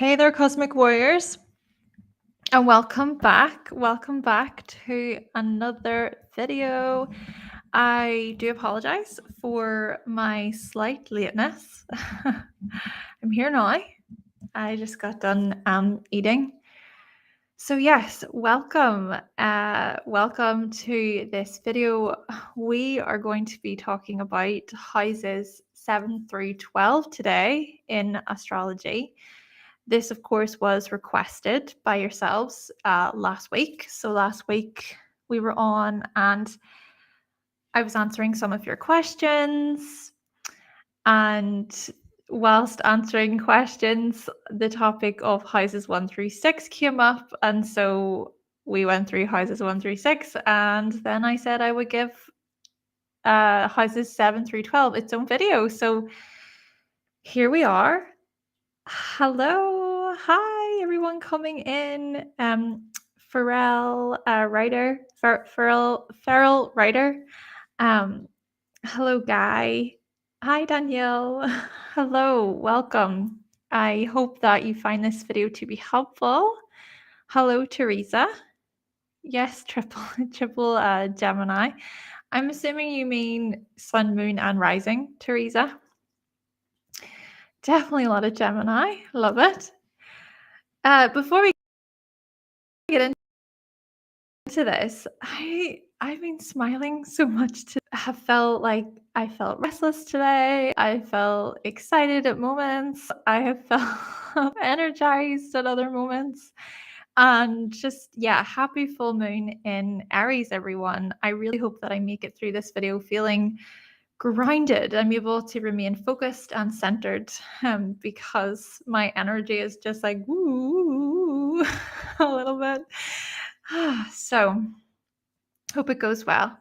Hey there, Cosmic Warriors, and welcome back. Welcome back to another video. I do apologize for my slight lateness. I'm here now. I just got done eating. So yes, welcome. Welcome to this video. We are going to be talking about houses 7 through 12 today in astrology. This, of course, was requested by yourselves last week. So last week we were on and I was answering some of your questions. And whilst answering questions, the topic of houses 1 through 6 came up. And so we went through houses 1 through 6. And then I said I would give houses 7 through 12 its own video. So here we are. Hello. Hi, everyone coming in. Farrell Writer. Farrell Writer. Hello, Guy. Hi, Danielle. Hello, welcome. I hope that you find this video to be helpful. Hello, Teresa. Yes, triple Gemini. I'm assuming you mean sun, moon, and rising, Teresa. Definitely a lot of Gemini. Love it. Before we get into this, I've been smiling so much to have felt like I felt restless today. I felt excited at moments. I have felt energized at other moments. And just, yeah, happy full moon in Aries, everyone. I really hope that I make it through this video feeling grounded. I'm able to remain focused and centered because my energy is just like, woo, a little bit. So, hope it goes well.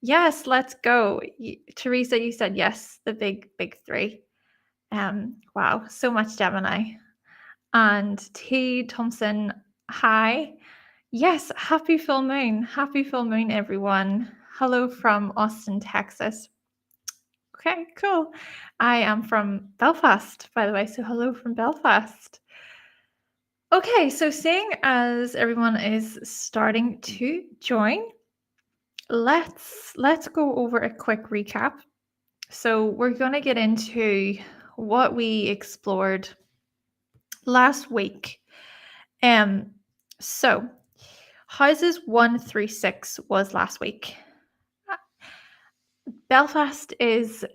Yes, let's go. Teresa, you said yes, the big three. Wow, so much Gemini. And T. Thompson, hi. Yes, happy full moon. Happy full moon, everyone. Hello from Austin, Texas. Okay, cool. I am from Belfast, by the way, so hello from Belfast. Okay, so seeing as everyone is starting to join, let's go over a quick recap. So we're going to get into what we explored last week. So houses 1 through 6 was last week. Belfast is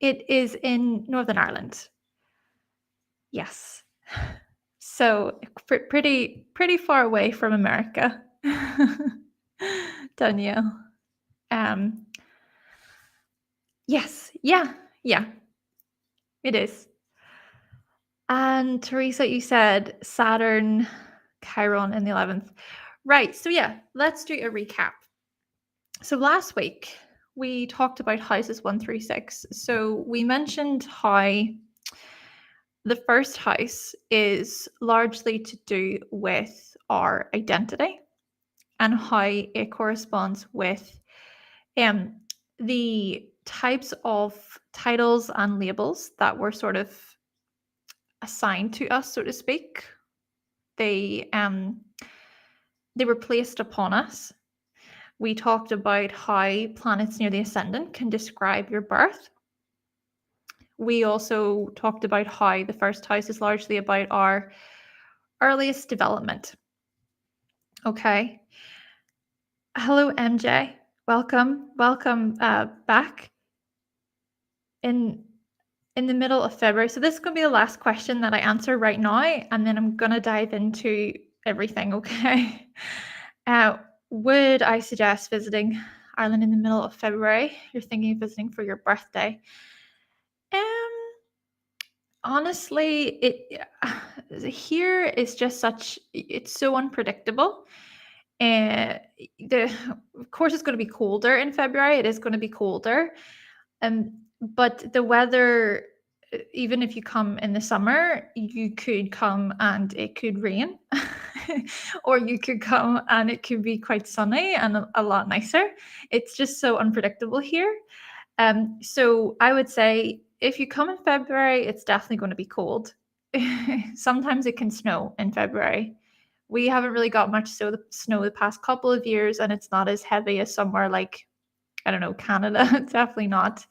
it is in Northern Ireland. Yes. So pretty far away from America. Danielle. Yes, yeah, it is. And Teresa, you said Saturn, Chiron in the 11th. Right, so yeah, let's do a recap. So last week, we talked about houses 1 through 6. So we mentioned how the first house is largely to do with our identity and how it corresponds with the types of titles and labels that were sort of assigned to us, so to speak. They were placed upon us. We talked about how planets near the ascendant can describe your birth. We also talked about how the first house is largely about our earliest development. Okay. Hello, MJ. Welcome back. In the middle of February. So this is going to be the last question that I answer right now, and then I'm going to dive into everything, okay? Would I suggest visiting Ireland in the middle of February? You're thinking of visiting for your birthday. Honestly, here is just it's so unpredictable. Of course, it's going to be colder in February. It is going to be colder. But the weather, even if you come in the summer, you could come and it could rain, or you could come and it could be quite sunny and a lot nicer. It's just so unpredictable here. So I would say if you come in February, it's definitely going to be cold. sometimes it can snow in February. We haven't really got much snow the past couple of years, and it's not as heavy as somewhere like, I don't know, Canada. Definitely not.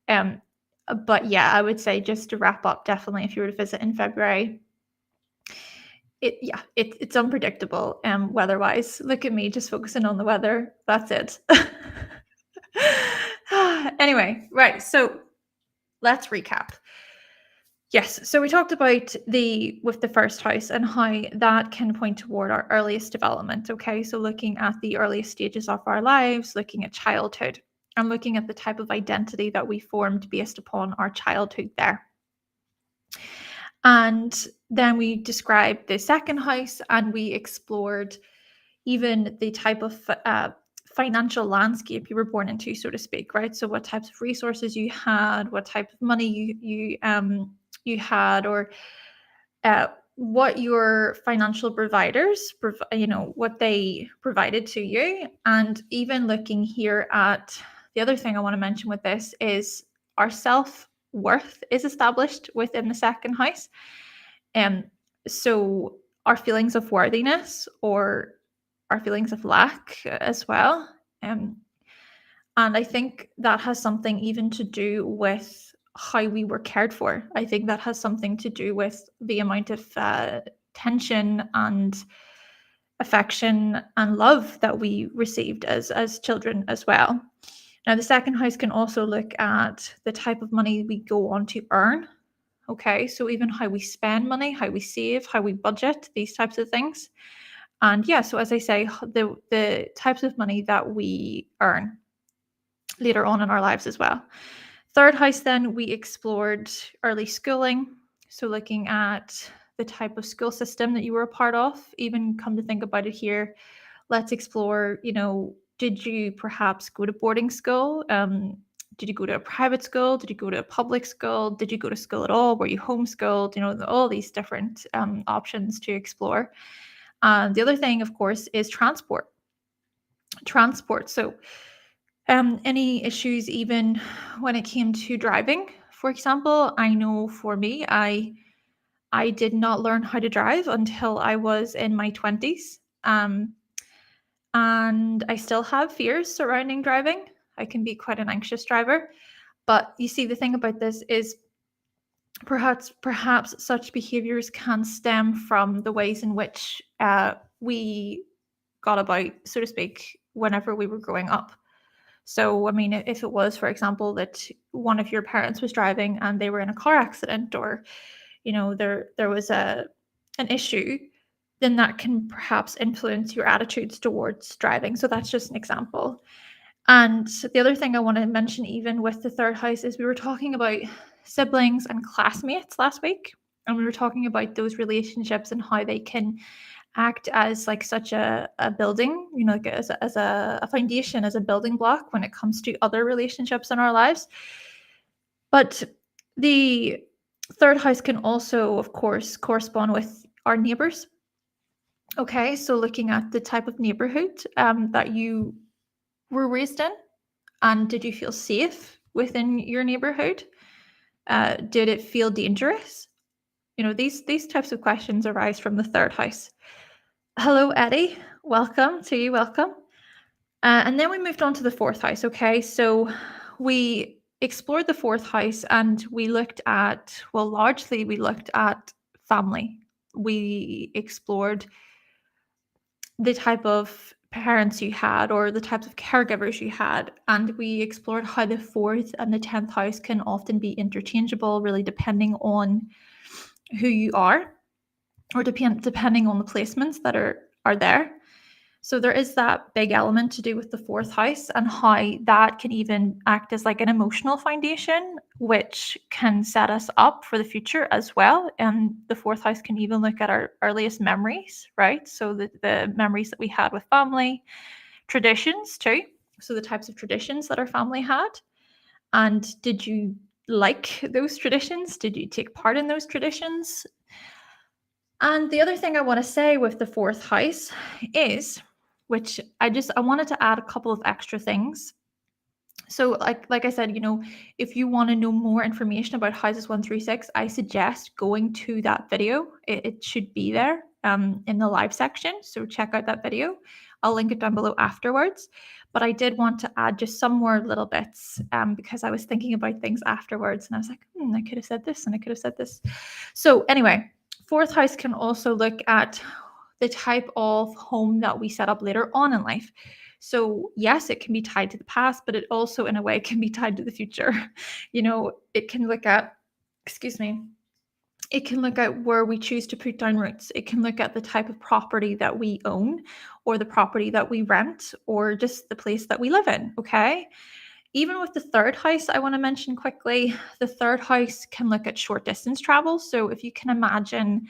Um, but yeah, I would say, just to wrap up, definitely if you were to visit in February, it's unpredictable weather-wise. Look at me just focusing on the weather. That's it. Anyway, right. So let's recap. Yes, so we talked about with the first house and how that can point toward our earliest development. Okay, so looking at the earliest stages of our lives, looking at childhood, and looking at the type of identity that we formed based upon our childhood there. And then we described the second house, and we explored even the type of financial landscape you were born into, so to speak, right? So what types of resources you had, what type of money you had, or what your financial providers, what they provided to you. And even looking here at the other thing I want to mention with this is our self-worth is established within the second house. So our feelings of worthiness or our feelings of lack as well. And I think that has something even to do with how we were cared for. I think that has something to do with the amount of tension and affection and love that we received as children as well. Now, the second house can also look at the type of money we go on to earn. Okay, so even how we spend money, how we save, how we budget, these types of things. And yeah, so as I say, the types of money that we earn later on in our lives as well. Third house, then we explored early schooling. So looking at the type of school system that you were a part of. Even come to think about it here, let's explore, did you perhaps go to boarding school? Did you go to a private school? Did you go to a public school? Did you go to school at all? Were you homeschooled? All these different options to explore. The other thing, of course, is transport. So any issues even when it came to driving, for example. I know for me, I did not learn how to drive until I was in my 20s. And I still have fears surrounding driving. I can be quite an anxious driver. But you see, the thing about this is perhaps such behaviors can stem from the ways in which we got about, so to speak, whenever we were growing up. So, I mean, if it was, for example, that one of your parents was driving and they were in a car accident, or, there was an issue, then that can perhaps influence your attitudes towards driving. So that's just an example. And the other thing I want to mention, even with the third house, is we were talking about siblings and classmates last week. And we were talking about those relationships and how they can act as like such a building, like as a foundation, as a building block when it comes to other relationships in our lives. But the third house can also, of course, correspond with our neighbors. Okay, so looking at the type of neighborhood that you were raised in, and did you feel safe within your neighborhood? Did it feel dangerous? These types of questions arise from the third house. Hello, Eddie. Welcome to you. Welcome. And then we moved on to the fourth house. Okay, so we explored the fourth house, and largely we looked at family. We explored the type of parents you had or the types of caregivers you had. And we explored how the fourth and the 10th house can often be interchangeable, really depending on who you are, or depending on the placements that are there. So there is that big element to do with the fourth house and how that can even act as like an emotional foundation, which can set us up for the future as well. And the fourth house can even look at our earliest memories, right? So the memories that we had with family, traditions too. So the types of traditions that our family had. And did you like those traditions? Did you take part in those traditions? And the other thing I want to say with the fourth house is, which I wanted to add a couple of extra things So like I said, if you want to know more information about houses 1 through 6, I suggest going to that video. It should be there in the live section. So check out that video. I'll link it down below afterwards. But I did want to add just some more little bits because I was thinking about things afterwards and I was like, I could have said this and I could have said this. So anyway, fourth house can also look at the type of home that we set up later on in life. So yes, it can be tied to the past, but it also in a way can be tied to the future. It can look at, excuse me, it can look at where we choose to put down roots. It can look at the type of property that we own or the property that we rent or just the place that we live in. Okay. Even with the third house, I want to mention quickly, the third house can look at short distance travel. So if you can imagine,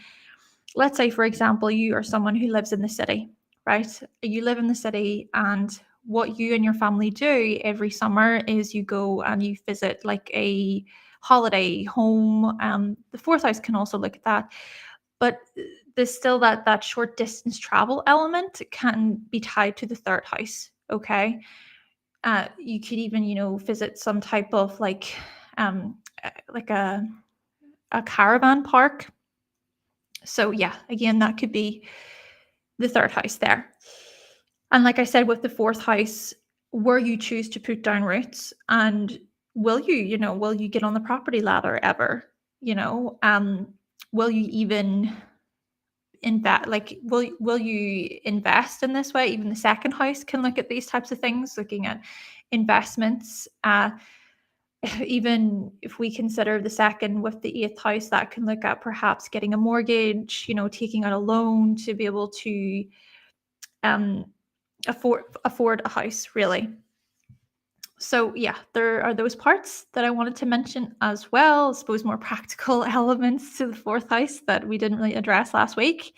let's say, for example, you are someone who lives in the city, right? You live in the city, and what you and your family do every summer is you go and you visit like a holiday home. The fourth house can also look at that, but there's still that short distance travel element can be tied to the third house. Okay, you could even visit some type of like a caravan park. So yeah, again, that could be the third house there. And like I said, with the fourth house, where you choose to put down roots, and will you get on the property ladder ever? Will you even invest? Like, will you invest in this way? Even the second house can look at these types of things, looking at investments. Even if we consider the second with the eighth house, that can look at perhaps getting a mortgage, taking out a loan to be able to um, afford a house, really. So yeah, there are those parts that I wanted to mention as well. I suppose more practical elements to the fourth house that we didn't really address last week.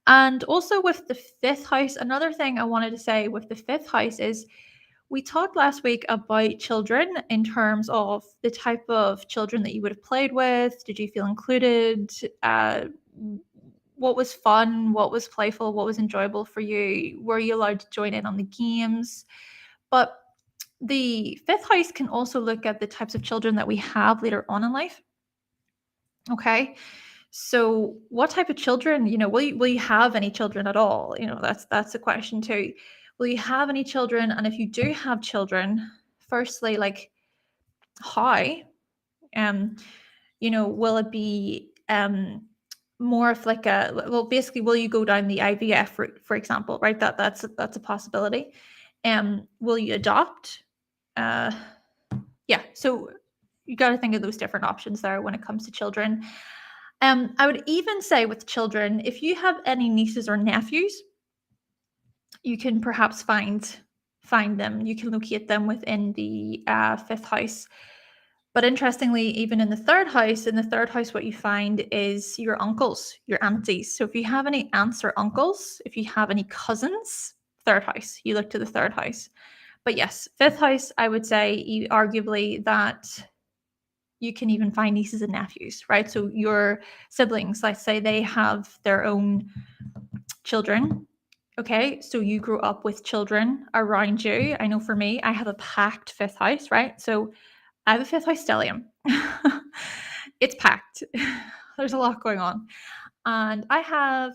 And also with the fifth house, another thing I wanted to say with the fifth house is we talked last week about children in terms of the type of children that you would have played with. Did you feel included? What was fun? What was playful? What was enjoyable for you? Were you allowed to join in on the games? But the fifth house can also look at the types of children that we have later on in life. Okay. So what type of children, will you have any children at all? That's a question too. Will you have any children? And if you do have children, firstly, like how, um, will it be more of like basically, will you go down the IVF route, for example, right? That's a possibility. Will you adopt? Yeah, so you got to think of those different options there when it comes to children. I would even say with children, if you have any nieces or nephews, you can perhaps find them. You can locate them within the fifth house. But interestingly, even in the third house, what you find is your uncles, your aunties. So if you have any aunts or uncles, if you have any cousins, third house, you look to the third house. But yes, fifth house, I would say arguably that you can even find nieces and nephews, right? So your siblings, let's say they have their own children. Okay, so you grew up with children around you. I know for me, I have a packed fifth house, right? So I have a fifth house stellium. It's packed. There's a lot going on. And I have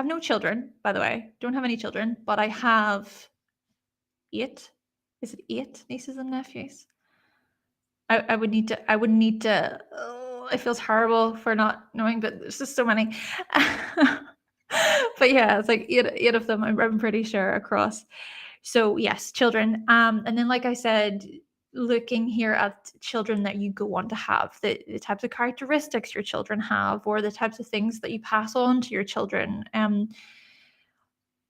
no children, by the way. Don't have any children, but I have 8. Is it 8 nieces and nephews? I would need to. Oh, it feels horrible for not knowing, but there's just so many. But yeah, it's like eight of them. I'm pretty sure across. So yes, children. And then like I said, looking here at children that you go on to have, the types of characteristics your children have, or the types of things that you pass on to your children.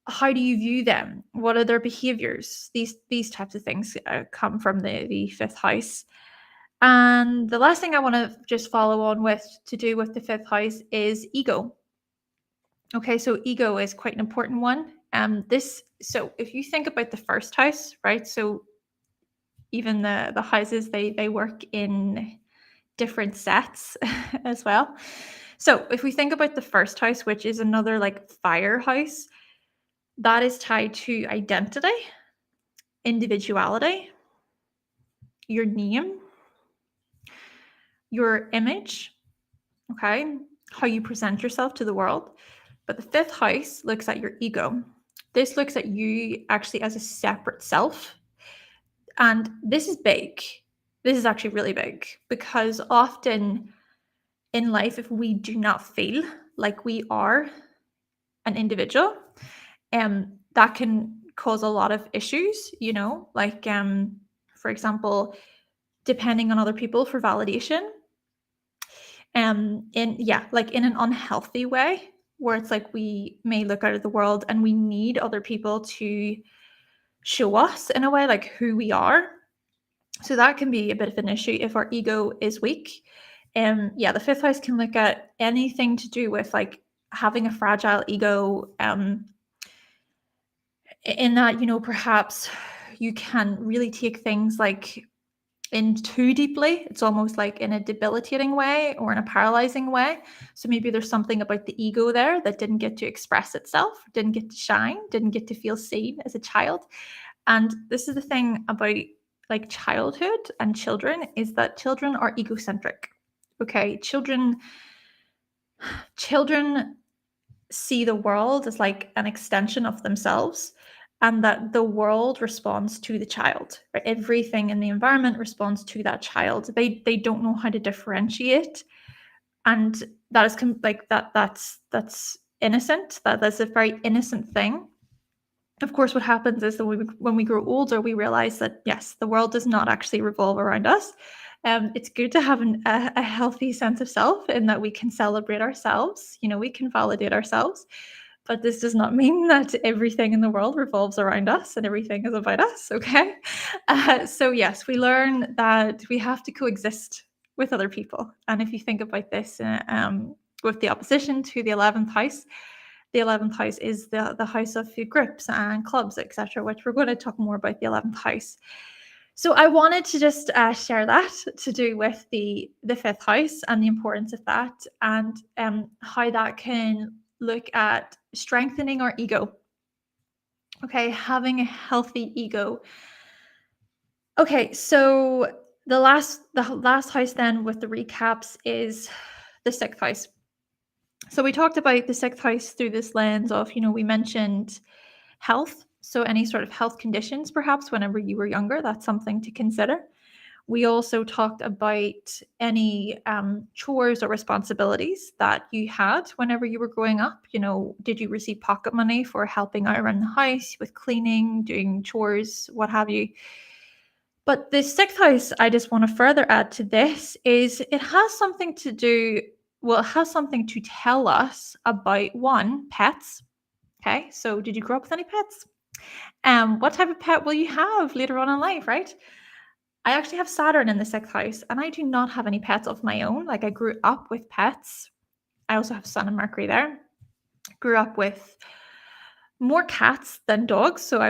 How do you view them? What are their behaviors? These types of things come from the fifth house. And the last thing I want to just follow on with to do with the fifth house is ego. Okay, so ego is quite an important one. So if you think about the first house, right? So even the houses, they work in different sets as well. So if we think about the first house, which is another like fire house, that is tied to identity. individuality, your name, your image, okay, how you present yourself to the world. But the fifth house looks at your ego. This looks at you actually as a separate self. And this is big. This is actually really big because often in life, if we do not feel like we are an individual, that can cause a lot of issues, like for example, depending on other people for validation, in an unhealthy way, where it's like we may look out at the world and we need other people to show us in a way like who we are. So that can be a bit of an issue if our ego is weak. The fifth house can look at anything to do with like having a fragile ego, in that, perhaps you can really take things like in too deeply. It's almost like in a debilitating way or in a paralyzing way. So maybe there's something about the ego there that didn't get to express itself, didn't get to shine, didn't get to feel seen as a child. And this is the thing about like childhood and children, is that children are egocentric. Okay, children see the world as like an extension of themselves, and that the world responds to the child, right? Everything in the environment responds to that child. They don't know how to differentiate, and that is that's innocent. That's a very innocent thing. Of course, what happens is that when we grow older, we realize that yes, the world does not actually revolve around us. It's good to have a healthy sense of self, in that we can celebrate ourselves. We can validate ourselves, but this does not mean that everything in the world revolves around us and everything is about us. Okay, so yes, we learn that we have to coexist with other people, and if you think about this, with the opposition to the 11th house. The 11th house is the house of groups and clubs, etc., which we're going to talk more about the 11th house. So I wanted to just share that to do with the fifth house and the importance of that, and how that can look at strengthening our ego. Okay, having a healthy ego. Okay, so the last house then with the recaps is the sixth house. So we talked about the sixth house through this lens of, we mentioned health. So any sort of health conditions, perhaps whenever you were younger, that's something to consider. We also talked about any chores or responsibilities that you had whenever you were growing up. Did you receive pocket money for helping out around the house with cleaning, doing chores, what have you? But the sixth house, I just want to further add to this, is it has something to do, it has something to tell us about, one, pets. Okay, so did you grow up with any pets? What type of pet will you have later on in life, right? I actually have Saturn in the sixth house, and I do not have any pets of my own. Like, I grew up with pets. I also have Sun and Mercury there. Grew up with more cats than dogs. So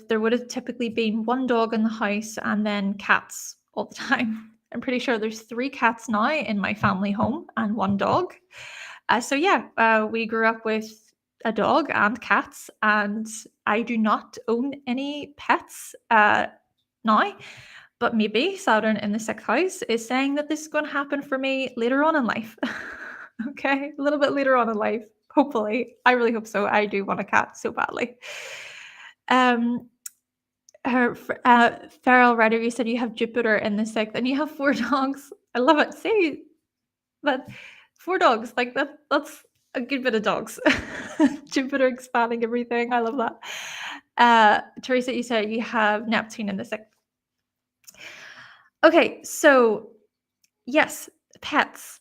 there would have typically been one dog in the house and then cats all the time. I'm pretty sure there's 3 cats now in my family home and 1 dog. We grew up with a dog and cats, and I do not own any pets now. But maybe Saturn in the sixth house is saying that this is going to happen for me later on in life. Okay, a little bit later on in life. Hopefully. I really hope so. I do want a cat so badly. Feral Rider, you said you have Jupiter in the sixth and you have 4 dogs. I love it. See, but 4 dogs, like that's a good bit of dogs. Jupiter expanding everything. I love that. Teresa, you said you have Neptune in the sixth. Okay, so yes, pets.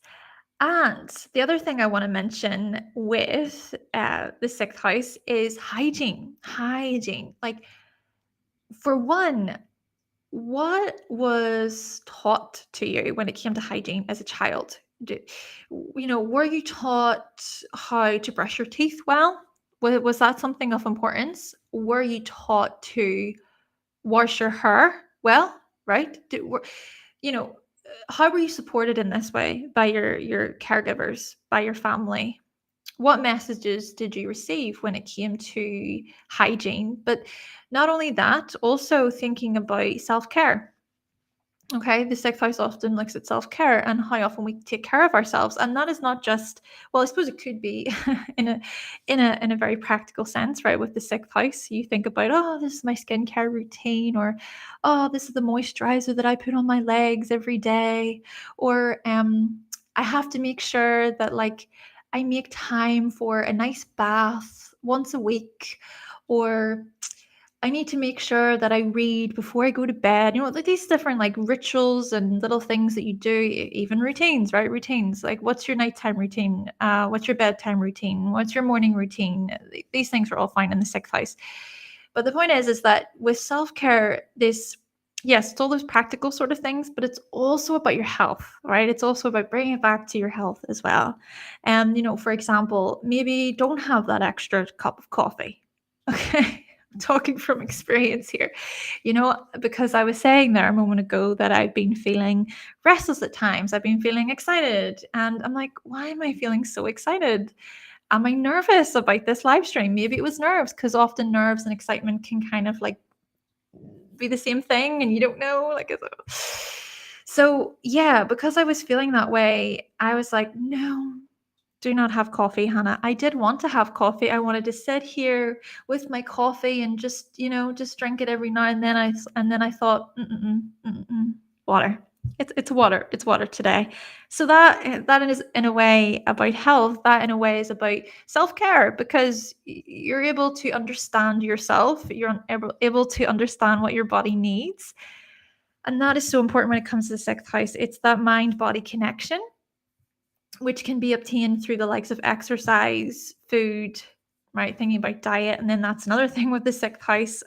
And the other thing I want to mention with the sixth house is hygiene. Hygiene. Like, for one, what was taught to you when it came to hygiene as a child? Were you taught how to brush your teeth well? Was that something of importance? Were you taught to wash your hair well? Right? How were you supported in this way by your caregivers, by your family? What messages did you receive when it came to hygiene? But not only that, also thinking about self-care. Okay, the sixth house often looks at self-care and how often we take care of ourselves. And that is not just, well, I suppose it could be in a very practical sense, right? With the sixth house, you think about, oh, this is my skincare routine, or oh, this is the moisturizer that I put on my legs every day, or I have to make sure that like I make time for a nice bath once a week, or I need to make sure that I read before I go to bed. You know, like these different like rituals and little things that you do, even routines, right? Routines. Like, what's your nighttime routine? What's your bedtime routine? What's your morning routine? These things are all fine in the sixth house. But the point is that with self care, this, yes, it's all those practical sort of things, but it's also about your health, right? It's also about bringing it back to your health as well. And, you know, for example, maybe don't have that extra cup of coffee. Okay. Talking from experience here, you know, because I was saying there a moment ago that I've been feeling restless at times. I've been feeling excited. And I'm like, why am I feeling so excited? Am I nervous about this live stream? Maybe it was nerves, because often nerves and excitement can kind of like be the same thing and you don't know. Like, so yeah, because I was feeling that way, I was like, no, do not have coffee, Hannah. I did want to have coffee. I wanted to sit here with my coffee and just, you know, just drink it every now and then. I thought, water. It's water. It's water today. So that is in a way about health. That in a way is about self-care, because you're able to understand yourself. You're able to understand what your body needs, and that is so important when it comes to the sixth house. It's that mind-body connection, which can be obtained through the likes of exercise, food, right? Thinking about diet. And then that's another thing with the sixth house.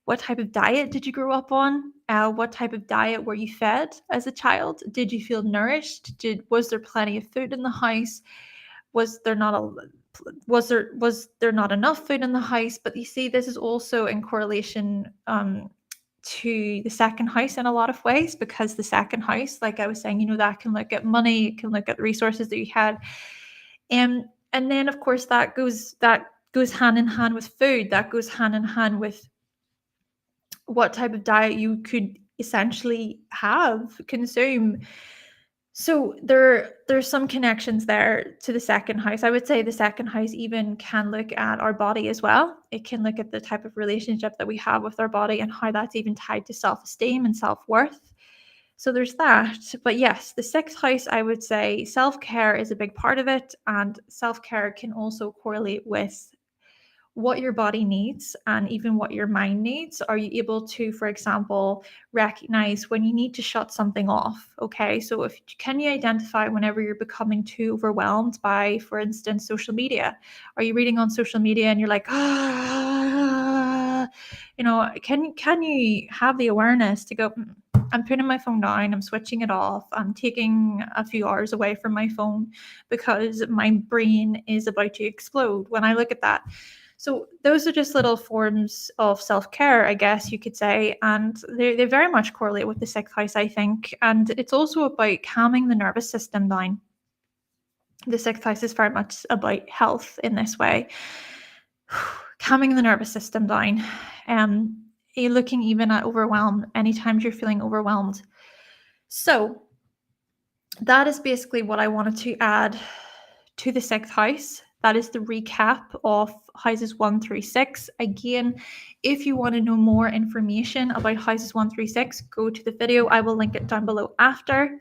What type of diet did you grow up on? What type of diet were you fed as a child? Did you feel nourished? Was there plenty of food in the house? Was there not a was there not enough food in the house? But you see, this is also in correlation to the second house in a lot of ways, because the second house, like I was saying, you know, that can look at money, it can look at the resources that you had. And then of course that goes hand in hand with food, that goes hand in hand with what type of diet you could essentially consume. So there's some connections there to the second house. I would say the second house even can look at our body as well. It can look at the type of relationship that we have with our body and how that's even tied to self-esteem and self-worth. So there's that. But yes, the sixth house, I would say self-care is a big part of it, and self-care can also correlate with what your body needs and even what your mind needs. Are you able to, for example, recognize when you need to shut something off? Okay, so if can you identify whenever you're becoming too overwhelmed by, for instance, social media? Are you reading on social media and you're like, you know, can you have the awareness to go, I'm putting my phone down, I'm switching it off, I'm taking a few hours away from my phone because my brain is about to explode when I look at that. So those are just little forms of self-care, I guess you could say, and they very much correlate with the sixth house, I think. And it's also about calming the nervous system down. The sixth house is very much about health in this way, calming the nervous system down. You're looking even at overwhelm anytime you're feeling overwhelmed. So that is basically what I wanted to add to the sixth house. That is the recap of houses 1 through 6. Again, if you want to know more information about houses 1 through 6, go to the video. I will link it down below after.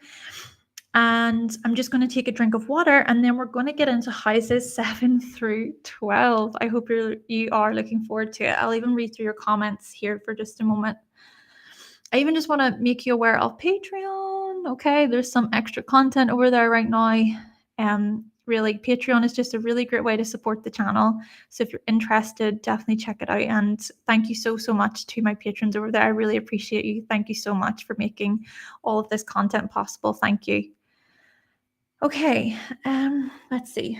And I'm just going to take a drink of water, and then we're going to get into houses 7 through 12. I hope you are looking forward to it. I'll even read through your comments here for just a moment. I even just want to make you aware of Patreon. Okay, there's some extra content over there right now. Really, Patreon is just a really great way to support the channel. So if you're interested, definitely check it out. And thank you so much to my patrons over there. I really appreciate you. Thank you so much for making all of this content possible. Thank you. Okay, let's see.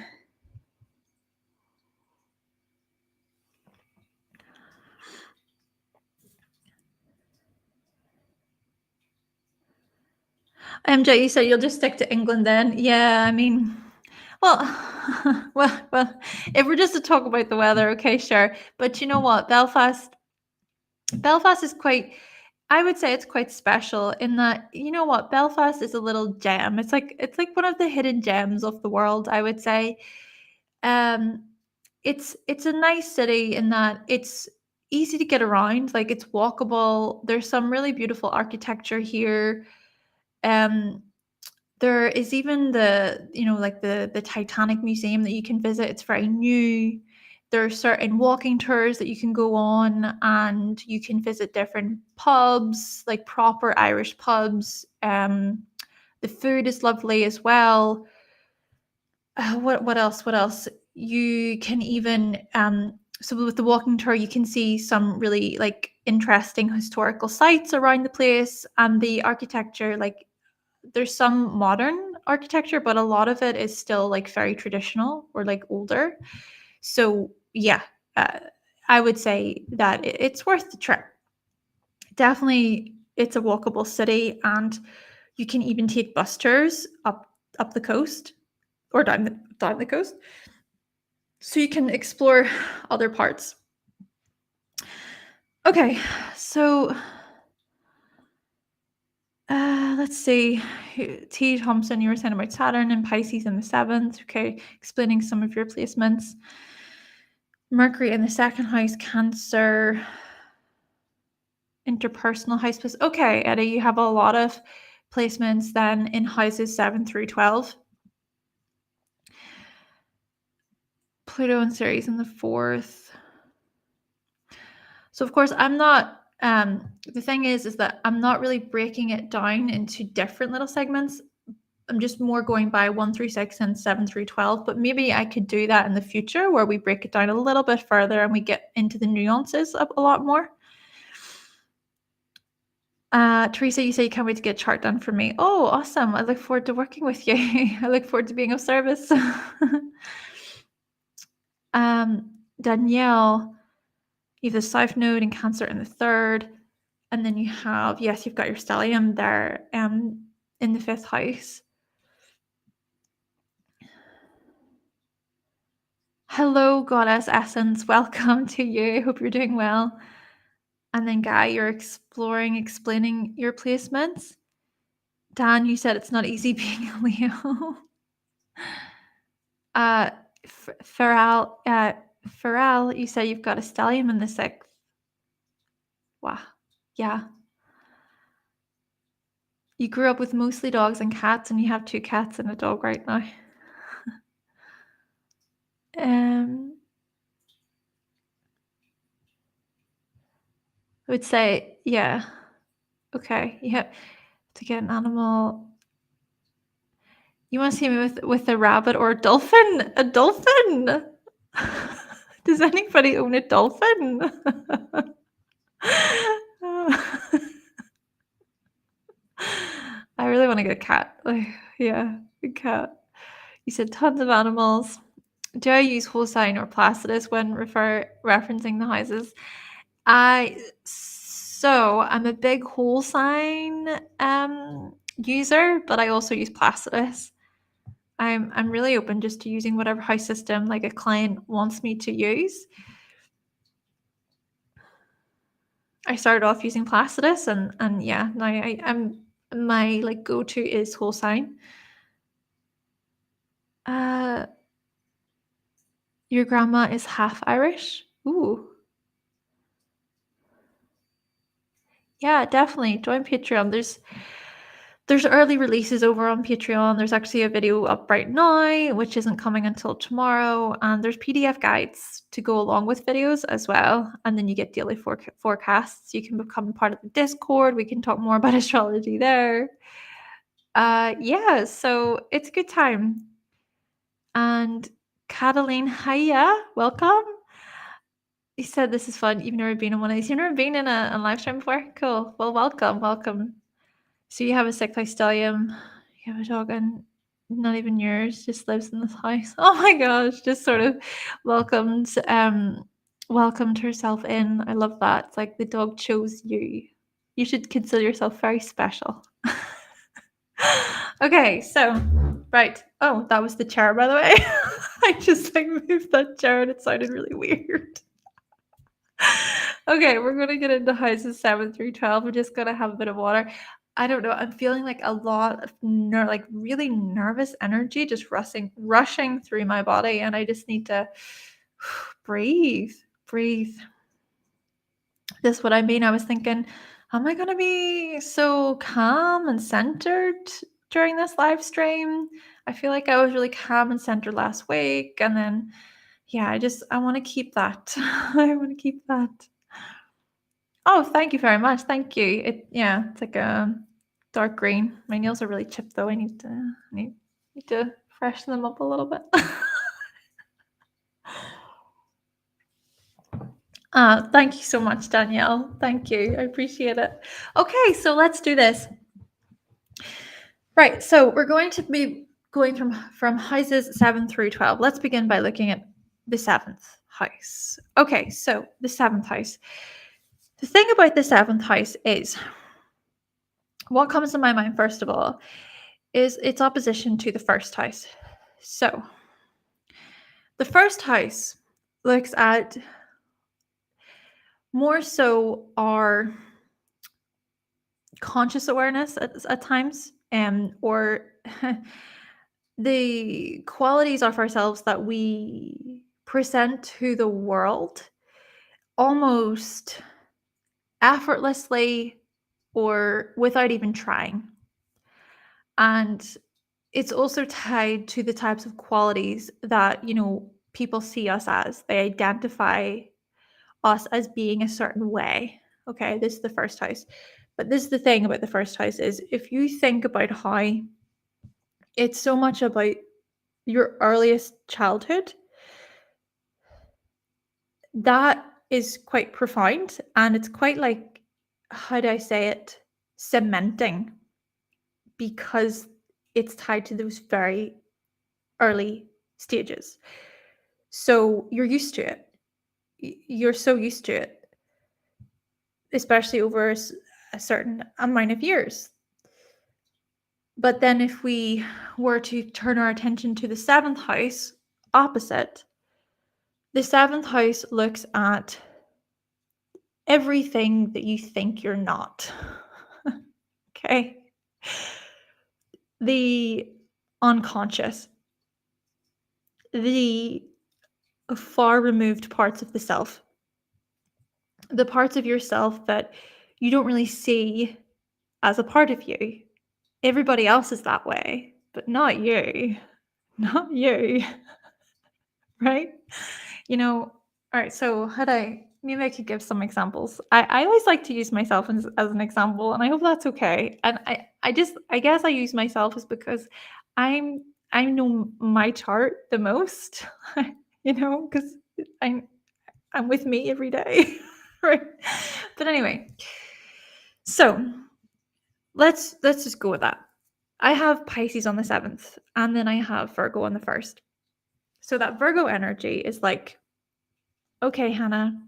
MJ, you said you'll just stick to England then? Yeah, I mean, Well, well, if we're just to talk about the weather, okay, sure. But you know what? Belfast is quite, I would say it's quite special in that, you know what? Belfast is a little gem. It's like one of the hidden gems of the world, I would say. Um it's a nice city in that it's easy to get around, like it's walkable. There's some really beautiful architecture here. Um there is even like the Titanic Museum that you can visit. It's very new. There are certain walking tours that you can go on, and you can visit different pubs, like proper Irish pubs. The food is lovely as well. What else? What else? You can even so with the walking tour, you can see some really like interesting historical sites around the place, and the architecture, like there's some modern architecture, but a lot of it is still like very traditional or like older. So yeah, uh, I would say that it's worth the trip. Definitely, it's a walkable city, and you can even take bus tours up the coast or down the coast, so you can explore other parts. Okay, so let's see. T. Thompson, you were saying about Saturn and Pisces in the seventh. Okay, explaining some of your placements. Mercury in the second house, Cancer, interpersonal house. Okay, Eddie, you have a lot of placements then in houses 7 through 12. Pluto and Ceres in the fourth. So of course, I'm not. The thing is that I'm not really breaking it down into different little segments. I'm just more going by 1 through 6 and 7 through 12, but maybe I could do that in the future where we break it down a little bit further and we get into the nuances a lot more. Teresa, you say you can't wait to get a chart done for me. Oh, awesome. I look forward to working with you. I look forward to being of service. Danielle, you have the South Node and Cancer in the third. And then you have, yes, you've got your stellium there in the fifth house. Hello, Goddess Essence. Welcome to you. I hope you're doing well. And then, Guy, you're explaining your placements. Dan, you said it's not easy being a Leo. Farrell, you said you've got a stellium in the sixth. Wow. Yeah. You grew up with mostly dogs and cats, and you have 2 cats and a dog right now. I would say, yeah. Okay. You have to get an animal. You want to see me with a rabbit or a dolphin? A dolphin? Does anybody own a dolphin? I really want to get a cat. Like, yeah, a cat. You said tons of animals. Do I use whole sign or Placidus when referencing the houses? I'm a big whole sign user, but I also use Placidus. I'm really open just to using whatever house system like a client wants me to use. I started off using Placidus, and yeah, now I'm my like go-to is whole sign. Your grandma is half Irish. Ooh. Yeah, definitely join Patreon. There's early releases over on Patreon. There's actually a video up right now, which isn't coming until tomorrow. And there's PDF guides to go along with videos as well. And then you get daily forecasts. You can become part of the Discord. We can talk more about astrology there. Yeah, so it's a good time. And Cataline, hiya, welcome. You said this is fun. You've never been in one of these. You've never been in a live stream before? Cool. Well, welcome. So you have a sixth house stellium, you have a dog, and not even yours, just lives in this house. Oh my gosh, just sort of welcomed herself in. I love that. It's like the dog chose you. You should consider yourself very special. Okay, so right. Oh, that was the chair, by the way. I just like moved that chair and it sounded really weird. Okay, we're gonna get into houses 7 through 12. We're just gonna have a bit of water. I don't know. I'm feeling like a lot of like really nervous energy just rushing through my body, and I just need to breathe. Breathe. This is what I mean. I was thinking, am I gonna be so calm and centered during this live stream? I feel like I was really calm and centered last week, and then yeah, I want to keep that. I want to keep that. Oh, thank you very much. Thank you. It's like a dark green. My nails are really chipped though. I need to freshen them up a little bit. Thank you so much, Danielle. Thank you. I appreciate it. Okay, so let's do this. Right, so we're going to be going from houses 7 through 12. Let's begin by looking at the 7th house. Okay, so the 7th house. The thing about the 7th house is, what comes to my mind first of all is its opposition to the 1st house. So the 1st house looks at more so our conscious awareness at times, or the qualities of ourselves that we present to the world almost effortlessly or without even trying. And it's also tied to the types of qualities that, people see us as. They identify us as being a certain way. Okay, this is the 1st house. But this is the thing about the 1st house is if you think about how it's so much about your earliest childhood, that is quite profound, and it's quite like, how do I say it, cementing, because it's tied to those very early stages. So you're used to it. You're so used to it, especially over a certain amount of years. But then if we were to turn our attention to the 7th house, opposite, the 7th house looks at everything that you think you're not. Okay? The unconscious, the far removed parts of the self, the parts of yourself that you don't really see as a part of you. Everybody else is that way, but not you. Not you. Right? All right, so maybe I could give some examples. I always like to use myself as an example, and I hope that's okay. And I guess I use myself is because I know my chart the most, because I'm with me every day. Right. But anyway, so let's just go with that. I have Pisces on the 7th, and then I have Virgo on the 1st. So that Virgo energy is like, okay, Hannah,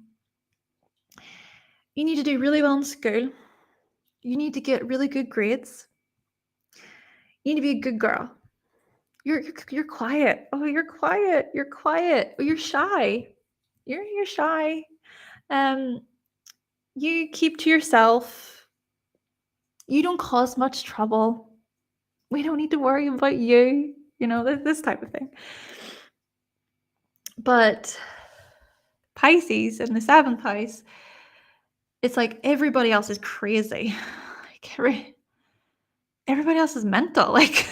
you need to do really well in school. You need to get really good grades. You need to be a good girl. You're quiet. Oh, you're quiet. You're quiet. Oh, you're shy. You're shy. You keep to yourself. You don't cause much trouble. We don't need to worry about you. This type of thing. But Pisces in the 7th house, it's like everybody else is crazy. Like everybody else is mental. Like,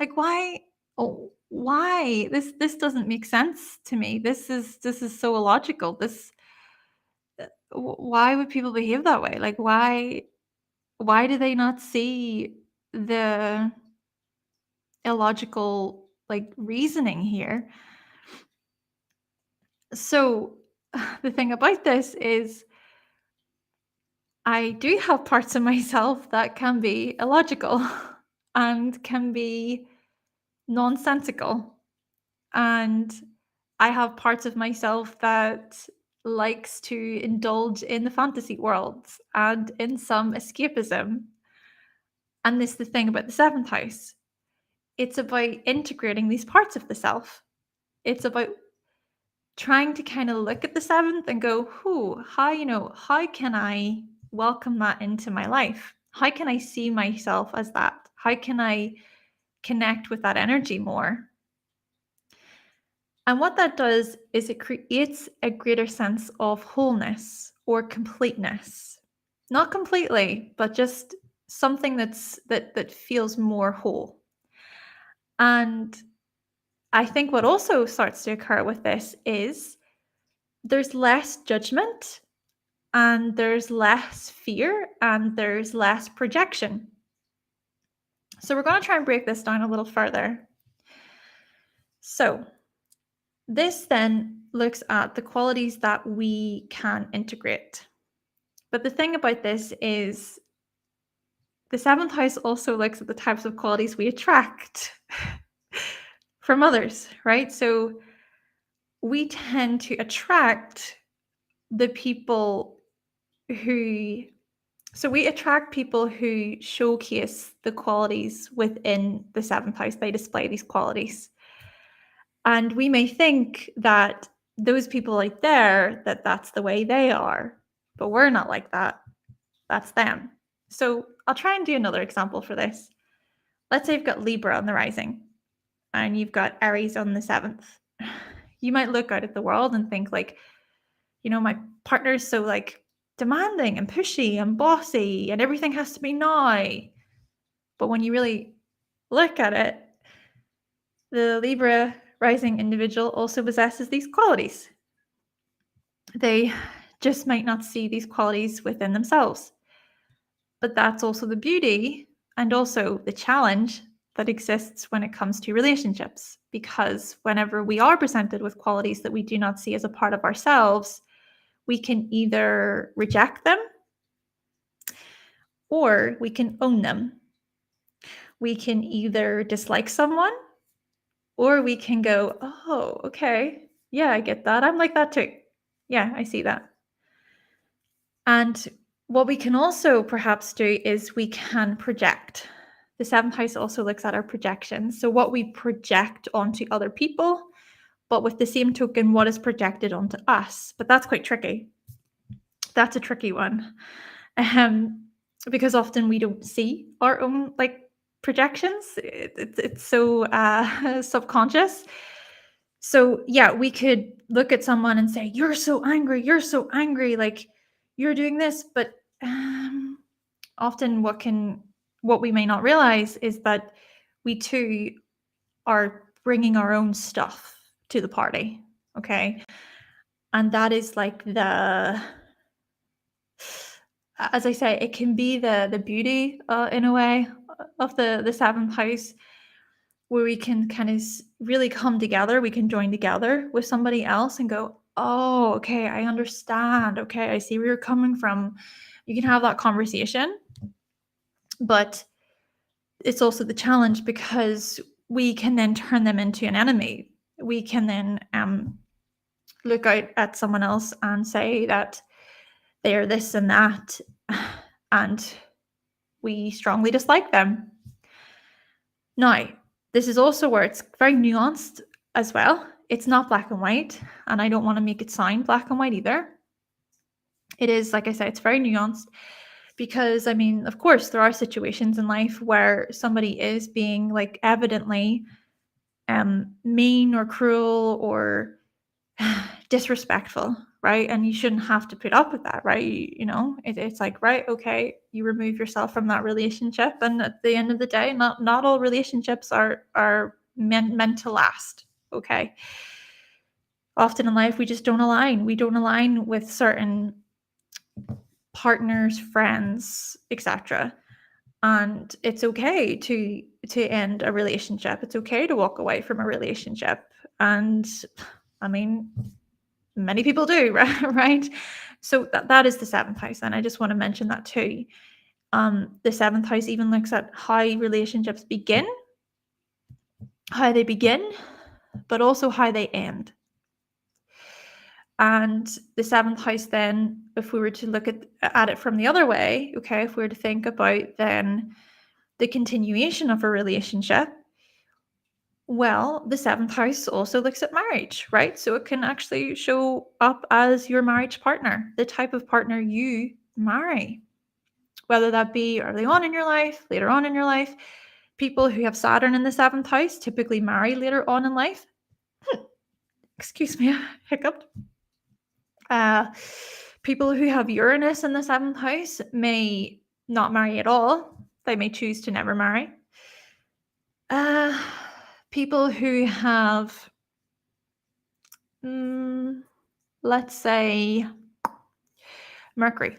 like why? Oh, why? This doesn't make sense to me. This is so illogical. Why would people behave that way? Like, why do they not see the illogical reasoning here? So the thing about this is I do have parts of myself that can be illogical and can be nonsensical. And I have parts of myself that likes to indulge in the fantasy worlds and in some escapism. And this is the thing about the 7th house. it's about integrating these parts of the self. It's about trying to kind of look at the seventh and go, how can I welcome that into my life? How can I see myself as that? How can I connect with that energy more? And what that does is it creates a greater sense of wholeness or completeness. Not completely, but just something that feels more whole. And I think what also starts to occur with this is there's less judgment and there's less fear and there's less projection. So we're going to try and break this down a little further. So this then looks at the qualities that we can integrate. But the thing about this is the seventh house also looks at the types of qualities we attract from others, right? So we tend to attract the people who we attract people who showcase the qualities within the seventh house. They display these qualities. And we may think that those people out there, that's the way they are, but we're not like that. That's them. So I'll try and do another example for this. Let's say you've got Libra on the rising and you've got Aries on the seventh. You might look out at the world and think like, my partner's so like demanding and pushy and bossy and everything has to be now. But when you really look at it, the Libra rising individual also possesses these qualities. They just might not see these qualities within themselves. But that's also the beauty and also the challenge that exists when it comes to relationships. Because whenever we are presented with qualities that we do not see as a part of ourselves, we can either reject them or we can own them. We can either dislike someone or we can go, oh, okay. Yeah, I get that. I'm like that too. Yeah, I see that. And what we can also perhaps do is we can project. The seventh house also looks at our projections. So what we project onto other people, but with the same token, what is projected onto us. But that's quite tricky. That's a tricky one. Because often we don't see our own projections. It's so subconscious. So yeah, we could look at someone and say, you're so angry, like you're doing this. But often what we may not realize is that we too are bringing our own stuff to the party. Okay. And that is like as I say, it can be the beauty in a way of the seventh house, where we can kind of really come together. We can join together with somebody else and go, oh, okay, I understand. Okay, I see where you're coming from. You can have that conversation. But it's also the challenge because we can then turn them into an enemy. We can then look out at someone else and say that they're this and that, and we strongly dislike them. Now, this is also where it's very nuanced as well. It's not black and white, and I don't want to make it sound black and white either. It is, like I said, it's very nuanced because, I mean, of course, there are situations in life where somebody is being like evidently mean or cruel or disrespectful, right? And you shouldn't have to put up with that, right? It's like, right, okay, you remove yourself from that relationship, and at the end of the day, not all relationships are meant to last. Okay, often in life we just don't align. We don't align with certain partners, friends, etc. And it's okay to end a relationship. It's okay to walk away from a relationship. And I mean, many people do, right? So that is the seventh house. And I just want to mention that too. The seventh house even looks at how relationships begin, but also how they end. And the seventh house then, if we were to look at it from the other way, okay, if we were to think about then the continuation of a relationship, Well, the seventh house also looks at marriage, right? So it can actually show up as your marriage partner, the type of partner you marry, whether that be early on in your life, later on in your life. People who have Saturn in the seventh house typically marry later on in life. Excuse me, I hiccuped. People who have Uranus in the seventh house may not marry at all. They may choose to never marry. People who have, let's say, Mercury.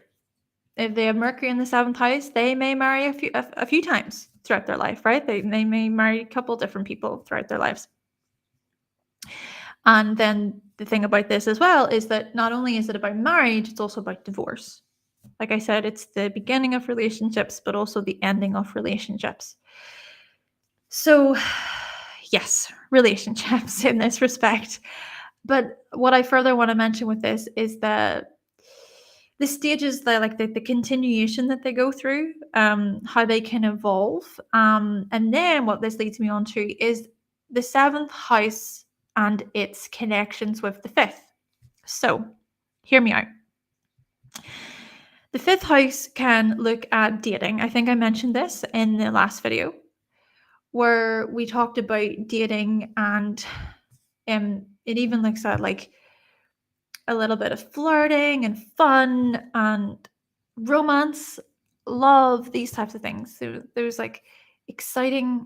If they have Mercury in the seventh house, they may marry a few times throughout their life, right? They may marry a couple different people throughout their lives. And then the thing about this as well is that not only is it about marriage, it's also about divorce. Like I said, it's the beginning of relationships, but also the ending of relationships. So, yes, relationships in this respect. But what I further want to mention with this is the stages, the continuation that they go through, how they can evolve. And then what this leads me on to is the seventh house and its connections with the fifth. So, hear me out. The fifth house can look at dating. I think I mentioned this in the last video where we talked about dating, and it even looks at like a little bit of flirting and fun and romance, love, these types of things. So there's like exciting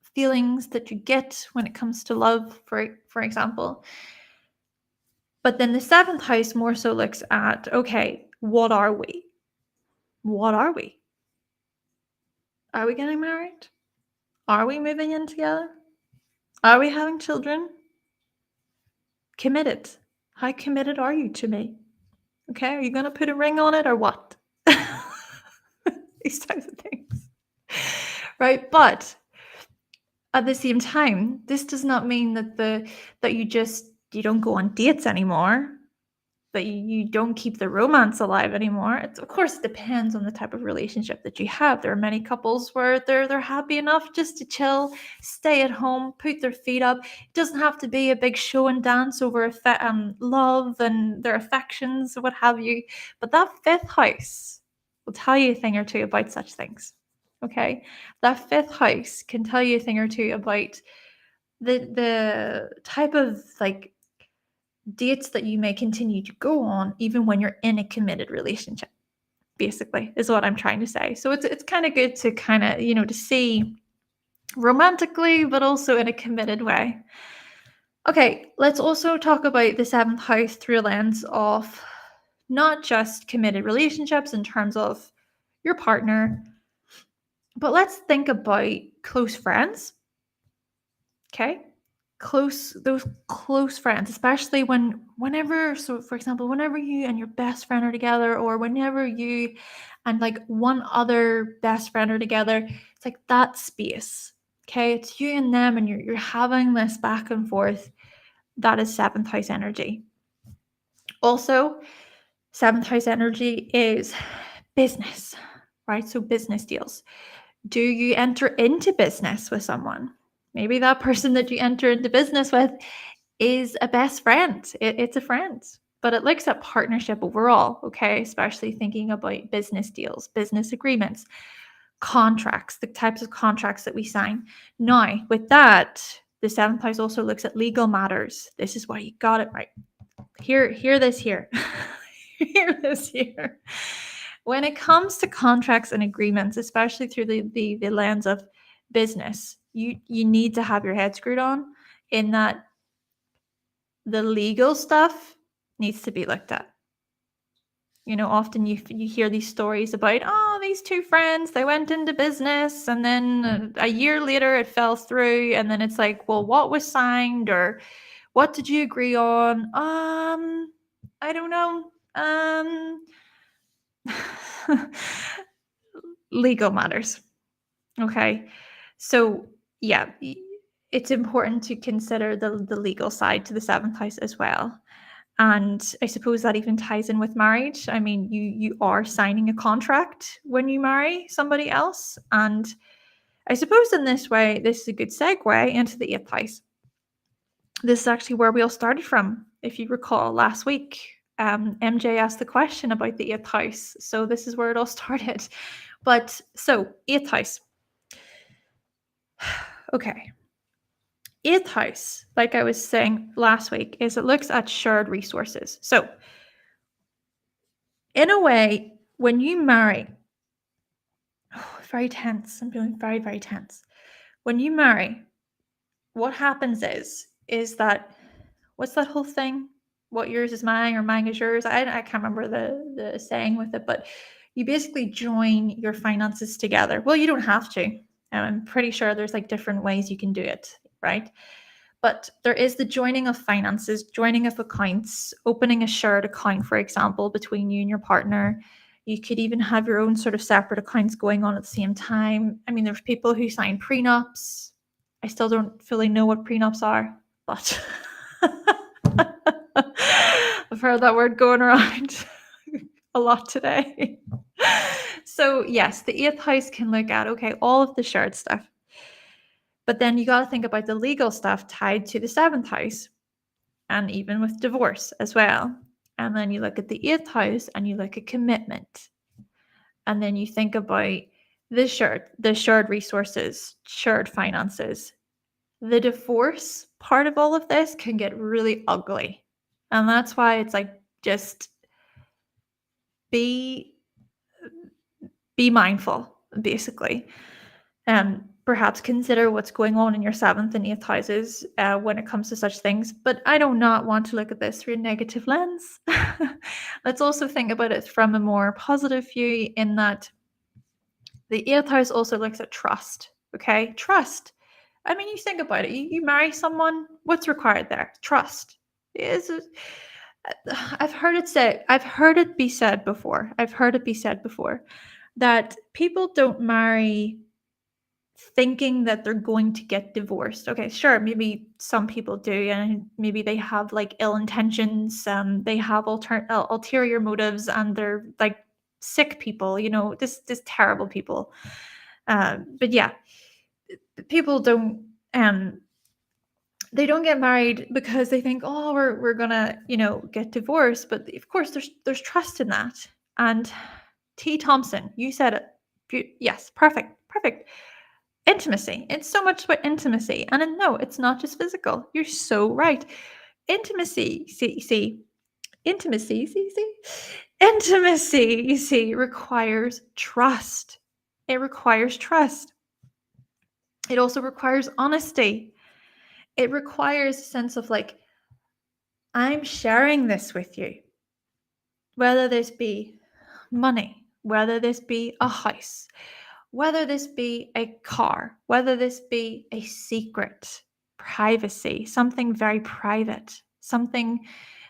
feelings that you get when it comes to love, for example. But then the seventh house more so looks at, okay, what are we? What are we? Are we getting married? Are we moving in together? Are we having children? Committed. How committed are you to me? Okay, are you going to put a ring on it or what? These types of things. Right? But at the same time, this does not mean that you don't go on dates anymore, that you don't keep the romance alive anymore. Of course, it depends on the type of relationship that you have. There are many couples where they're happy enough just to chill, stay at home, put their feet up. It doesn't have to be a big show and dance over love and their affections or what have you. But that fifth house will tell you a thing or two about such things. Okay, that fifth house can tell you a thing or two about the type of like dates that you may continue to go on even when you're in a committed relationship, basically, is what I'm trying to say. So it's kind of good to kind of, to see romantically, but also in a committed way. Okay, let's also talk about the seventh house through a lens of not just committed relationships in terms of your partner, but let's think about close friends. Okay, those close friends, especially whenever, so for example, whenever you and your best friend are together, or whenever you and like one other best friend are together, it's like that space. Okay, it's you and them, and you're having this back and forth. That is seventh house energy. Also, seventh house energy is business, right? So business deals. Do you enter into business with someone? Maybe that person that you enter into business with is a best friend. It's a friend, but it looks at partnership overall, okay? Especially thinking about business deals, business agreements, contracts, the types of contracts that we sign. Now, with that, the seventh house also looks at legal matters. This is why you got it right. Hear this here. Hear this here. When it comes to contracts and agreements, especially through the lens of business, you need to have your head screwed on in that the legal stuff needs to be looked at. Often you hear these stories about, oh, these two friends, they went into business and then a year later it fell through, and then it's like, well, what was signed, or what did you agree on? I don't know. Legal matters. Okay. So yeah, it's important to consider the legal side to the seventh house as well. And I suppose that even ties in with marriage. I mean, you are signing a contract when you marry somebody else. And I suppose in this way, this is a good segue into the 8th house. This is actually where we all started from. If you recall last week, MJ asked the question about the 8th house. So this is where it all started. But so 8th house. Okay. 8th house, like I was saying last week, is it looks at shared resources. So in a way, when you marry, very tense. I'm feeling very, very tense. When you marry, what happens is that, what's that whole thing? What yours is mine or mine is yours. I can't remember the saying with it, but you basically join your finances together. Well, you don't have to. I'm pretty sure there's like different ways you can do it, right? But there is the joining of finances, joining of accounts, opening a shared account, for example, between you and your partner. You could even have your own sort of separate accounts going on at the same time. I mean, there's people who sign prenups. I still don't fully know what prenups are, but I've heard that word going around a lot today. So yes, the 8th house can look at, okay, all of the shared stuff. But then you got to think about the legal stuff tied to the 7th house, and even with divorce as well. And then you look at the 8th house and you look at commitment. And then you think about the shared resources, shared finances. The divorce part of all of this can get really ugly. And that's why it's like, just be mindful, basically. Perhaps consider what's going on in your 7th and 8th houses when it comes to such things. But I do not want to look at this through a negative lens. Let's also think about it from a more positive view, in that the 8th house also looks at trust. Okay, trust. I mean, you think about it. You marry someone, what's required there? Trust. I've heard it be said before that people don't marry thinking that they're going to get divorced. Okay, sure, maybe some people do, and maybe they have like ill intentions, they have ulterior motives, and they're like sick people, this terrible people. But yeah, people don't they don't get married because they think, oh, we're gonna get divorced. But of course there's trust in that. And T. Thompson, you said it. Yes, perfect. Intimacy. It's so much about intimacy. And no, it's not just physical. You're so right. Intimacy, intimacy, requires trust. It requires trust. It also requires honesty. It requires a sense of like, I'm sharing this with you. Whether this be money, whether this be a house, whether this be a car, whether this be a secret, privacy, something very private, something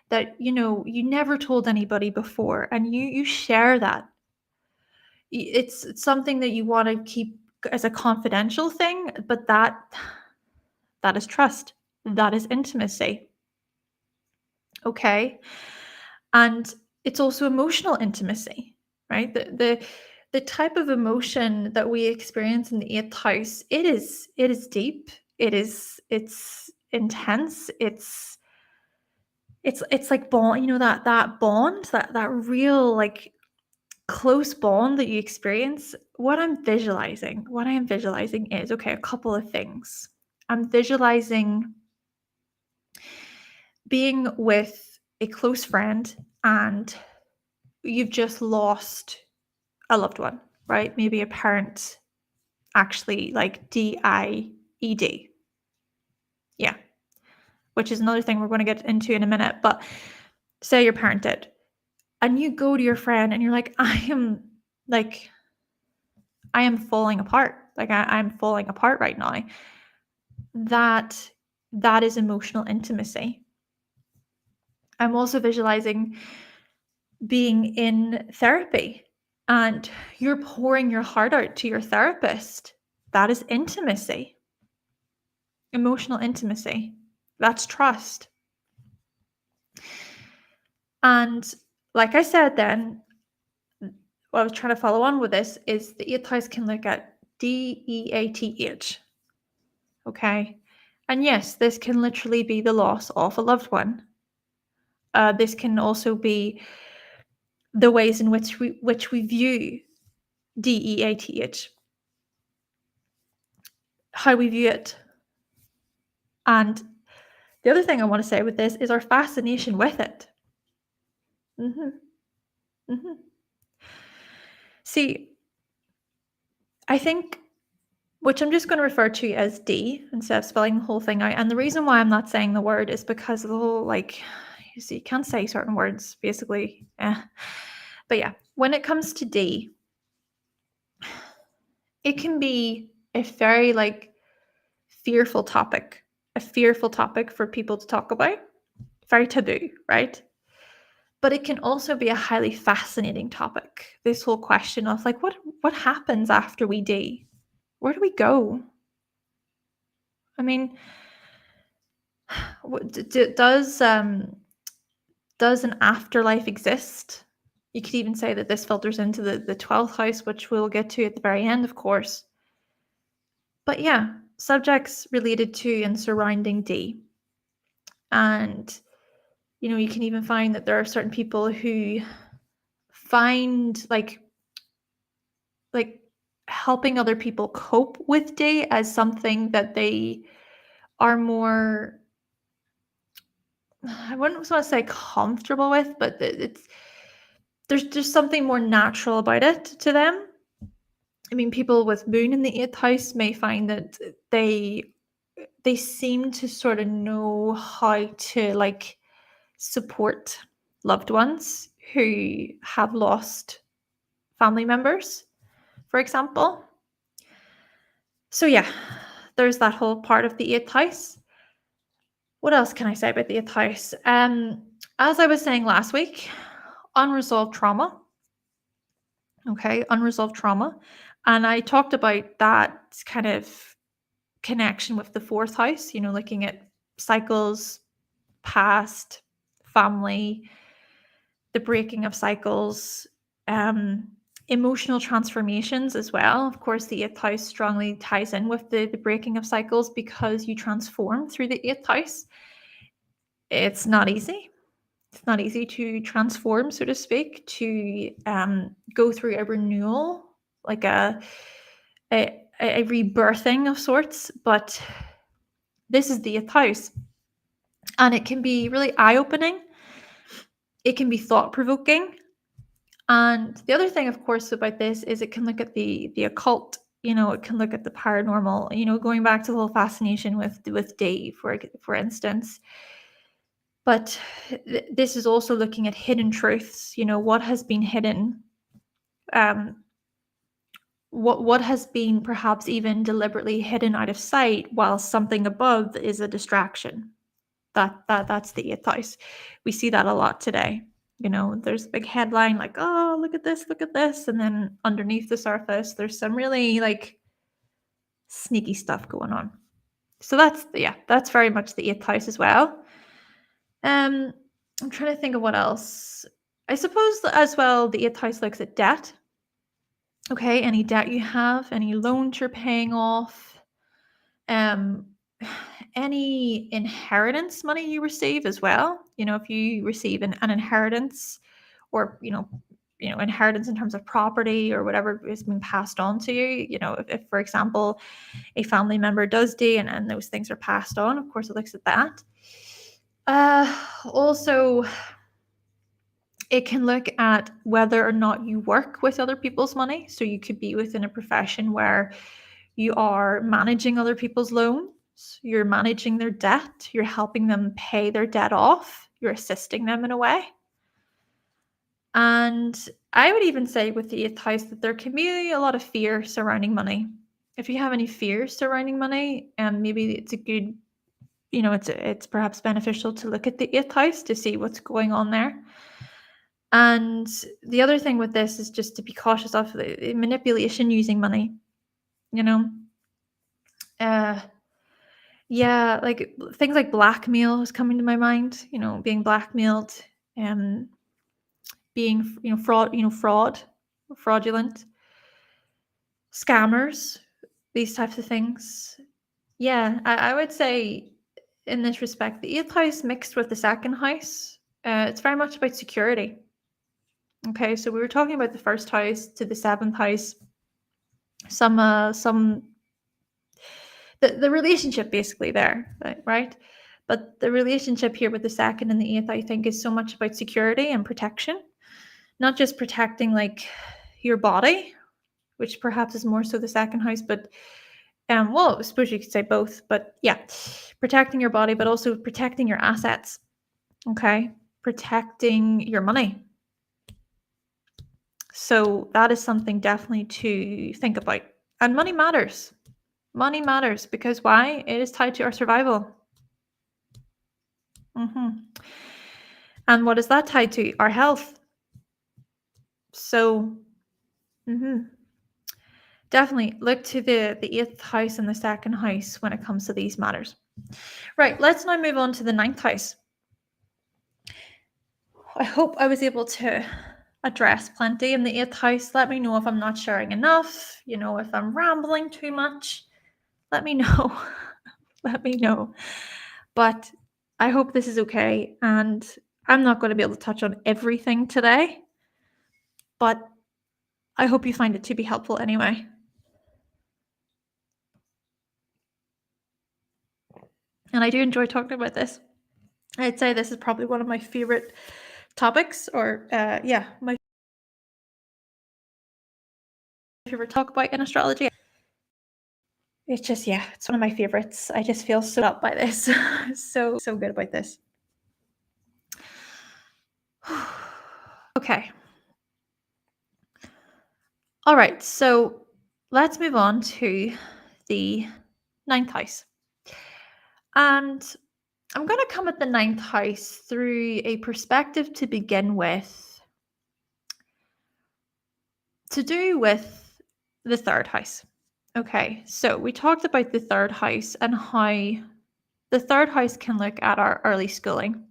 that you never told anybody before, and you share that. It's something that you want to keep as a confidential thing, but that is trust. That is intimacy. Okay? And it's also emotional intimacy, right? The type of emotion that we experience in the 8th house, it is deep. It's intense. It's like bond, that bond, that real like close bond that you experience. What I am visualizing is, okay, a couple of things. I'm visualizing being with a close friend, and you've just lost a loved one, right? Maybe a parent, actually, like DIED. Yeah. Which is another thing we're going to get into in a minute. But say your parent did, and you go to your friend and you're like, I am falling apart. Like I'm falling apart right now. That is emotional intimacy. I'm also visualizing being in therapy, and you're pouring your heart out to your therapist. That is intimacy. Emotional intimacy. That's trust. And like I said then, what I was trying to follow on with this is the 8th house can look at death. Okay. And yes, this can literally be the loss of a loved one. This can also be the ways in which we view death, how we view it. And the other thing I want to say with this is our fascination with it. Hmm. Hmm. See, I think, which I'm just going to refer to as D instead of spelling the whole thing out. And the reason why I'm not saying the word is because of the whole, like, you see, you can't say certain words, basically. But yeah, when it comes to D, it can be a very, like, fearful topic, a fearful topic for people to talk about, very taboo, right? But it can also be a highly fascinating topic. This whole question of, like, what happens after we die? Where do we go? I mean, does an afterlife exist? You could even say that this filters into the 12th house, which we'll get to at the very end, of course. But yeah, subjects related to and surrounding D. And, you can even find that there are certain people who find like helping other people cope with D as something that they are more, I wouldn't want to say comfortable with, but there's just something more natural about it to them. I mean, people with moon in the 8th house may find that they seem to sort of know how to, like, support loved ones who have lost family members, for example. So yeah, there's that whole part of the 8th house. What else can I say about the 8th house? As I was saying last week, unresolved trauma. Okay, unresolved trauma. And I talked about that kind of connection with the 4th house, looking at cycles, past, family, the breaking of cycles, um, emotional transformations as well. Of course, the 8th house strongly ties in with the breaking of cycles because you transform through the 8th house. It's not easy. It's not easy to transform, so to speak, to go through a renewal, like a rebirthing of sorts. But this is the 8th house, and it can be really eye-opening. It can be thought-provoking. And the other thing, of course, about this is it can look at the occult. It can look at the paranormal. Going back to the whole fascination with Dave, for instance. But this is also looking at hidden truths. What has been hidden. What has been perhaps even deliberately hidden out of sight, while something above is a distraction. That's the 8th house. We see that a lot today. There's a big headline like, "Oh, look at this," and then underneath the surface, there's some really, like, sneaky stuff going on. So that's very much the 8th house as well. I'm trying to think of what else. I suppose that as well, the 8th house looks at debt. Okay, any debt you have, any loans you're paying off, um, any inheritance money you receive as well. If you receive an inheritance, or inheritance in terms of property or whatever is being passed on to you. If for example, a family member does die, and those things are passed on, of course it looks at that. Also, it can look at whether or not you work with other people's money. So you could be within a profession where you are managing other people's loans, you're managing their debt, you're helping them pay their debt off, you're assisting them in a way. And I would even say with the 8th house that there can be a lot of fear surrounding money. If you have any fears surrounding money, maybe it's a good, it's perhaps beneficial to look at the 8th house to see what's going on there. And the other thing with this is just to be cautious of the manipulation using money. Yeah, like things like blackmail is coming to my mind. Being blackmailed, being fraudulent, scammers these types of things. Yeah, I would say in this respect, the eighth house mixed with the second house, it's very much about security. Okay, so we were talking about the first house to the seventh house, some the relationship basically there, right? But the relationship here with the second and the eighth, I think, is so much about security and protection, not just protecting like your body, which perhaps is more so the second house, but well, I suppose you could say both, but yeah, protecting your body, but also protecting your assets. Okay, protecting your money. So that is something definitely to think about. And money matters. Money matters because why? It is tied to our survival. And what is that tied to? Our health. So definitely look to the eighth house and the second house when it comes to these matters. Right, let's now move on to the ninth house. I hope I was able to address plenty in the eighth house. Let me know if I'm not sharing enough, if I'm rambling too much. Let me know. Let me know. But I hope this is okay. And I'm not going to be able to touch on everything today, but I hope you find it to be helpful anyway. And I do enjoy talking about this. I'd say this is probably one of my favorite topics, or my favorite talk about in astrology. It's just, it's one of my favorites. I just feel so up by this. so good about this. Okay. All right. So let's move on to the ninth house. And I'm going to come at the ninth house through a perspective to begin with, to do with the third house. Okay. So we talked about the third house and how the third house can look at our early schooling.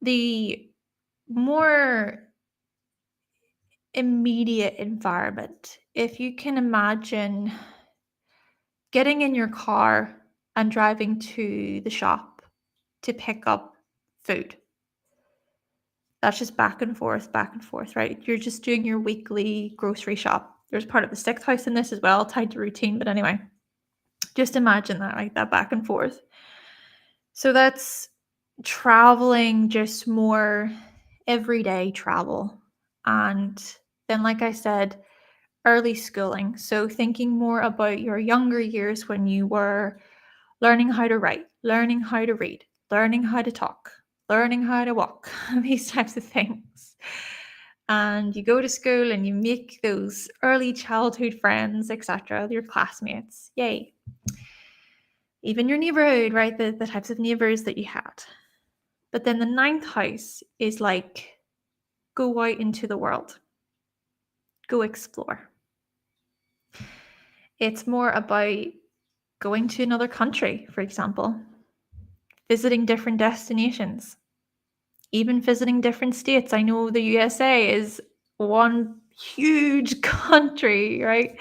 The more immediate environment, if you can imagine getting in your car and driving to the shop to pick up food. That's just back and forth, right? You're just doing your weekly grocery shop. There's part of the sixth house in this as well, tied to routine. But anyway, just imagine that, like that back and forth. So that's traveling, just more everyday travel. And then, like I said, early schooling. So thinking more about your younger years when you were learning how to write, learning how to read, learning how to talk, learning how to walk, these types of things. And you go to school and you make those early childhood friends, etc., your classmates. Yay. Even your neighborhood, right? The types of neighbors that you had. But then the ninth house is like, go out into the world. Go explore. It's more about going to another country, for example, visiting different destinations, even visiting different states. I know the USA is one huge country, right?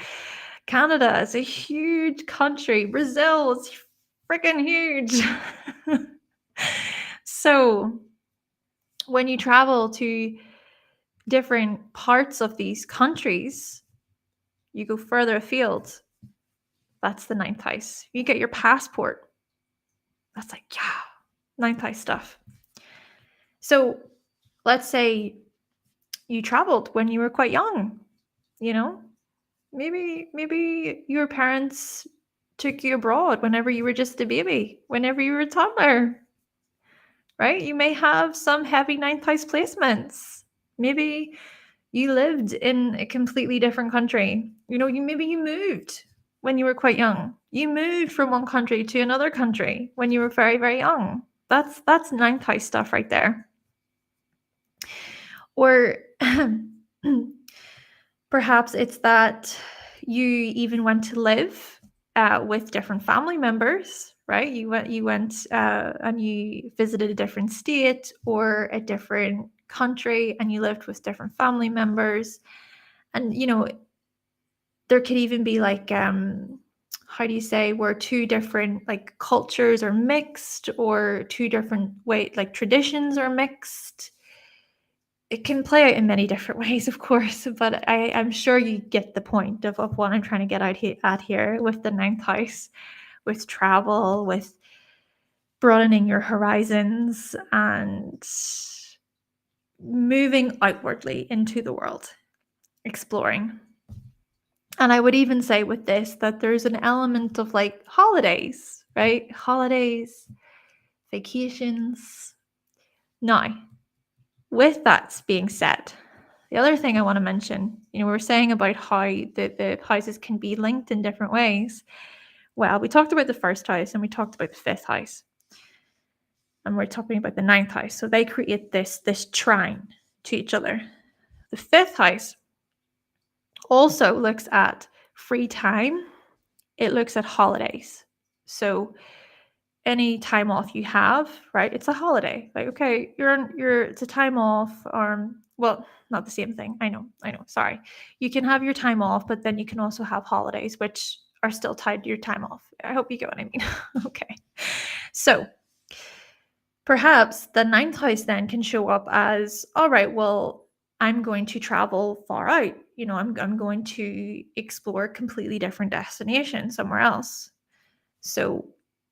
Canada is a huge country. Brazil is freaking huge. So when you travel to different parts of these countries, you go further afield. That's the ninth house. You get your passport. That's like, ninth house stuff. So let's say you traveled when you were quite young, maybe your parents took you abroad whenever you were just a baby, whenever you were a toddler, right? You may have some heavy ninth house placements. Maybe you lived in a completely different country. Maybe you moved when you were quite young. You moved from one country to another country when you were very, very young. That's ninth house stuff right there. Or perhaps it's that you even went to live with different family members, right? You went and you visited a different state or a different country, and you lived with different family members. And there could even be like, how do you say, where two different like cultures are mixed, or two different like traditions are mixed. It can play out in many different ways, of course, but I'm sure you get the point of what I'm trying to get out at here with the ninth house, with travel, with broadening your horizons and moving outwardly into the world, exploring. And I would even say with this that there's an element of like holidays, right? Holidays, vacations. Now, with that being said, the other thing I want to mention, we were saying about how the houses can be linked in different ways. Well, we talked about the first house and we talked about the fifth house. And we're talking about the ninth house. So they create this trine to each other. The fifth house also looks at free time. It looks at holidays. So any time off you have, right? It's a holiday. Like, okay, it's a time off, well, not the same thing. I know. Sorry. You can have your time off, but then you can also have holidays, which are still tied to your time off. I hope you get what I mean. Okay. So perhaps the ninth house then can show up as, all right, well, I'm going to travel far out. I'm going to explore a completely different destination somewhere else. So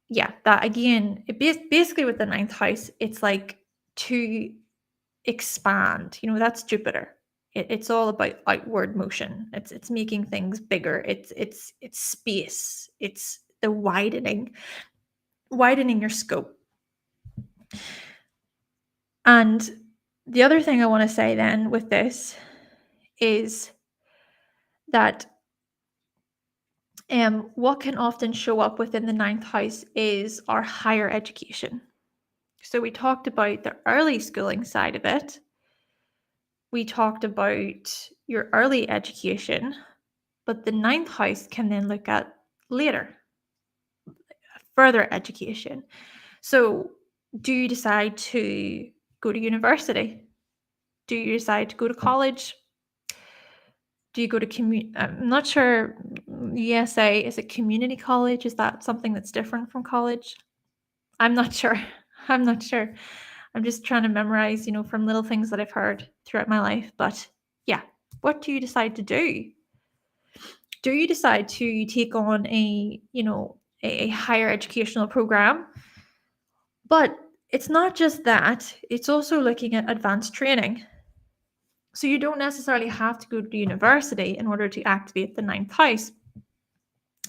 yeah, that again, basically with the ninth house, it's like to expand. That's Jupiter. It's all about outward motion. It's making things bigger. It's space. It's the widening your scope. And the other thing I want to say then with this is that what can often show up within the ninth house is our higher education. So we talked about the early schooling side of it. We talked about your early education, but the ninth house can then look at later, further education. So do you decide to go to university? Do you decide to go to college? Do you go to I'm not sure. ESA, is it community college? Is that something that's different from college? I'm not sure. I'm not sure. I'm just trying to memorize, from little things that I've heard throughout my life. But yeah, what do you decide to do? Do you decide to take on a higher educational program? But it's not just that. It's also looking at advanced training. So you don't necessarily have to go to university in order to activate the ninth house.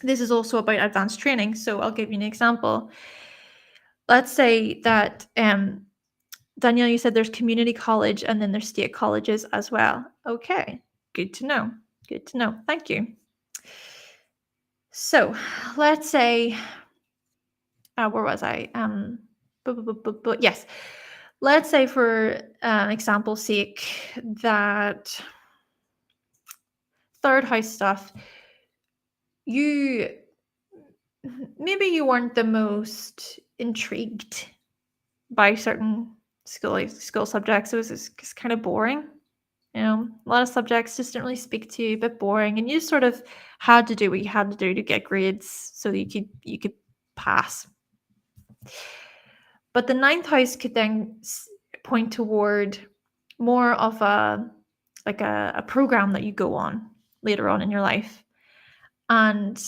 This is also about advanced training. So I'll give you an example. Let's say that, Danielle, you said there's community college and then there's state colleges as well. Okay, good to know. Good to know. Thank you. So let's say, where was I? Yes. Let's say for example's sake that third house stuff, maybe you weren't the most intrigued by certain school subjects. It was just kind of boring. A lot of subjects just didn't really speak to you, a bit boring, and you just sort of had to do what you had to do to get grades so that you could pass. But the ninth house could then point toward more of a program that you go on later on in your life. And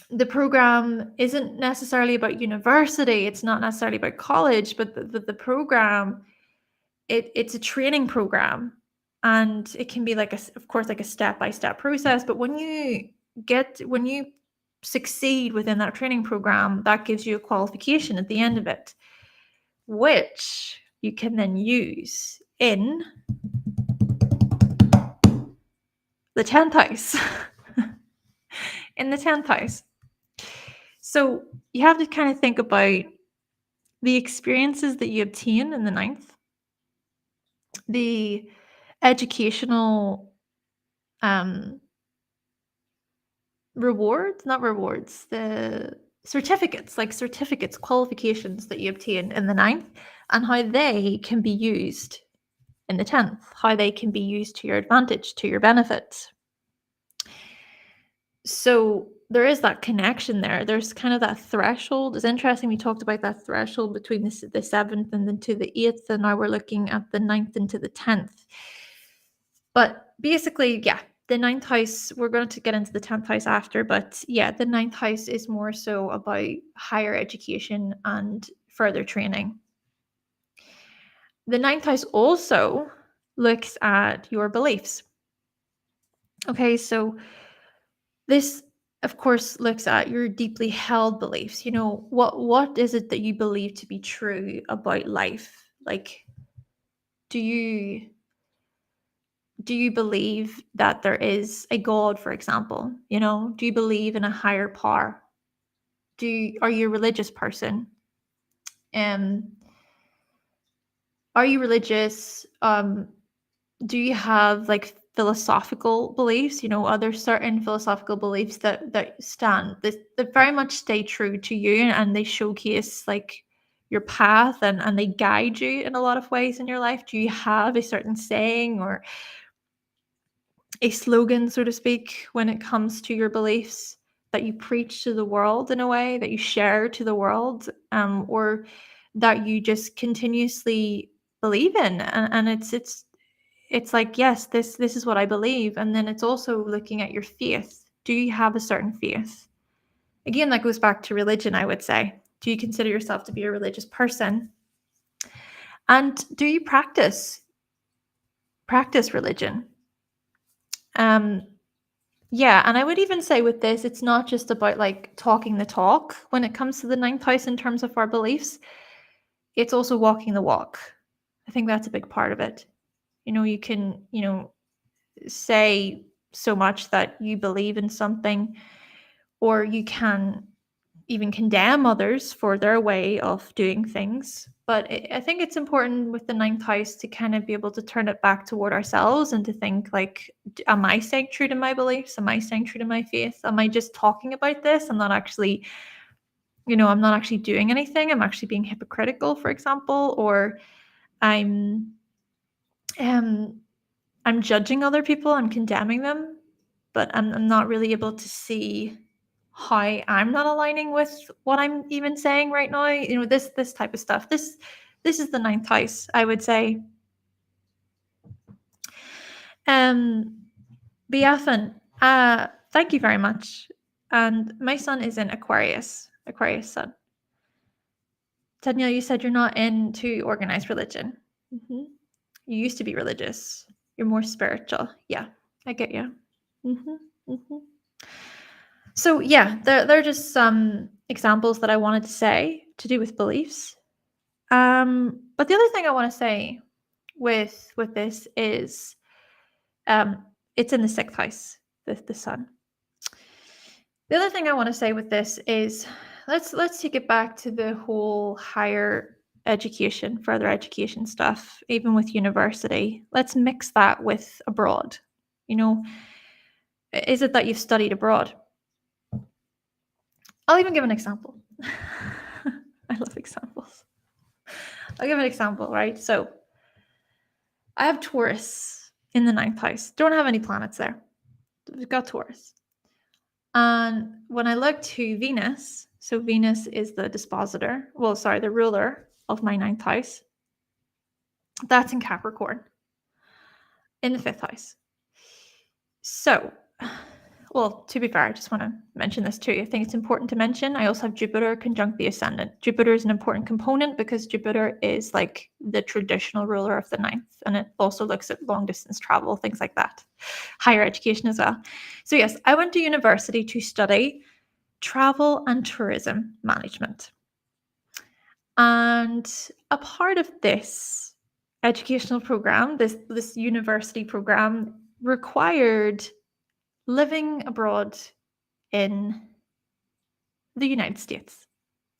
the program isn't necessarily about university. It's not necessarily about college, but the program, it's a training program. And it can be of course, a step-by-step process. But when you succeed within that training program, that gives you a qualification at the end of it, which you can then use in the 10th house. In the 10th house. So you have to kind of think about the experiences that you obtain in the ninth, the educational the certificates, qualifications that you obtain in the ninth, and how they can be used in the 10th, how they can be used to your advantage, to your benefit. So there is that connection there. There's kind of that threshold. It's interesting we talked about that threshold between the 7th and then to the 8th, and now we're looking at the 9th and to the 10th. But basically, yeah, the 9th house, we're going to get into the 10th house after, but yeah, the 9th house is more so about higher education and further training. The 9th house also looks at your beliefs. Okay, so this, of course, looks at your deeply held beliefs. What is it that you believe to be true about life? Like, do you believe that there is a God, for example? Do you believe in a higher power? Are you a religious person? Um, are you religious? Do you have like philosophical beliefs? Are there certain philosophical beliefs that very much stay true to you, and they showcase like your path, and they guide you in a lot of ways in your life? Do you have a certain saying or a slogan, so to speak, when it comes to your beliefs that you preach to the world in a way that you share to the world, or that you just continuously believe in? And it's like, yes, this is what I believe. And then it's also looking at your faith. Do you have a certain faith? Again, that goes back to religion, I would say. Do you consider yourself to be a religious person? And do you practice religion? Yeah, and I would even say with this, it's not just about like talking the talk when it comes to the 9th house in terms of our beliefs. It's also walking the walk. I think that's a big part of it. You can, say so much that you believe in something, or you can even condemn others for their way of doing things. But I think it's important with the 9th house to kind of be able to turn it back toward ourselves and to think like, am I staying true to my beliefs? Am I staying true to my faith? Am I just talking about this? I'm not actually doing anything. I'm actually being hypocritical, for example, or I'm um I'm judging other people, I'm condemning them, but I'm not really able to see how I'm not aligning with what I'm even saying right now. This type of stuff. This is the 9th house, I would say. Beathan, thank you very much. And my son is in Aquarius sun. Danielle, you said you're not into organized religion. You used to be religious. You're more spiritual. Yeah, I get you. So yeah, there are just some examples that I wanted to say to do with beliefs. But the other thing I want to say with this is, it's in the 6th house, the sun. The other thing I want to say with this is, let's take it back to the whole higher education, further education stuff, even with university. Let's mix that with abroad. Is it that you've studied abroad? I'll even give an example. I love examples. I'll give an example, right? So I have Taurus in the 9th house. Don't have any planets there. We've got Taurus. And when I look to Venus, so Venus is the dispositor, the ruler of my 9th house. That's in Capricorn, in the 5th house. So, to be fair, I just want to mention this too. I think it's important to mention, I also have Jupiter conjunct the ascendant. Jupiter is an important component because Jupiter is like the traditional ruler of the 9th, and it also looks at long distance travel, things like that, higher education as well. So yes, I went to university to study travel and tourism management. And a part of this educational program, this university program, required living abroad in the United States.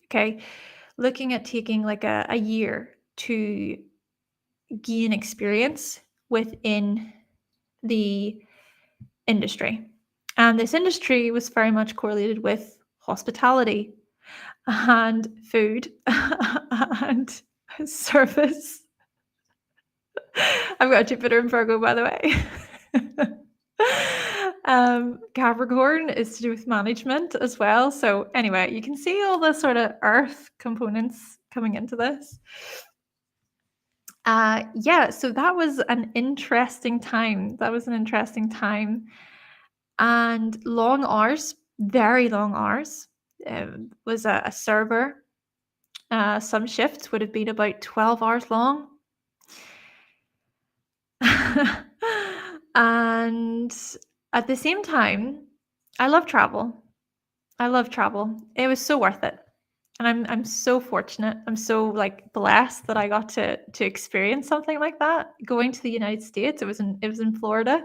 Okay. Looking at taking like a year to gain experience within the industry. And this industry was very much correlated with hospitality and food and service. I've got Jupiter in Virgo, by the way. Capricorn is to do with management as well. So anyway, you can see all the sort of earth components coming into this. Yeah, so that was an interesting time. And long hours, very long hours. Was a server. Some shifts would have been about 12 hours long. And at the same time, I love travel. It was so worth it. And I'm so fortunate. I'm so blessed that I got to experience something like that. Going to the United States, it was in Florida,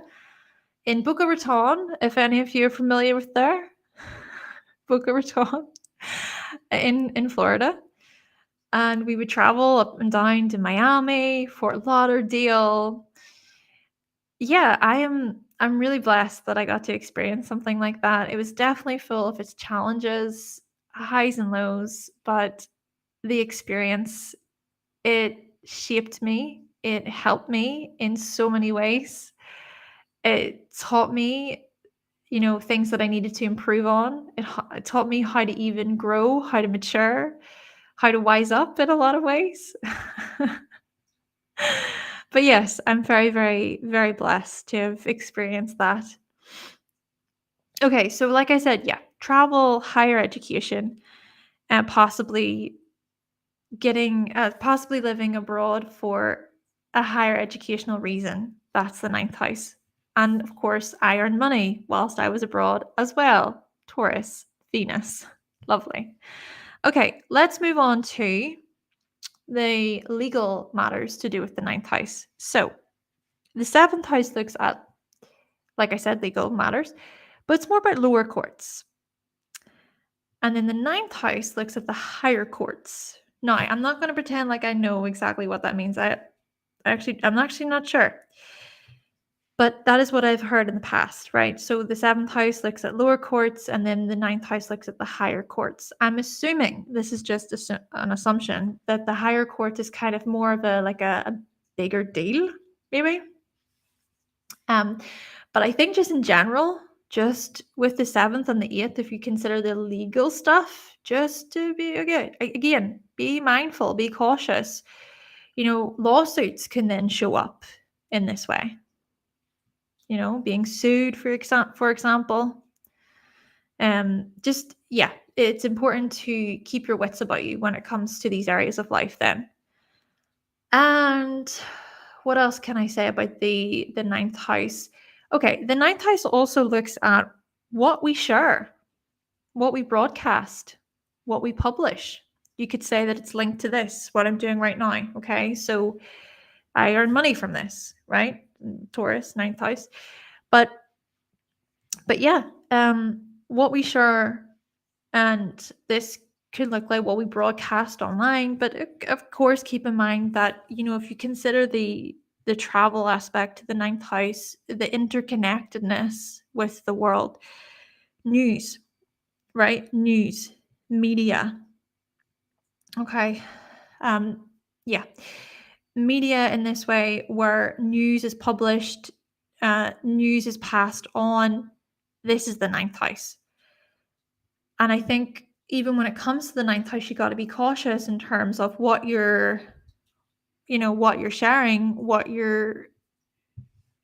in Boca Raton, if any of you are familiar with there. Boca Raton in Florida. And we would travel up and down to Miami, Fort Lauderdale. Yeah, I'm really blessed that I got to experience something like that. It was definitely full of its challenges, highs and lows, but the experience, it shaped me. It helped me in so many ways. It taught me, things that I needed to improve on. It taught me how to even grow, how to mature, how to wise up in a lot of ways. But yes, I'm very, very, very blessed to have experienced that. Okay, so like I said, yeah, travel, higher education, and possibly living abroad for a higher educational reason. That's the ninth house. And of course, I earned money whilst I was abroad as well. Taurus, Venus. Lovely. Okay, let's move on to the legal matters to do with the ninth house. So the seventh house looks at, like I said, legal matters, but it's more about lower courts. And then the ninth house looks at the higher courts. Now, I'm not going to pretend like I know exactly what that means. I'm actually not sure. But that is what I've heard in the past, right? So the seventh house looks at lower courts, and then the ninth house looks at the higher courts. I'm assuming, this is just an assumption, that the higher court is kind of more of a bigger deal, maybe. But I think just in general, just with the seventh and the eighth, if you consider the legal stuff, just to be again, be mindful, be cautious. Lawsuits can then show up in this way. Being sued, for example. It's important to keep your wits about you when it comes to these areas of life then. And what else can I say about the ninth house? Okay, the ninth house also looks at what we share, what we broadcast, what we publish. You could say that it's linked to this, what I'm doing right now. Okay, so I earn money from this, right? Taurus, ninth house. But yeah, what we share, and this could look like what we broadcast online. But of course, keep in mind that, if you consider the travel aspect, the ninth house, the interconnectedness with the world, news, right? News, media. Okay. Yeah. Media in this way, where news is published, news is passed on. This is the ninth house. And I think even when it comes to the ninth house, you got to be cautious in terms of what you're sharing, what you're,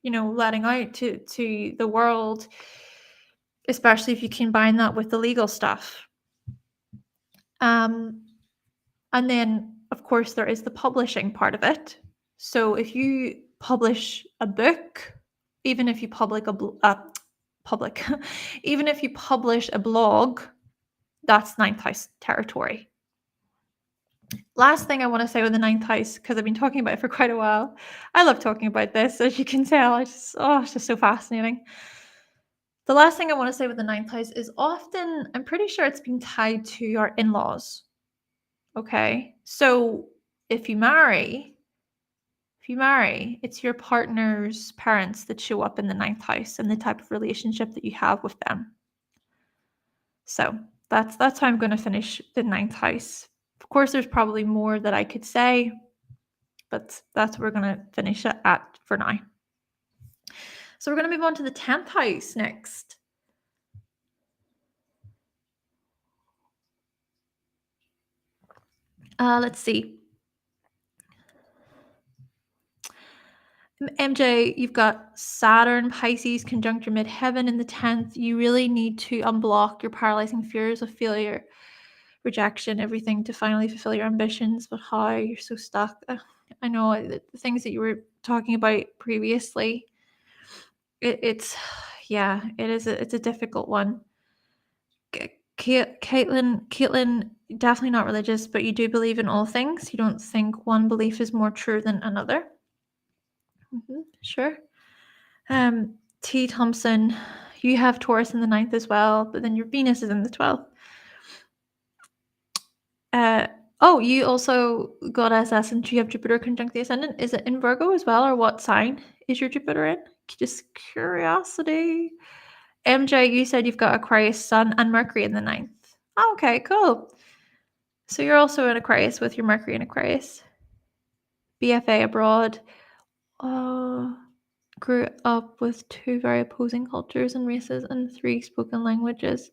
letting out to the world, especially if you combine that with the legal stuff. And then, of course, there is the publishing part of it. So if you publish a book, even if you even if you publish a blog, that's ninth house territory. Last thing I want to say with the ninth house, because I've been talking about it for quite a while. I love talking about this, as you can tell. It's just so fascinating. The last thing I want to say with the ninth house is often, I'm pretty sure it's been tied to your in-laws. Okay, so if you marry, it's your partner's parents that show up in the ninth house and the type of relationship that you have with them. So that's how I'm going to finish the ninth house. Of course, there's probably more that I could say, but that's what we're going to finish it at for now. So we're going to move on to the 10th house next. Let's see. MJ, you've got Saturn, Pisces, conjunct your midheaven in the 10th. You really need to unblock your paralyzing fears of failure, rejection, everything to finally fulfill your ambitions. But how you're so stuck. I know the things that you were talking about previously. It's it's a difficult one. Caitlin, definitely not religious, but you do believe in all things. You don't think one belief is more true than another. Sure. T. Thompson, you have Taurus in the 9th as well, but then your Venus is in the 12th. You also got SS and you have Jupiter conjunct the ascendant. Is it in Virgo as well, or what sign is your Jupiter in? Just curiosity. MJ, you said you've got Aquarius Sun and Mercury in the 9th. Oh, okay, cool. So you're also in Aquarius with your Mercury in Aquarius. BFA abroad. Grew up with 2 very opposing cultures and races and 3 spoken languages.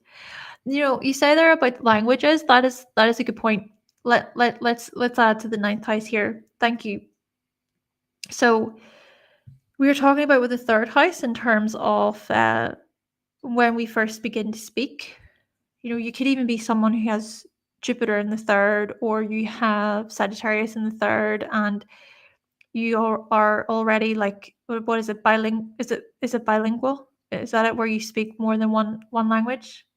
You say there about languages. That is a good point. Let's add to the 9th house here. Thank you. So we were talking about with the 3rd house in terms of when we first begin to speak. You could even be someone who has Jupiter in the 3rd, or you have Sagittarius in the 3rd, and you are already like, what is it, is it bilingual? Is that it, where you speak more than one language?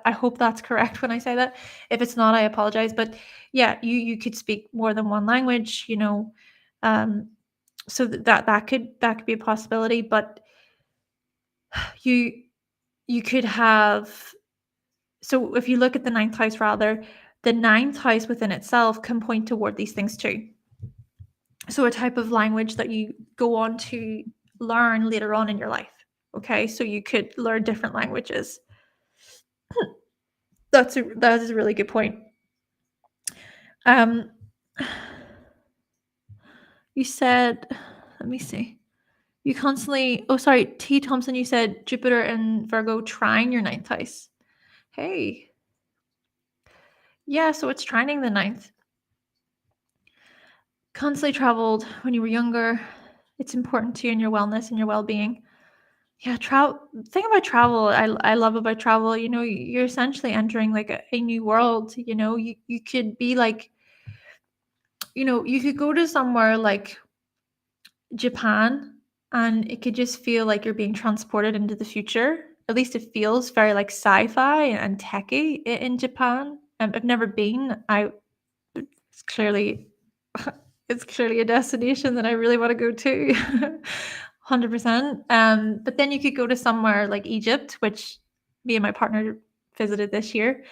I hope that's correct when I say that. If it's not, I apologize. But yeah, you could speak more than one language, so that could be a possibility. But you could have, so if you look at the 9th house, rather, the 9th house within itself can point toward these things too. So a type of language that you go on to learn later on in your life. Okay, so you could learn different languages. That is a really good point. You said, let me see. You constantly, T. Thompson, you said Jupiter and Virgo trine your 9th house. Hey. Yeah, so it's trining the 9th. Constantly traveled when you were younger. It's important to you in your wellness and your well-being. Yeah, thing about travel, I love about travel, you're essentially entering like a new world. You could be like, you could go to somewhere like Japan, and it could just feel like you're being transported into the future. At least it feels very like sci-fi and techy in Japan. I've never been. It's clearly it's clearly a destination that I really want to go to. 100%. But then you could go to somewhere like Egypt, which me and my partner visited this year,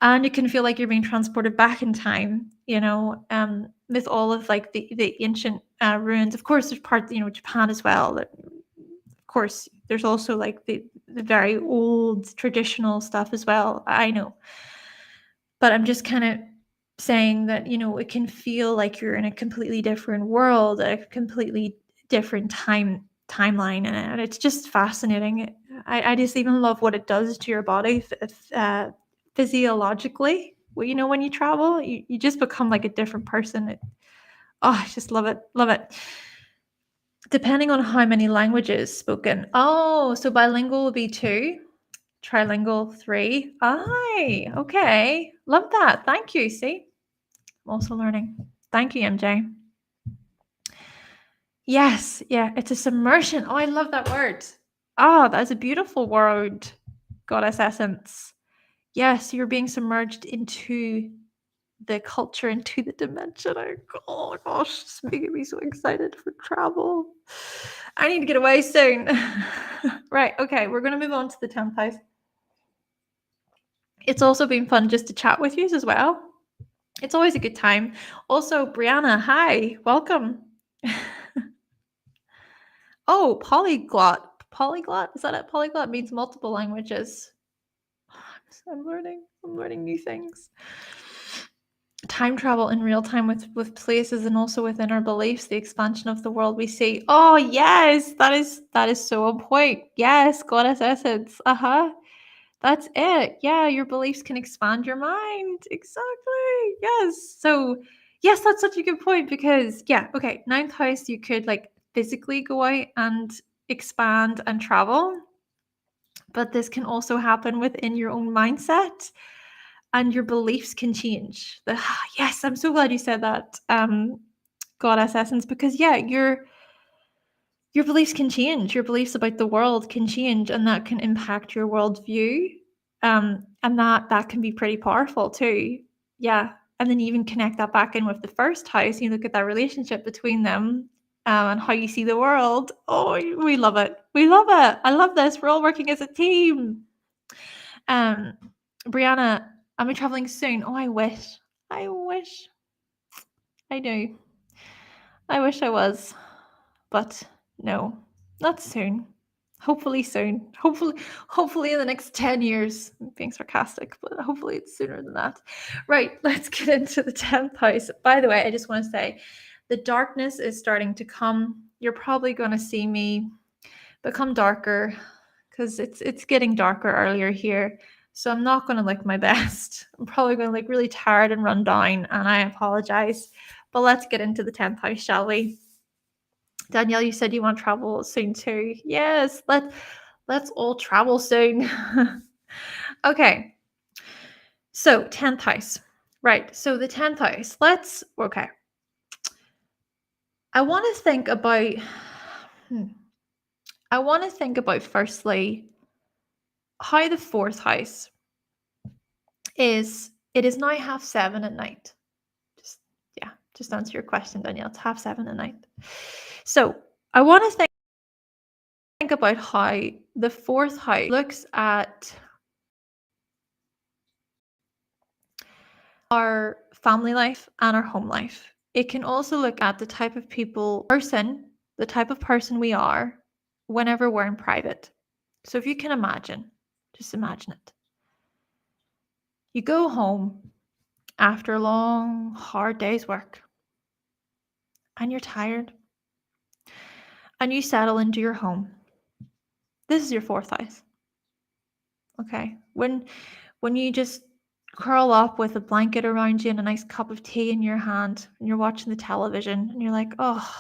and it can feel like you're being transported back in time, with all of like the ancient ruins. Of course, there's parts, Japan as well. Of course, there's also like the very old traditional stuff as well. I know, but I'm just kind of saying that it can feel like you're in a completely different world, a completely different timeline, and it's just fascinating. I just even love what it does to your body physiologically. Well, when you travel, you just become like a different person. I just love it. Depending on how many languages spoken. Oh, so bilingual will be 2, trilingual 3. Okay, love that. Thank you. See, I'm also learning. Thank you, MJ. Yes, yeah, it's a submersion. Oh, I love that word. That's a beautiful word, goddess essence. Yes, you're being submerged into the culture, into the dimension. Oh my gosh, it's making me so excited for travel. I need to get away soon. Right, okay, we're going to move on to the 10th house. It's also been fun just to chat with you as well. It's always a good time. Also, Brianna, hi, welcome. Oh, polyglot. Polyglot? Is that it? Polyglot means multiple languages. I'm learning new things. time travel in real time with places and also within our beliefs, the expansion of the world we see. Oh yes, that is so on point. Yes, goddess essence. That's it. Yeah, your beliefs can expand your mind. Exactly. Yes. So yes, that's such a good point because yeah, okay, ninth house, you could like physically go out and expand and travel, but this can also happen within your own mindset and your beliefs can change. Yes, I'm so glad you said that, goddess essence, because yeah, your beliefs can change. Your beliefs about the world can change, and that can impact your worldview. And that can be pretty powerful too. Yeah. And then you even connect that back in with the first house. You look at that relationship between them, and how you see the world. Oh, we love it. We love it. I love this. We're all working as a team. Um, Brianna, am I traveling soon? Oh, I wish. I wish. I do. I wish I was. But no, not soon. Hopefully soon. Hopefully in the next 10 years. I'm being sarcastic, but hopefully it's sooner than that. Right, let's get into the 10th house. By the way, I just want to say the darkness is starting to come. You're probably going to see me become darker because it's getting darker earlier here. So I'm not going to look my best. I'm probably going to look really tired and run down, and I apologize. But let's get into the 10th house, shall we? Danielle, you said you want to travel soon too. Yes, let's all travel soon. Okay. So 10th house. Right. So the 10th house. Okay. I want to think about I want to think about firstly how the 4th house is. It is now 7:30 at night. Just answer your question, Danielle. It's 7:30 at night. So I want to think about how the 4th house looks at our family life and our home life. It can also look at the type of the type of person we are whenever we're in private. So if you can imagine, just imagine it. You go home after a long, hard day's work and you're tired and you settle into your home. This is your 4th house. Okay. When you just curl up with a blanket around you and a nice cup of tea in your hand and you're watching the television and you're like, oh,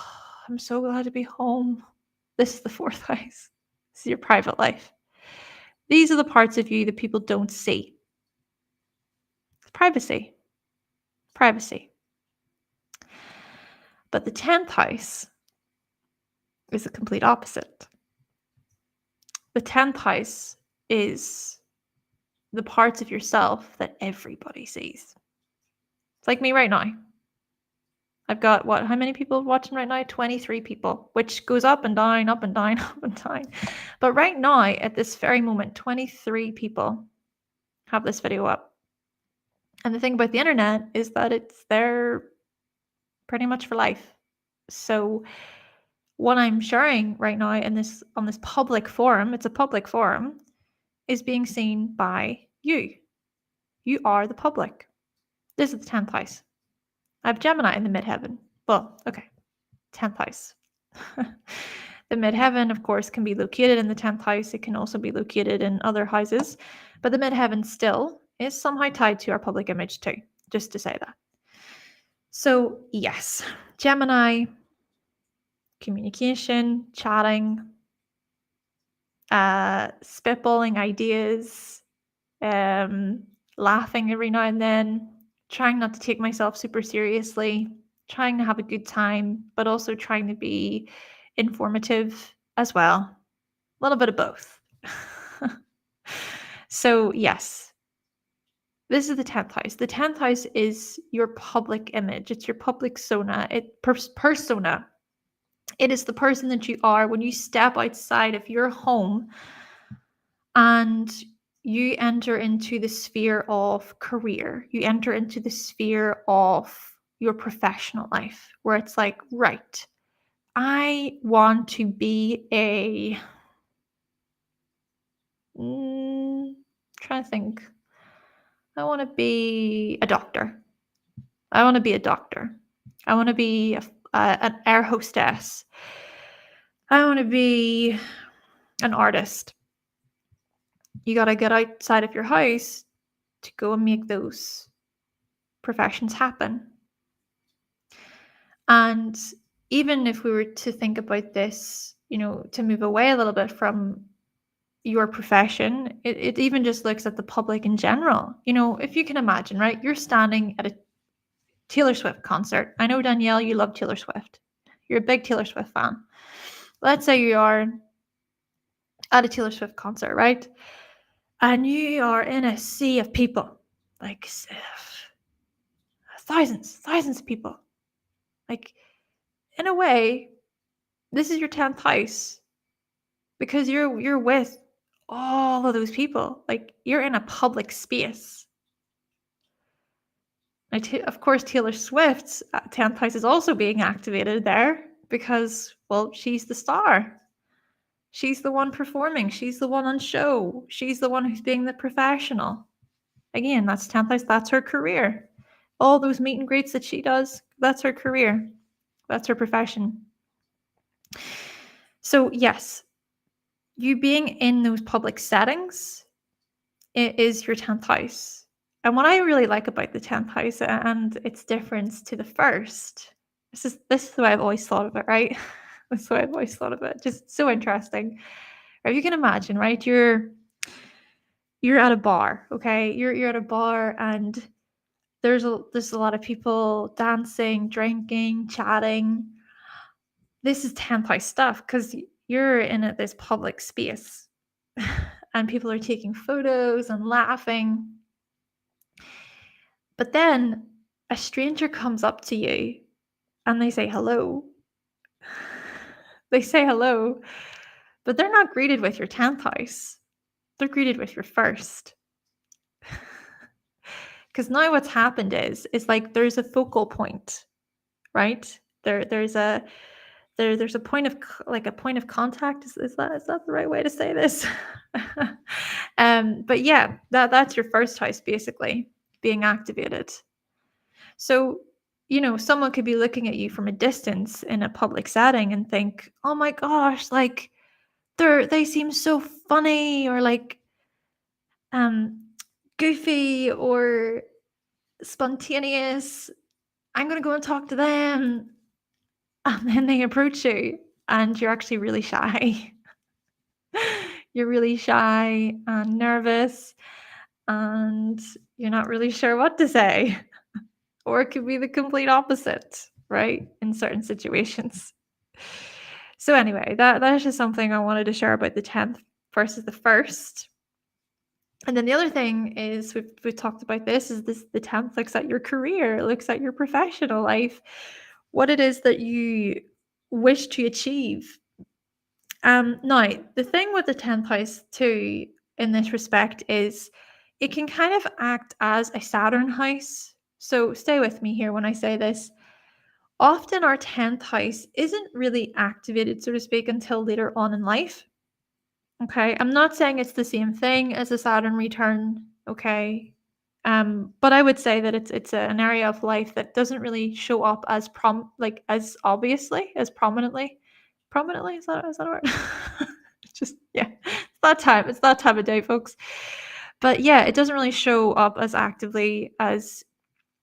I'm so glad to be home. This is the 4th house. This is your private life. These are the parts of you that people don't see. Privacy. Privacy. But the 10th house is the complete opposite. The 10th house is the parts of yourself that everybody sees. It's like me right now. I've got how many people watching right now? 23 people, which goes up and down, up and down, up and down. But right now, at this very moment, 23 people have this video up. And the thing about the internet is that it's there pretty much for life. So what I'm sharing right now on this public forum, it's a public forum, is being seen by you. You are the public. This is the 10th house. I have Gemini in the midheaven. Well, okay, 10th house. The midheaven, of course, can be located in the 10th house. It can also be located in other houses. But the midheaven still is somehow tied to our public image too, just to say that. So yes, Gemini, communication, chatting, spitballing ideas, laughing every now and then, trying not to take myself super seriously, trying to have a good time, but also trying to be informative as well. A little bit of both. So yes, this is the 10th house. The 10th house is your public image. It's your public persona. Persona. It is the person that you are when you step outside of your home and you enter into the sphere of career. You enter into the sphere of your professional life where it's like, right, I want to be trying to think. I want to be a doctor. I want to be a doctor. I want to be an air hostess. I want to be an artist. You got to get outside of your house to go and make those professions happen. And even if we were to think about this, to move away a little bit from your profession, it even just looks at the public in general. If you can imagine, right? You're standing at a Taylor Swift concert. I know, Danielle, you love Taylor Swift. You're a big Taylor Swift fan. Let's say you are at a Taylor Swift concert, right? And you are in a sea of people, like thousands of people. Like, in a way, this is your 10th house because you're with all of those people. Like, you're in a public space. Of course, Taylor Swift's 10th house is also being activated there because, well, she's the star. She's the one performing. She's the one on show. She's the one who's being the professional. Again, that's 10th house. That's her career. All those meet and greets that she does, that's her career. That's her profession. So yes, you being in those public settings, it is your 10th house. And what I really like about the 10th house and its difference to the first, this is the way I've always thought of it, right? This is the way I've always thought of it. Just so interesting. If you can imagine, right? You're at a bar, okay? You're at a bar and there's a lot of people dancing, drinking, chatting. This is 10th house stuff because you're in this public space and people are taking photos and laughing. But then a stranger comes up to you and they say hello. They say hello, but they're not greeted with your 10th house. They're greeted with your first. Because now what's happened is like there's a focal point, right? There's a point of like a point of contact. Is that the right way to say this? But yeah, that's your first house basically being activated. So, someone could be looking at you from a distance in a public setting and think, oh my gosh, like they seem so funny or like goofy or spontaneous. I'm going to go and talk to them. And then they approach you and you're actually really shy. You're really shy and nervous and you're not really sure what to say. Or it could be the complete opposite, right? In certain situations. So anyway, that is just something I wanted to share about the 10th versus the first. And then the other thing is we've talked about this is the 10th looks at your career, looks at your professional life, what it is that you wish to achieve. Now, the thing with the 10th house too, in this respect, is it can kind of act as a Saturn house. So stay with me here when I say this. Often our 10th house isn't really activated, so to speak, until later on in life. Okay, I'm not saying it's the same thing as a Saturn return, okay? But I would say that it's an area of life that doesn't really show up as as obviously, as prominently. Prominently, is that a word? Just yeah, it's that time of day, folks. But yeah, it doesn't really show up as actively as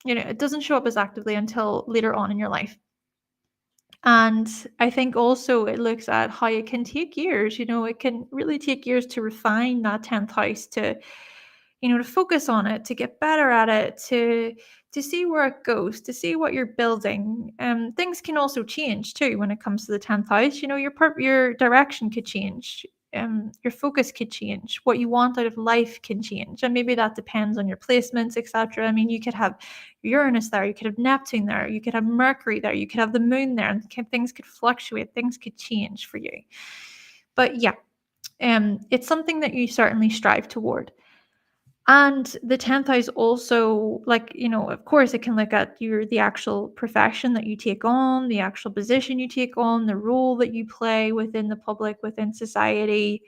it doesn't show up as actively until later on in your life. And I think also it looks at how it can take years. It can really take years to refine that 10th house, to to focus on it, to get better at it, to see where it goes, to see what you're building. Things can also change too when it comes to the 10th house. Your direction could change. Your focus could change. What you want out of life can change, and maybe that depends on your placements, etc. I mean, you could have Uranus there, you could have Neptune there, you could have Mercury there, you could have the moon there, and things could fluctuate, things could change for you. But yeah, it's something that you certainly strive toward. And the 10th house also, of course, it can look at the actual profession that you take on, the actual position you take on, the role that you play within the public, within society.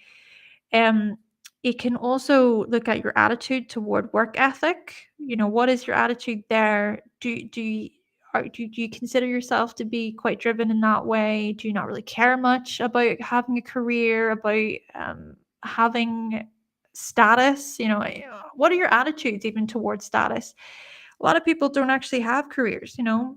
It can also look at your attitude toward work ethic. What is your attitude there? Do you consider yourself to be quite driven in that way? Do you not really care much about having a career, about having status? What are your attitudes even towards status? A lot of people don't actually have careers. A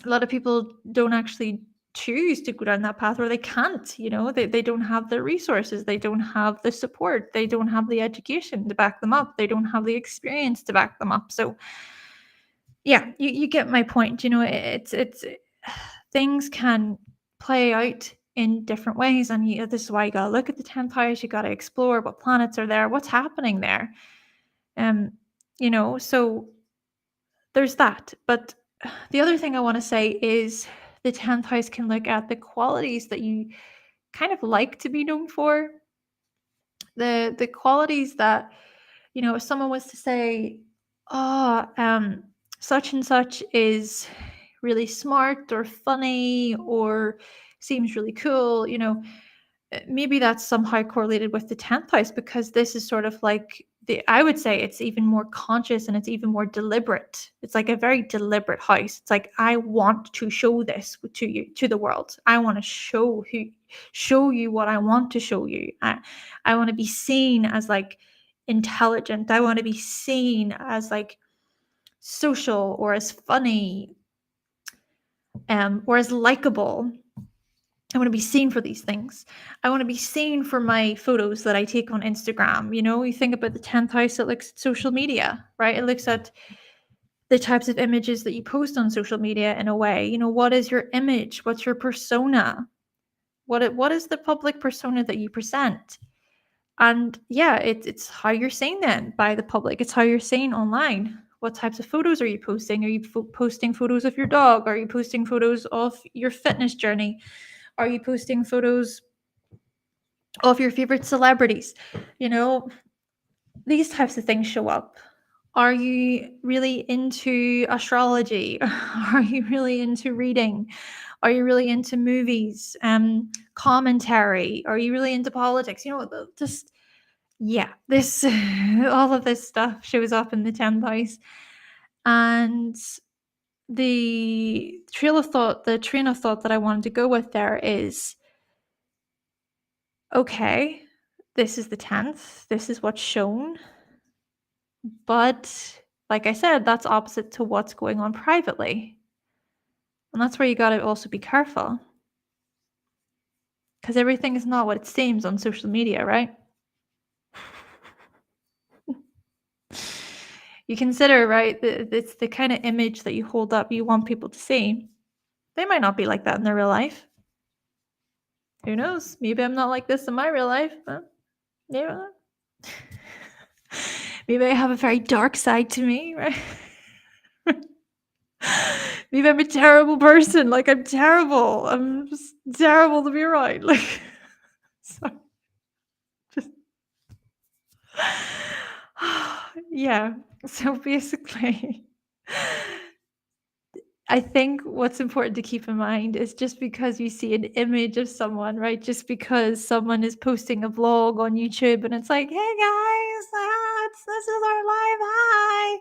lot of people don't actually choose to go down that path, or they can't. They don't have the resources, they don't have the support, they don't have the education to back them up, they don't have the experience to back them up. So yeah, you get my point. It's things can play out in different ways, and this is why you got to look at the 10th house. You got to explore what planets are there, what's happening there. So there's that. But the other thing I want to say is the 10th house can look at the qualities that you kind of like to be known for. The qualities that, if someone was to say, oh, such and such is really smart or funny or seems really cool, maybe that's somehow correlated with the 10th house, because this is sort of like I would say it's even more conscious and it's even more deliberate. It's like a very deliberate house. It's like, I want to show this to you, to the world. I want to show you what I want to show you. I want to be seen as like intelligent. I want to be seen as like social or as funny, or as likable. I want to be seen for these things. I want to be seen for my photos that I take on Instagram. You think about the 10th house, it looks at social media, right? It looks at the types of images that you post on social media in a way. What is your image? What's your persona? What is the public persona that you present? And yeah, it's how you're seen then by the public. It's how you're seen online. What types of photos are you posting? Are you posting photos of your dog? Are you posting photos of your fitness journey? Are you posting photos of your favorite celebrities? These types of things show up. Are you really into astrology? Are you really into reading? Are you really into movies, commentary? Are you really into politics? Just yeah, this all of this stuff shows up in the 10th house. And the train of thought that I wanted to go with there is, okay, this is the 10th, this is what's shown, but like I said, that's opposite to what's going on privately. And that's where you got to also be careful, because everything is not what it seems on social media, right? You consider, right, it's the kind of image that you hold up, you want people to see. They might not be like that in their real life. Who knows? Maybe I'm not like this in my real life. Yeah. Maybe I have a very dark side to me, right? Maybe I'm a terrible person. Like, I'm terrible. I'm just terrible to be around. Like, so just yeah. So basically, I think what's important to keep in mind is, just because you see an image of someone, right? Just because someone is posting a vlog on YouTube and it's like, hey guys, this is our live. Hi,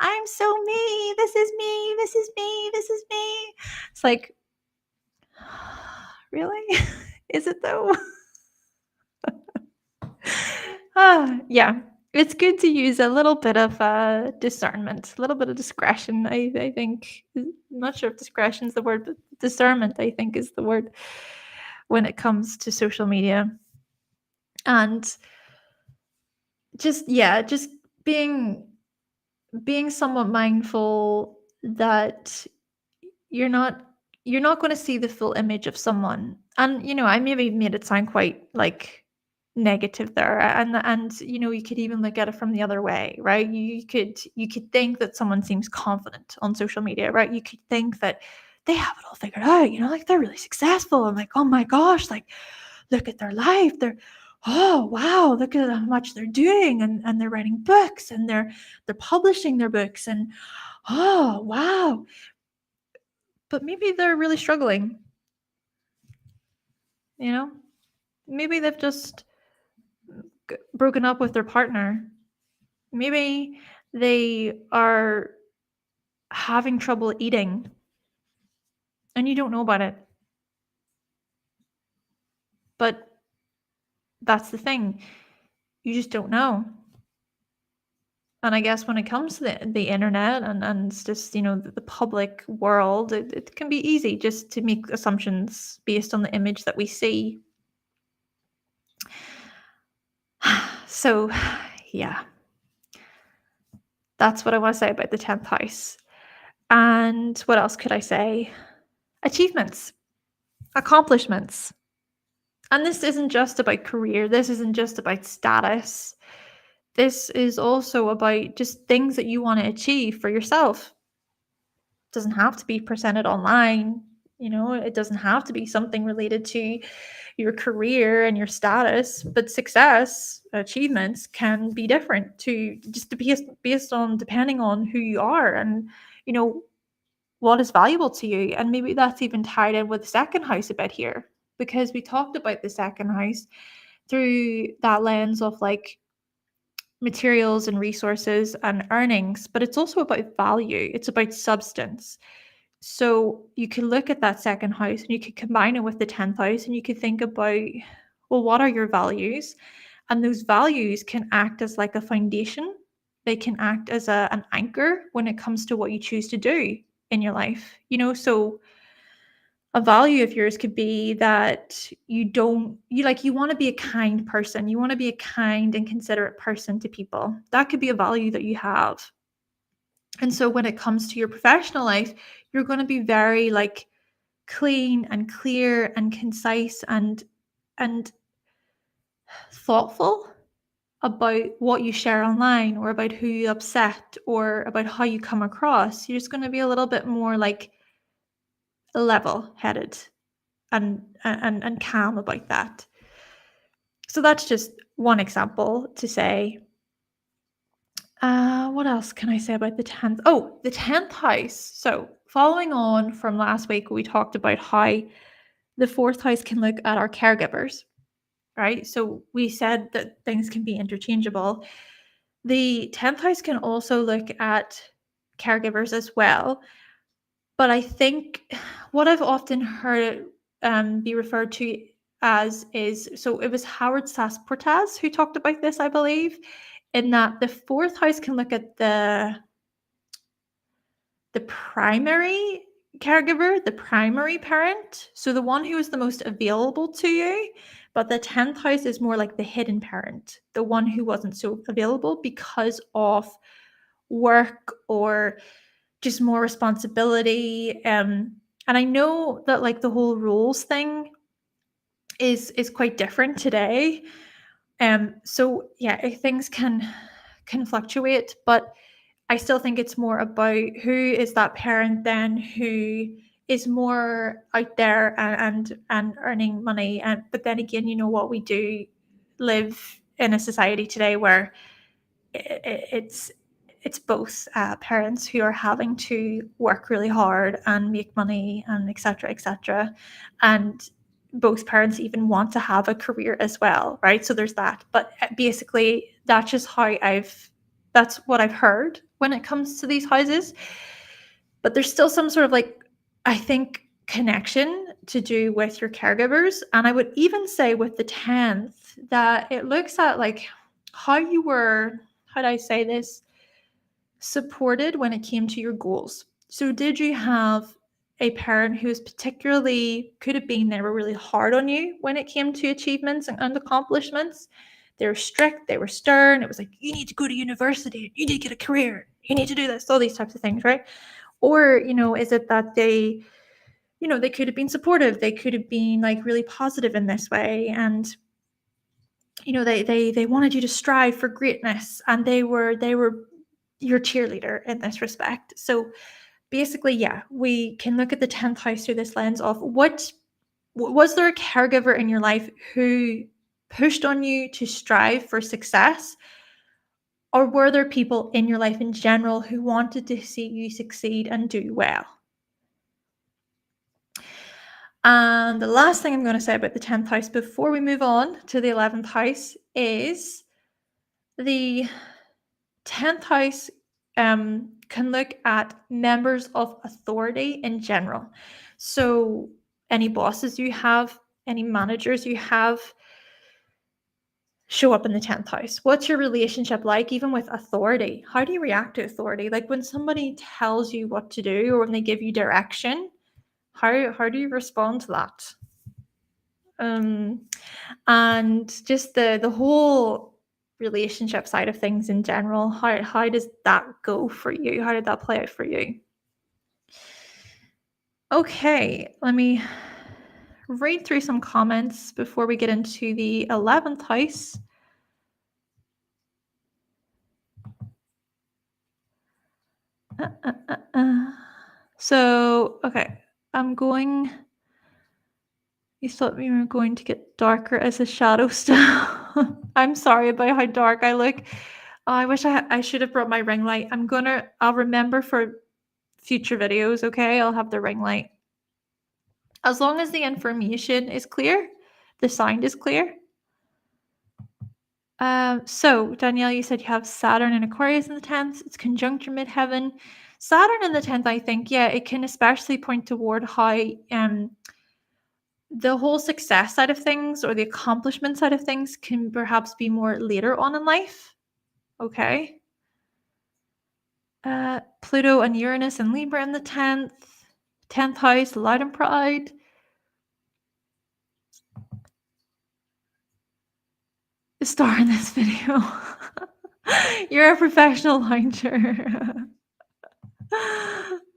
I'm so me. This is me. This is me. This is me. It's like, really? Is it though? Yeah. It's good to use a little bit of discernment, a little bit of discretion. I think. I'm not sure if discretion is the word, but discernment, I think, is the word when it comes to social media. And just being somewhat mindful that you're not going to see the full image of someone. And I maybe made it sound quite like negative there, and you could even look at it from the other way, right? You could think that someone seems confident on social media, right? You could think that they have it all figured out, like they're really successful. I'm like, oh my gosh, like look at their life. Oh wow, look at how much they're doing, and they're writing books, and they're publishing their books, and oh wow. But maybe they're really struggling, you know? Maybe they've just broken up with their partner. Maybe they are having trouble eating and you don't know about it. But that's the thing. You just don't know. And I guess when it comes to the internet and it's just, the public world, it can be easy just to make assumptions based on the image that we see. So, yeah, that's what I want to say about the 10th house. And what else could I say? Achievements, accomplishments. And this isn't just about career. This isn't just about status. This is also about just things that you want to achieve for yourself. It doesn't have to be presented online. It doesn't have to be something related to your career and your status, but success, achievements can be different to just based on depending on who you are and, what is valuable to you. And maybe that's even tied in with the second house a bit here, because we talked about the second house through that lens of like materials and resources and earnings, but it's also about value. It's about substance. So you can look at that second house and you could combine it with the 10th house and you could think about, well, what are your values? And those values can act as like a foundation. They can act as an anchor when it comes to what you choose to do in your life. So a value of yours could be that you want to be a kind person. You want to be a kind and considerate person to people. That could be a value that you have. And so when it comes to your professional life, you're going to be very like clean and clear and concise and thoughtful about what you share online or about who you upset or about how you come across. You're just going to be a little bit more like level-headed and calm about that. So that's just one example to say. What else can I say about the 10th? Oh, the 10th house. So following on from last week, we talked about how the 4th house can look at our caregivers, right? So we said that things can be interchangeable. The 10th house can also look at caregivers as well. But I think what I've often heard be referred to as is, so it was Howard Sass-Portaz who talked about this, I believe, in that the 4th house can look at the primary caregiver, the primary parent, so the one who is the most available to you. But the 10th house is more like the hidden parent, the one who wasn't so available because of work or just more responsibility. And I know that like the whole roles thing is quite different today. So yeah, things can fluctuate, but I still think it's more about who is that parent then who is more out there and earning money. And but then again, what we do live in a society today where it's both parents who are having to work really hard and make money and etc., and both parents even want to have a career as well, right? So there's that. But basically, that's just how that's what I've heard when it comes to these houses. But there's still some sort of like, I think, connection to do with your caregivers. And I would even say with the 10th that it looks at like how you were, how do I say this, supported when it came to your goals. So did you have a parent who was particularly, could have been, they were really hard on you when it came to achievements and accomplishments? They were strict, they were stern. It was like, you need to go to university, you need to get a career, you need to do this, all these types of things, right? Or, is it that they, they could have been supportive, they could have been like really positive in this way, and they wanted you to strive for greatness, and they were your cheerleader in this respect. So basically, yeah, we can look at the 10th house through this lens of what was there a caregiver in your life who pushed on you to strive for success, or were there people in your life in general who wanted to see you succeed and do well? And the last thing I'm going to say about the 10th house before we move on to the 11th house is the 10th house can look at members of authority in general. So, any bosses you have, any managers you have, show up in the 10th house. What's your relationship like, even with authority? How do you react to authority? Like when somebody tells you what to do or when they give you direction, how do you respond to that? And just the whole relationship side of things in general, how does that go for you? How did that play out for you? Okay, let me read through some comments before we get into the 11th house. So, okay, you thought we were going to get darker as a shadow still. I'm sorry about how dark I look. Oh, I wish I should have brought my ring light. I'll remember for future videos, okay? I'll have the ring light. As long as the information is clear, the sound is clear. So Danielle, you said you have Saturn and Aquarius in the 10th. It's conjunct your midheaven. Saturn in the 10th, I think, yeah, it can especially point toward how the whole success side of things or the accomplishment side of things can perhaps be more later on in life. Okay. Pluto and Uranus and Libra in the 10th house, loud and proud. Star in this video. You're a professional lounger.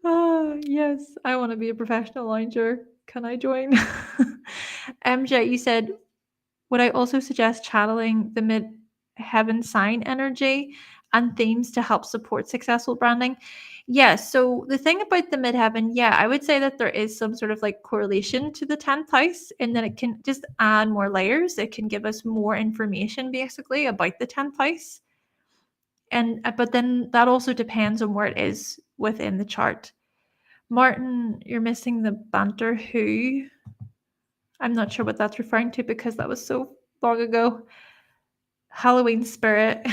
Oh, yes, I want to be a professional lounger. Can I join? MJ, you said, would I also suggest channeling the mid-heaven sign energy and themes to help support successful branding? Yes. So the thing about the midheaven, yeah, I would say that there is some sort of like correlation to the 10th house, and then it can just add more layers. It can give us more information basically about the 10th house. And but then that also depends on where it is within the chart. Martin, you're missing the banter who. I'm not sure what that's referring to because that was so long ago. Halloween spirit.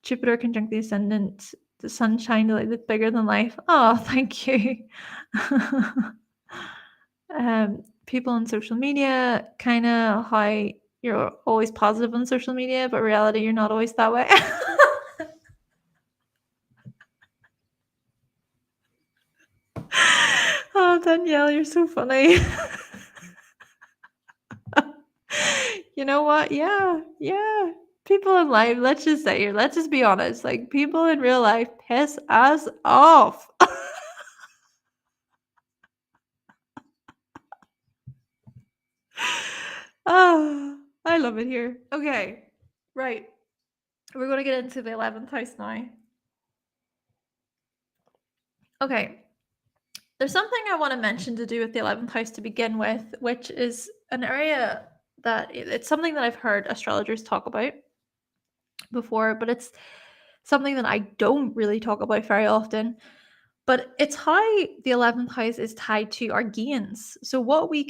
Jupiter conjunct the ascendant. The sunshine like that's bigger than life. Oh, thank you. People on social media, kind of how you're always positive on social media, but reality you're not always that way. Oh, Danielle, you're so funny. You know what? Yeah, yeah. People in life, let's just be honest. Like people in real life piss us off. Oh, I love it here. Okay, right. We're going to get into the 11th house now. Okay. There's something I want to mention to do with the 11th house to begin with, which is an area that it's something that I've heard astrologers talk about before, but it's something that I don't really talk about very often. But it's how the 11th house is tied to our gains. So what we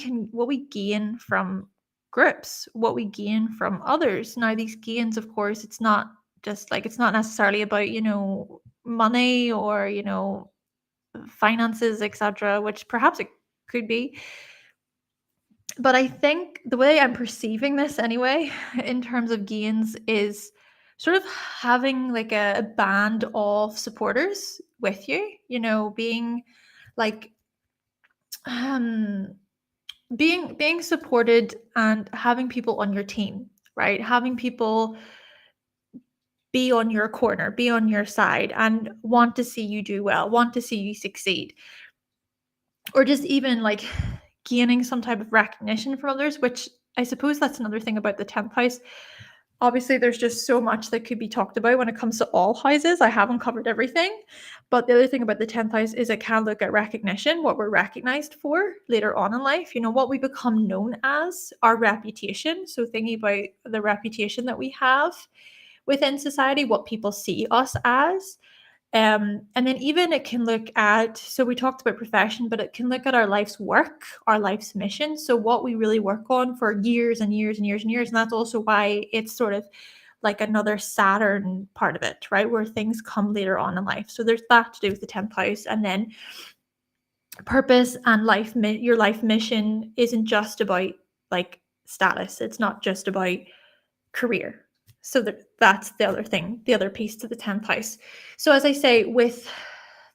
gain from groups, what we gain from others. Now these gains, of course, it's not necessarily about, money or, finances, etc., which perhaps it could be. But I think the way I'm perceiving this anyway, in terms of gains, is sort of having like a band of supporters with you, being like um being supported and having people on your team, right? Having people be on your corner, be on your side and want to see you do well, want to see you succeed. Or just even like gaining some type of recognition from others, which I suppose that's another thing about the 10th house. Obviously, there's just so much that could be talked about when it comes to all houses. I haven't covered everything. But the other thing about the 10th house is it can look at recognition, what we're recognized for later on in life, what we become known as, our reputation. So thinking about the reputation that we have within society, what people see us as. And then even it can look at, so we talked about profession, but it can look at our life's work, our life's mission. So what we really work on for years and years and years and years. And that's also why it's sort of like another Saturn part of it, right? Where things come later on in life. So there's that to do with the 10th house. And then purpose and your life mission isn't just about like status. It's not just about career. So that's the other thing, the other piece to the 10th house. So as I say, with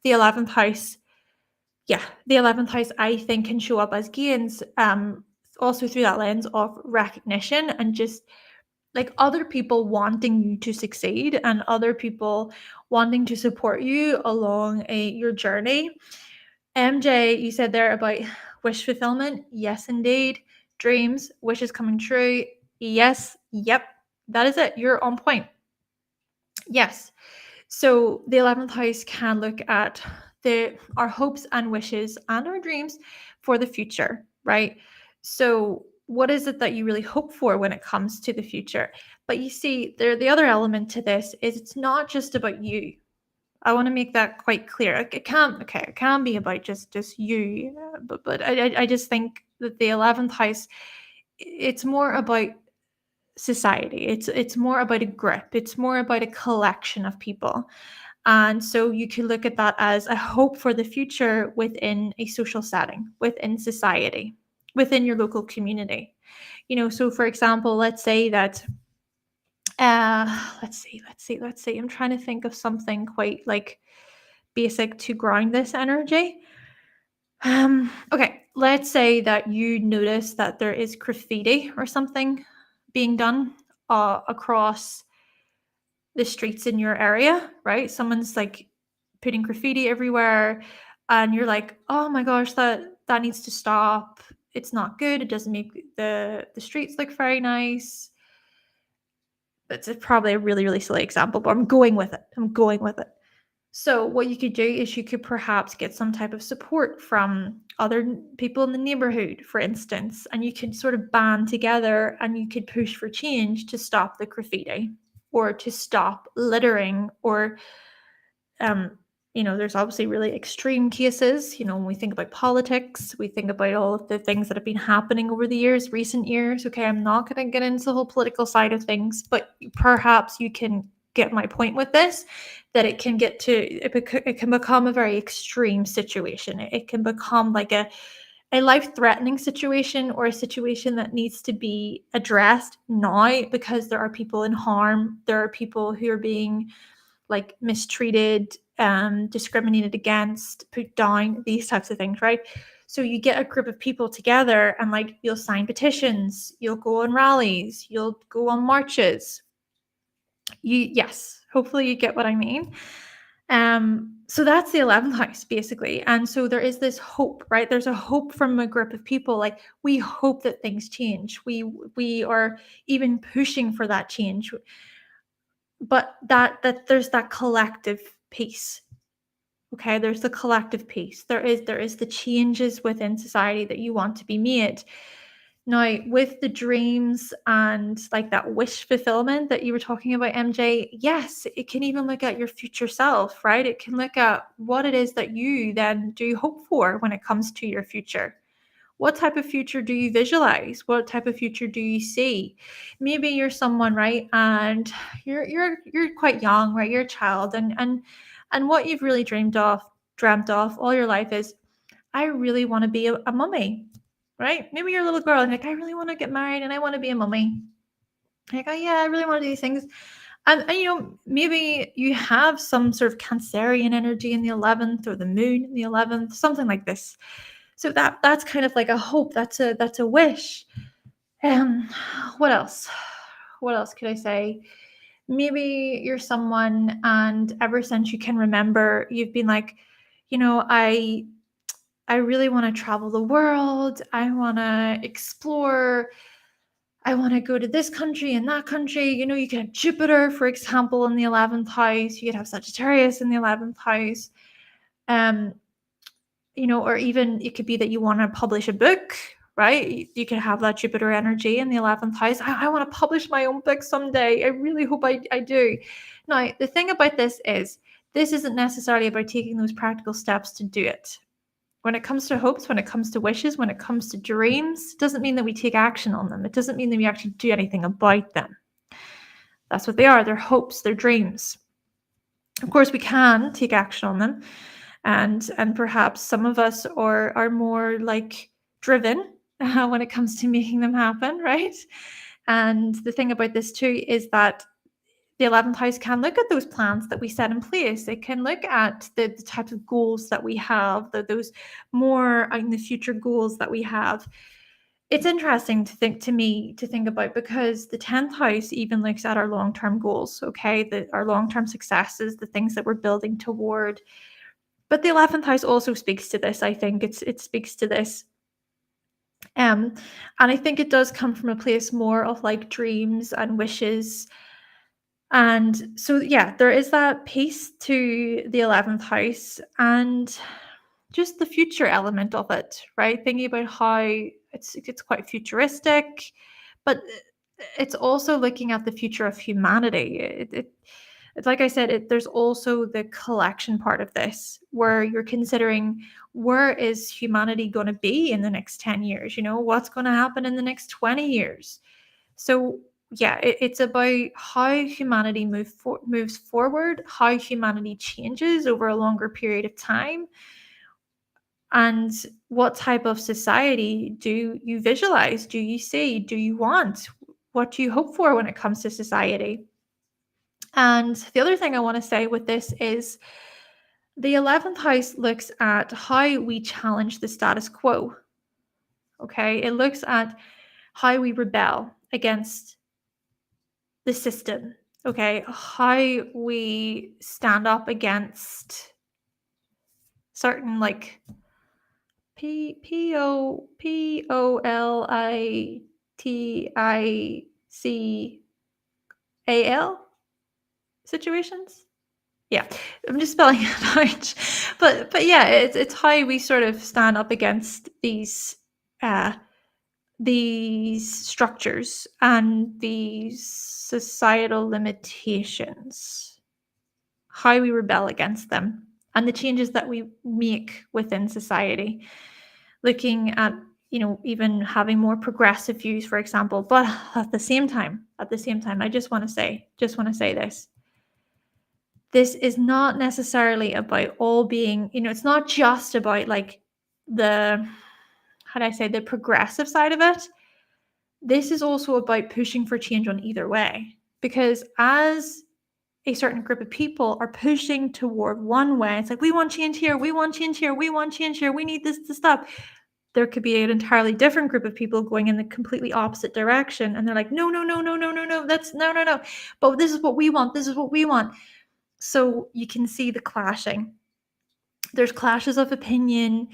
the 11th house, the 11th house I think can show up as gains, also through that lens of recognition and just like other people wanting you to succeed and other people wanting to support you along your journey. MJ, you said there about wish fulfillment. Yes, indeed. Dreams, wishes coming true. Yes, yep. That is it. You're on point. Yes. So the 11th house can look at our hopes and wishes and our dreams for the future, right? So what is it that you really hope for when it comes to the future? But you see, the other element to this is it's not just about you. I want to make that quite clear. It can be about just you, but I just think that the 11th house, it's more about society. It's more about a group. It's more about a collection of people. And so you can look at that as a hope for the future within a social setting, within society, within your local community. So for example, let's say that let's see. I'm trying to think of something quite like basic to ground this energy. Okay, let's say that you notice that there is graffiti or something being done across the streets in your area, right? Someone's like putting graffiti everywhere, and you're like, "Oh my gosh, that needs to stop. It's not good. It doesn't make the streets look very nice." That's probably a really, really silly example, but I'm going with it. So what you could do is you could perhaps get some type of support from other people in the neighborhood, for instance, and you could sort of band together and you could push for change to stop the graffiti or to stop littering or um there's obviously really extreme cases. When we think about politics, we think about all of the things that have been happening over the recent years. Okay, I'm not going to get into the whole political side of things, but perhaps you can get my point with this, that it can it can become a very extreme situation. It can become like a life-threatening situation or a situation that needs to be addressed now because there are people in harm. There are people who are being like mistreated, discriminated against, put down, these types of things, right? So you get a group of people together and like you'll sign petitions, you'll go on rallies, you'll go on marches. Yes, hopefully you get what I mean. So that's the 11th house basically. And so there is this hope, right? There's a hope from a group of people. Like we hope that things change. We are even pushing for that change. But that there's that collective piece. Okay, there's the collective piece. There is the changes within society that you want to be made. Now, with the dreams and like that wish fulfillment that you were talking about, MJ, yes, it can even look at your future self, right? It can look at what it is that you then do hope for when it comes to your future. What type of future do you visualize? What type of future do you see? Maybe you're someone, right, and you're quite young, right? You're a child, and what you've really dreamt of all your life is, I really want to be a mummy, right? Maybe you're a little girl and you're like, I really want to get married and I want to be a mummy. Like, oh yeah, I really want to do these things. And maybe you have some sort of Cancerian energy in the 11th or the moon in the 11th, something like this. So that's kind of like a hope. That's a wish. Um, what else? What else could I say? Maybe you're someone, and ever since you can remember, you've been like, I really want to travel the world. I want to explore. I want to go to this country and that country. You can have Jupiter, for example, in the 11th house. You could have Sagittarius in the 11th house. Um, or even it could be that you want to publish a book, right? You could have that Jupiter energy in the 11th house. I want to publish my own book someday. I really hope I do. Now, the thing about this is this isn't necessarily about taking those practical steps to do it. When it comes to hopes, when it comes to wishes, when it comes to dreams, it doesn't mean that we take action on them. It doesn't mean that we actually do anything about them. That's what they are. They're hopes, they're dreams. Of course, we can take action on them, and perhaps some of us are more like driven when it comes to making them happen, right? And the thing about this too is that the 11th house can look at those plans that we set in place. It can look at the types of goals that we have, those more in the future goals that we have. It's interesting to think about, because the 10th house even looks at our long-term goals, okay? Our long-term successes, the things that we're building toward. But the 11th house also speaks to this. I think it speaks to this. And I think it does come from a place more of like dreams and wishes. And so, yeah, there is that piece to the 11th house and just the future element of it, right? Thinking about how it's quite futuristic, but it's also looking at the future of humanity. It's like I said, there's also the collection part of this, where you're considering, where is humanity going to be in the next 10 years? What's going to happen in the next 20 years? So yeah, it's about how humanity moves forward, how humanity changes over a longer period of time, and what type of society do you visualize? Do you see? Do you want? What do you hope for when it comes to society? And the other thing I want to say with this is the 11th house looks at how we challenge the status quo. Okay, it looks at how we rebel against the system. Okay, how we stand up against certain, like, POLITICAL situations. Yeah, I'm just spelling it out. But yeah, it's how we sort of stand up against these structures and these societal limitations, how we rebel against them, and the changes that we make within society. Looking at, even having more progressive views, for example. But at the same time, I just want to say this is not necessarily about all being, it's not just about like the, how do I say, the progressive side of it. This is also about pushing for change on either way, because as a certain group of people are pushing toward one way, it's like, we want change here, we want change here, we want change here, we need this to stop. There could be an entirely different group of people going in the completely opposite direction, and they're like, no, no, no, no, no, no, no, that's no, but this is what we want, this is what we want. So you can see the clashing. There's clashes of opinion.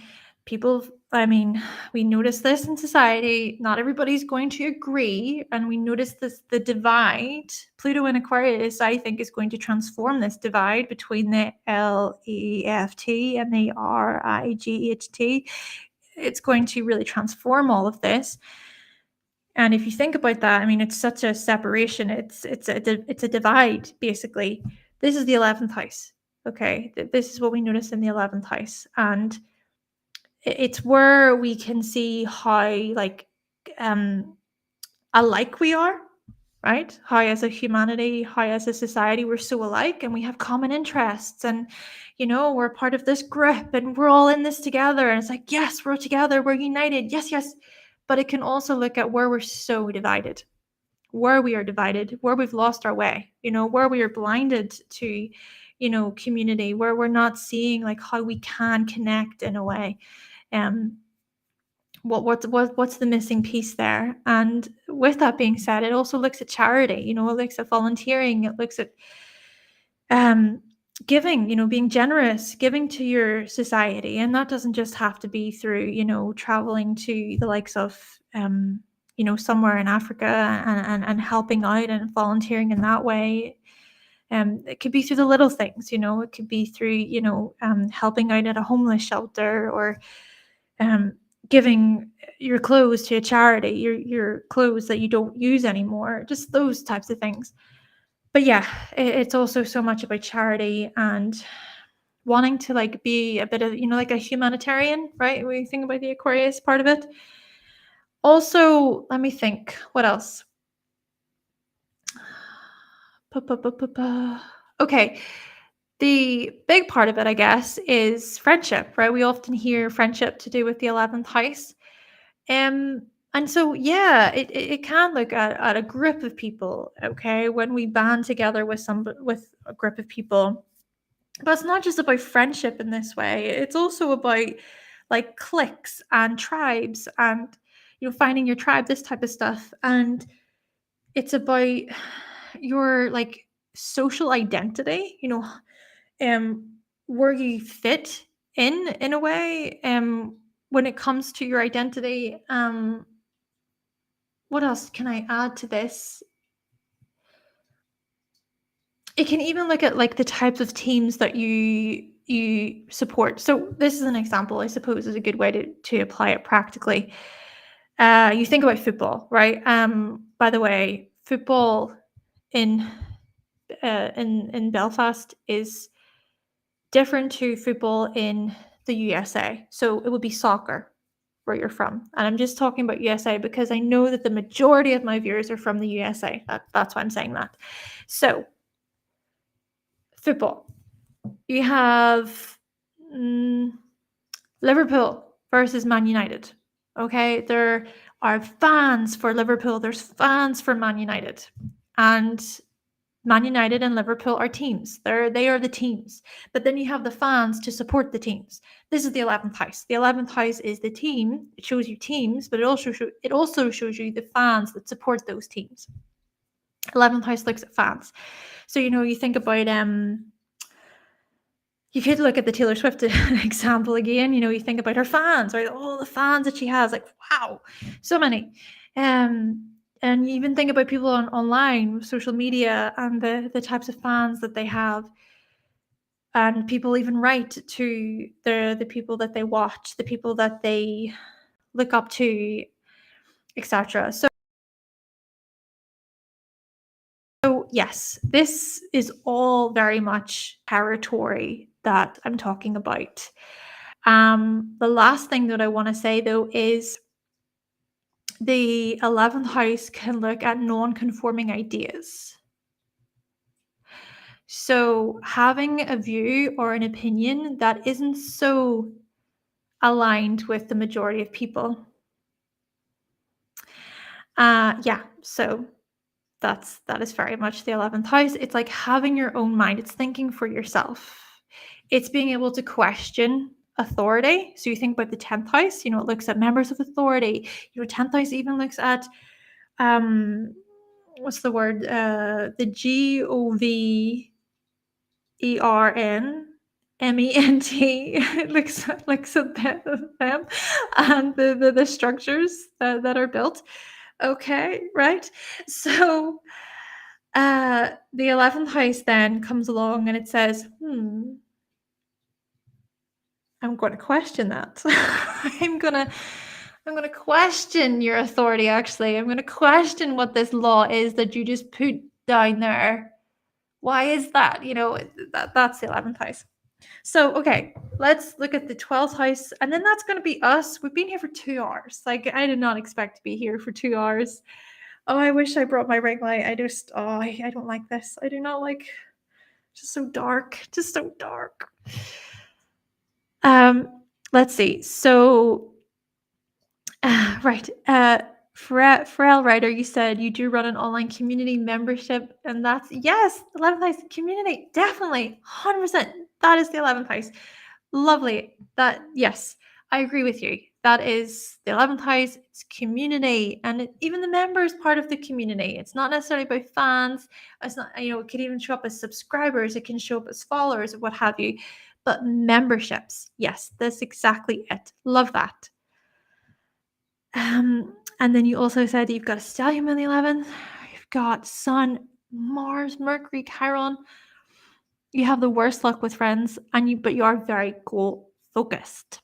We notice this in society. Not everybody's going to agree. And we notice the divide. Pluto in Aquarius, I think, is going to transform this divide between the LEFT and the RIGHT. It's going to really transform all of this. And if you think about that, it's such a separation. It's a divide, basically. This is the 11th house. Okay, this is what we notice in the 11th house, and it's where we can see how alike we are, right? How as a humanity, how as a society, we're so alike, and we have common interests, and we're part of this group, and we're all in this together. And it's like, yes, we're together, we're united, yes, yes. But it can also look at where we're so divided, where we are divided, where we've lost our way, where we are blinded to, community, where we're not seeing like how we can connect in a way. What's the missing piece there? And with that being said, it also looks at charity, it looks at volunteering, it looks at giving, being generous, giving to your society. And that doesn't just have to be through, traveling to the likes of somewhere in Africa and helping out and volunteering in that way. It could be through the little things, it could be through, helping out at a homeless shelter, or giving your clothes to a charity, your clothes that you don't use anymore, just those types of things. But yeah, it's also so much about charity and wanting to like be a bit of, like a humanitarian, right? When you think about the Aquarius part of it. Also, let me think, what else? Okay. The big part of it, I guess, is friendship, right? We often hear friendship to do with the 11th house. Um, and so, yeah, it can look at a group of people, okay, when we band together with a group of people. But it's not just about friendship in this way. It's also about like cliques and tribes and finding your tribe, this type of stuff. And it's about your like social identity, um where you fit in a way, when it comes to your identity. What else can I add to this? It can even look at like the types of teams that you support. So this is an example, I suppose, is a good way to apply it practically. You think about football, right? By the way, football in in Belfast is different to football in the USA. So it would be soccer where you're from. And I'm just talking about USA because I know that the majority of my viewers are from the USA. That's why I'm saying that. So, football. You have Liverpool versus Man United. Okay, there are fans for Liverpool, there's fans for Man United. And Man United and Liverpool are teams. They are the teams. But then you have the fans to support the teams. This is the 11th house. The 11th house is the team. It shows you teams, but it also shows you the fans that support those teams. 11th house looks at fans. So you think about you could look at the Taylor Swift example again. You think about her fans, right? All the fans that she has, like, wow, so many. And you even think about people online, social media, and the types of fans that they have. And people even write to the people that they watch, the people that they look up to, etc. So yes, this is all very much territory that I'm talking about. The last thing that I want to say though is the 11th house can look at non-conforming ideas. So having a view or an opinion that isn't so aligned with the majority of people. Yeah, so that is very much the 11th house. It's like having your own mind. It's thinking for yourself. It's being able to question authority. So you think about the 10th house, it looks at members of authority. 10th house even looks at what's the word? The GOVERNMENT. It looks at them and the structures that are built. Okay, right. So the 11th house then comes along and it says, I'm going to question that. I'm going to question your authority, actually. I'm going to question what this law is that you just put down there. Why is that? That's the 11th house. So, okay, let's look at the 12th house. And then that's going to be us. We've been here for 2 hours. Like, I did not expect to be here for 2 hours. Oh, I wish I brought my ring light. I don't like this. I do not like, just so dark. Just so dark. Let's see. So, right. Pharrell Ryder, you said you do run an online community membership, and that's yes, 11th house community, definitely, 100%. That is the 11th house. Lovely. Yes, I agree with you. That is the 11th house. It's community, and even the member is part of the community. It's not necessarily about fans. It's not, it could even show up as subscribers. It can show up as followers or what have you. But memberships, yes, that's exactly it. Love that. And then you also said you've got a stellium in the 11th. You've got Sun, Mars, Mercury, Chiron. You have the worst luck with friends, but you are very goal focused.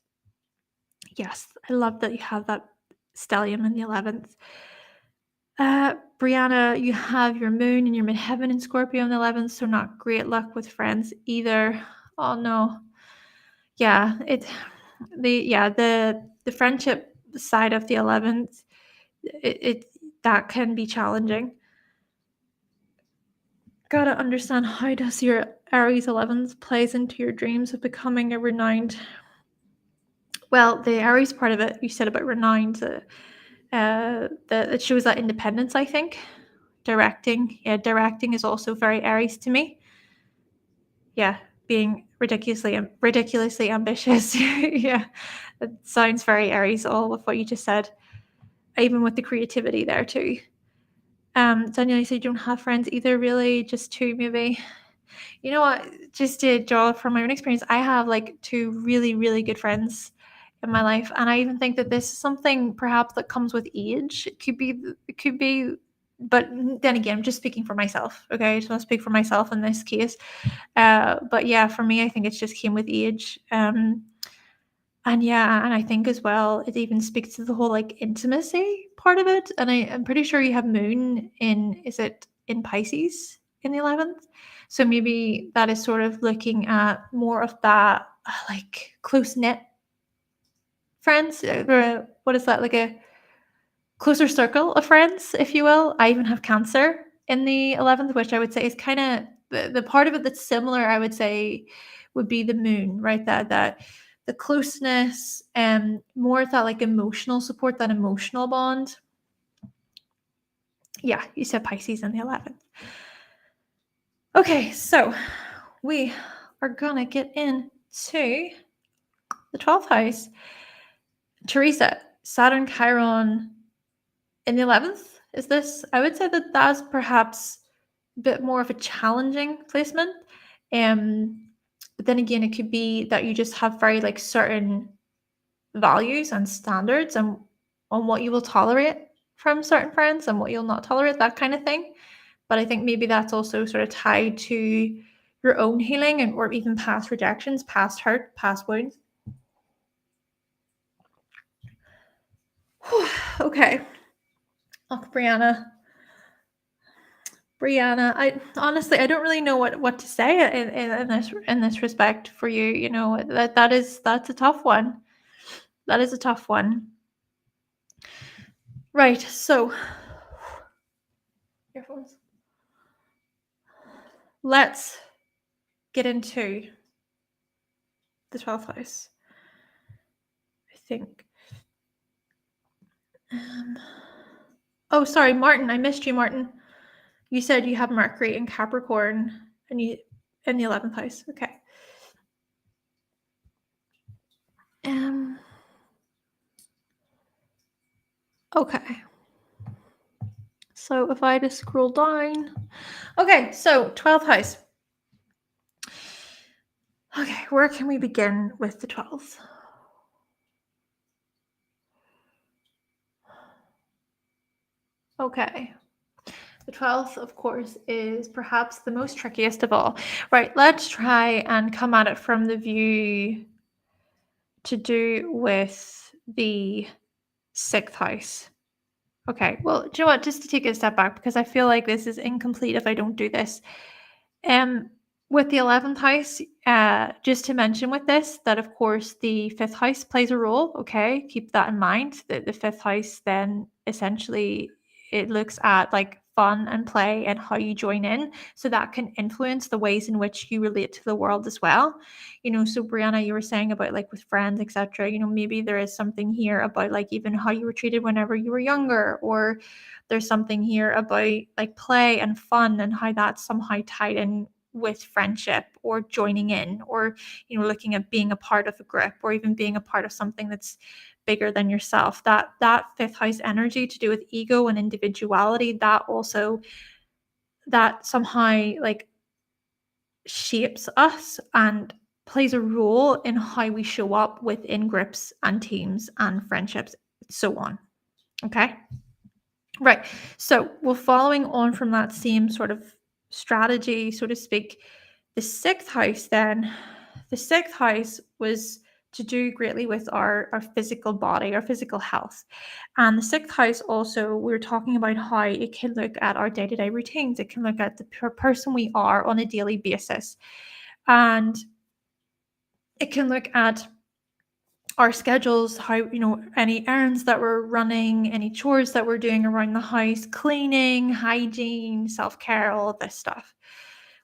Yes, I love that you have that stellium in the 11th. Brianna, you have your moon and your midheaven in Scorpio on the 11th, so not great luck with friends either. Oh no. Yeah, the friendship side of the 11th, it that can be challenging. Gotta understand, how does your Aries 11th plays into your dreams of becoming a renowned. Well, the Aries part of it, you said about renowned, it shows that independence, I think. Directing, yeah, directing is also very Aries to me. Yeah, being ridiculously ambitious. Yeah, it sounds very Aries, all with what you just said, even with the creativity there too. Daniel, you said you don't have friends either, really, just two maybe. You know what? Just to draw from my own experience, I have like two really, really good friends in my life, and I even think that this is something perhaps that comes with age. It could be, but then again, I'm just speaking for myself. Okay, I just want to speak for myself in this case. But yeah, for me, I think it's just came with age. And yeah, and I think as well, it even speaks to the whole like intimacy part of it. And I'm pretty sure you have moon in, is it in Pisces in the 11th? So maybe that is sort of looking at more of that like close knit friends. Or what is that? Like a closer circle of friends, if you will. I even have Cancer in the 11th, which I would say is kind of the part of it that's similar, I would say, would be the moon, right? That the closeness and more of that like emotional support, that emotional bond. Yeah, you said Pisces in the 11th. Okay, so we are gonna get into the 12th house. Teresa, Saturn Chiron in the 11th. Is this, I would say that that's perhaps a bit more of a challenging placement. But then again, it could be that you just have very like certain values and standards and on what you will tolerate from certain friends and what you'll not tolerate, that kind of thing. But I think maybe that's also sort of tied to your own healing and or even past rejections, past hurt, past wounds. Okay. Oh, Brianna, I honestly I don't really know what to say in this respect for you. You know that's a tough one. That is a tough one. Right. So, earphones. Let's get into the 12th house. I think. Oh, sorry, Martin. I missed you, Martin. You said you have Mercury in Capricorn and you in the 11th house. Okay. Okay. So if I just scroll down. Okay, so 12th house. Okay, where can we begin with the 12th? Okay. The 12th, of course, is perhaps the most trickiest of all. Right, let's try and come at it from the view to do with the 6th house. Okay, well, do you know what? Just to take a step back, because I feel like this is incomplete if I don't do this. With the 11th house, just to mention with this, that of course the 5th house plays a role. Okay, keep that in mind. That the 5th house then essentially it looks at like fun and play and how you join in, so that can influence the ways in which you relate to the world as well. You know, so Brianna, you were saying about like with friends, etc. You know, maybe there is something here about like even how you were treated whenever you were younger, or there's something here about like play and fun and how that's somehow tied in with friendship or joining in, or you know looking at being a part of a group or even being a part of something that's bigger than yourself. That 5th house energy to do with ego and individuality, that also that somehow like shapes us and plays a role in how we show up within groups and teams and friendships, so on. Okay. Right. So we're following on from that same sort of strategy, so to speak. The 6th house, then, the 6th house was to do greatly with our physical body, our physical health. And the sixth house also, we're talking about how it can look at our day-to-day routines. It can look at the person we are on a daily basis. And it can look at our schedules, how, any errands that we're running, any chores that we're doing around the house, cleaning, hygiene, self-care, all of this stuff.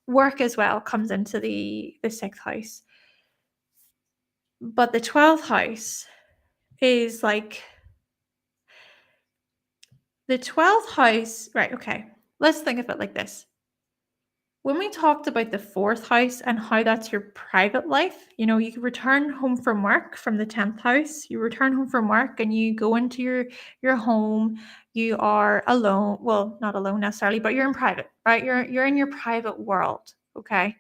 Work as well comes into the sixth house. But the 12th house is like the 12th house, right? Okay, let's think of it like this. When we talked about the fourth house and how that's your private life, you return home from work from the 10th house, you return home from work and you go into your home, you are alone. Well, not alone necessarily, but you're in private, right? You're in your private world, okay?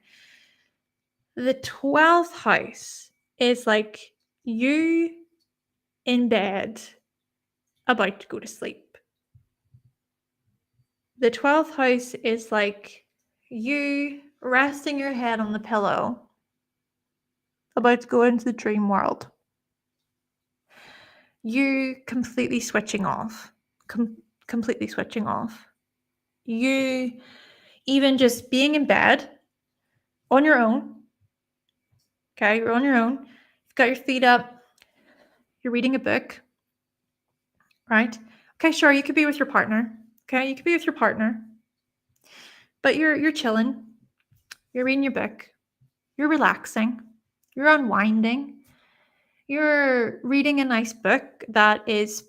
The 12th house is like you in bed about to go to sleep. The 12th house is like you resting your head on the pillow about to go into the dream world. You completely switching off. Completely switching off. You even just being in bed on your own. Okay, you're on your own. You've got your feet up. You're reading a book. Right? Okay, sure, you could be with your partner. Okay, you could be with your partner. But you're chilling. You're reading your book. You're relaxing. You're unwinding. You're reading a nice book that is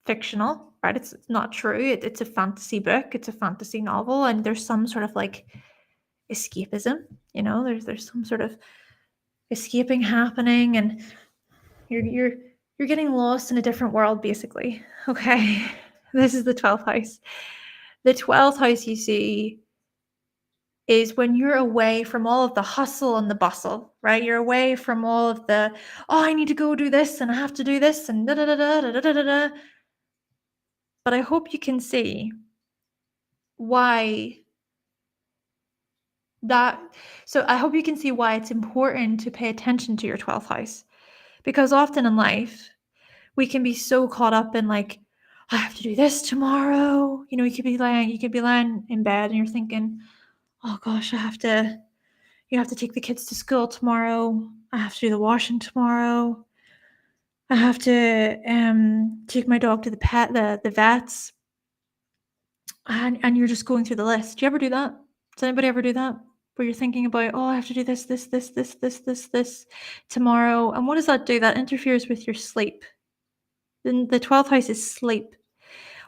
fictional, right? It's not true. It's a fantasy book. It's a fantasy novel, and there's some sort of like escapism. There's some sort of escaping happening, and you're getting lost in a different world, basically. Okay, this is the 12th house. The 12th house, you see, is when you're away from all of the hustle and the bustle, right? You're away from all of the, oh, I need to go do this and I have to do this and da da da da da da da da. But I hope you can see why I hope you can see why it's important to pay attention to your 12th house. Because often in life, we can be so caught up in like, I have to do this tomorrow. You could be lying in bed and you're thinking, oh gosh, you have to take the kids to school tomorrow. I have to do the washing tomorrow. I have to take my dog to the vets. And you're just going through the list. Do you ever do that? Does anybody ever do that? Where you're thinking about, oh, I have to do this tomorrow. And what does that do? That interferes with your sleep. Then the 12th house is sleep.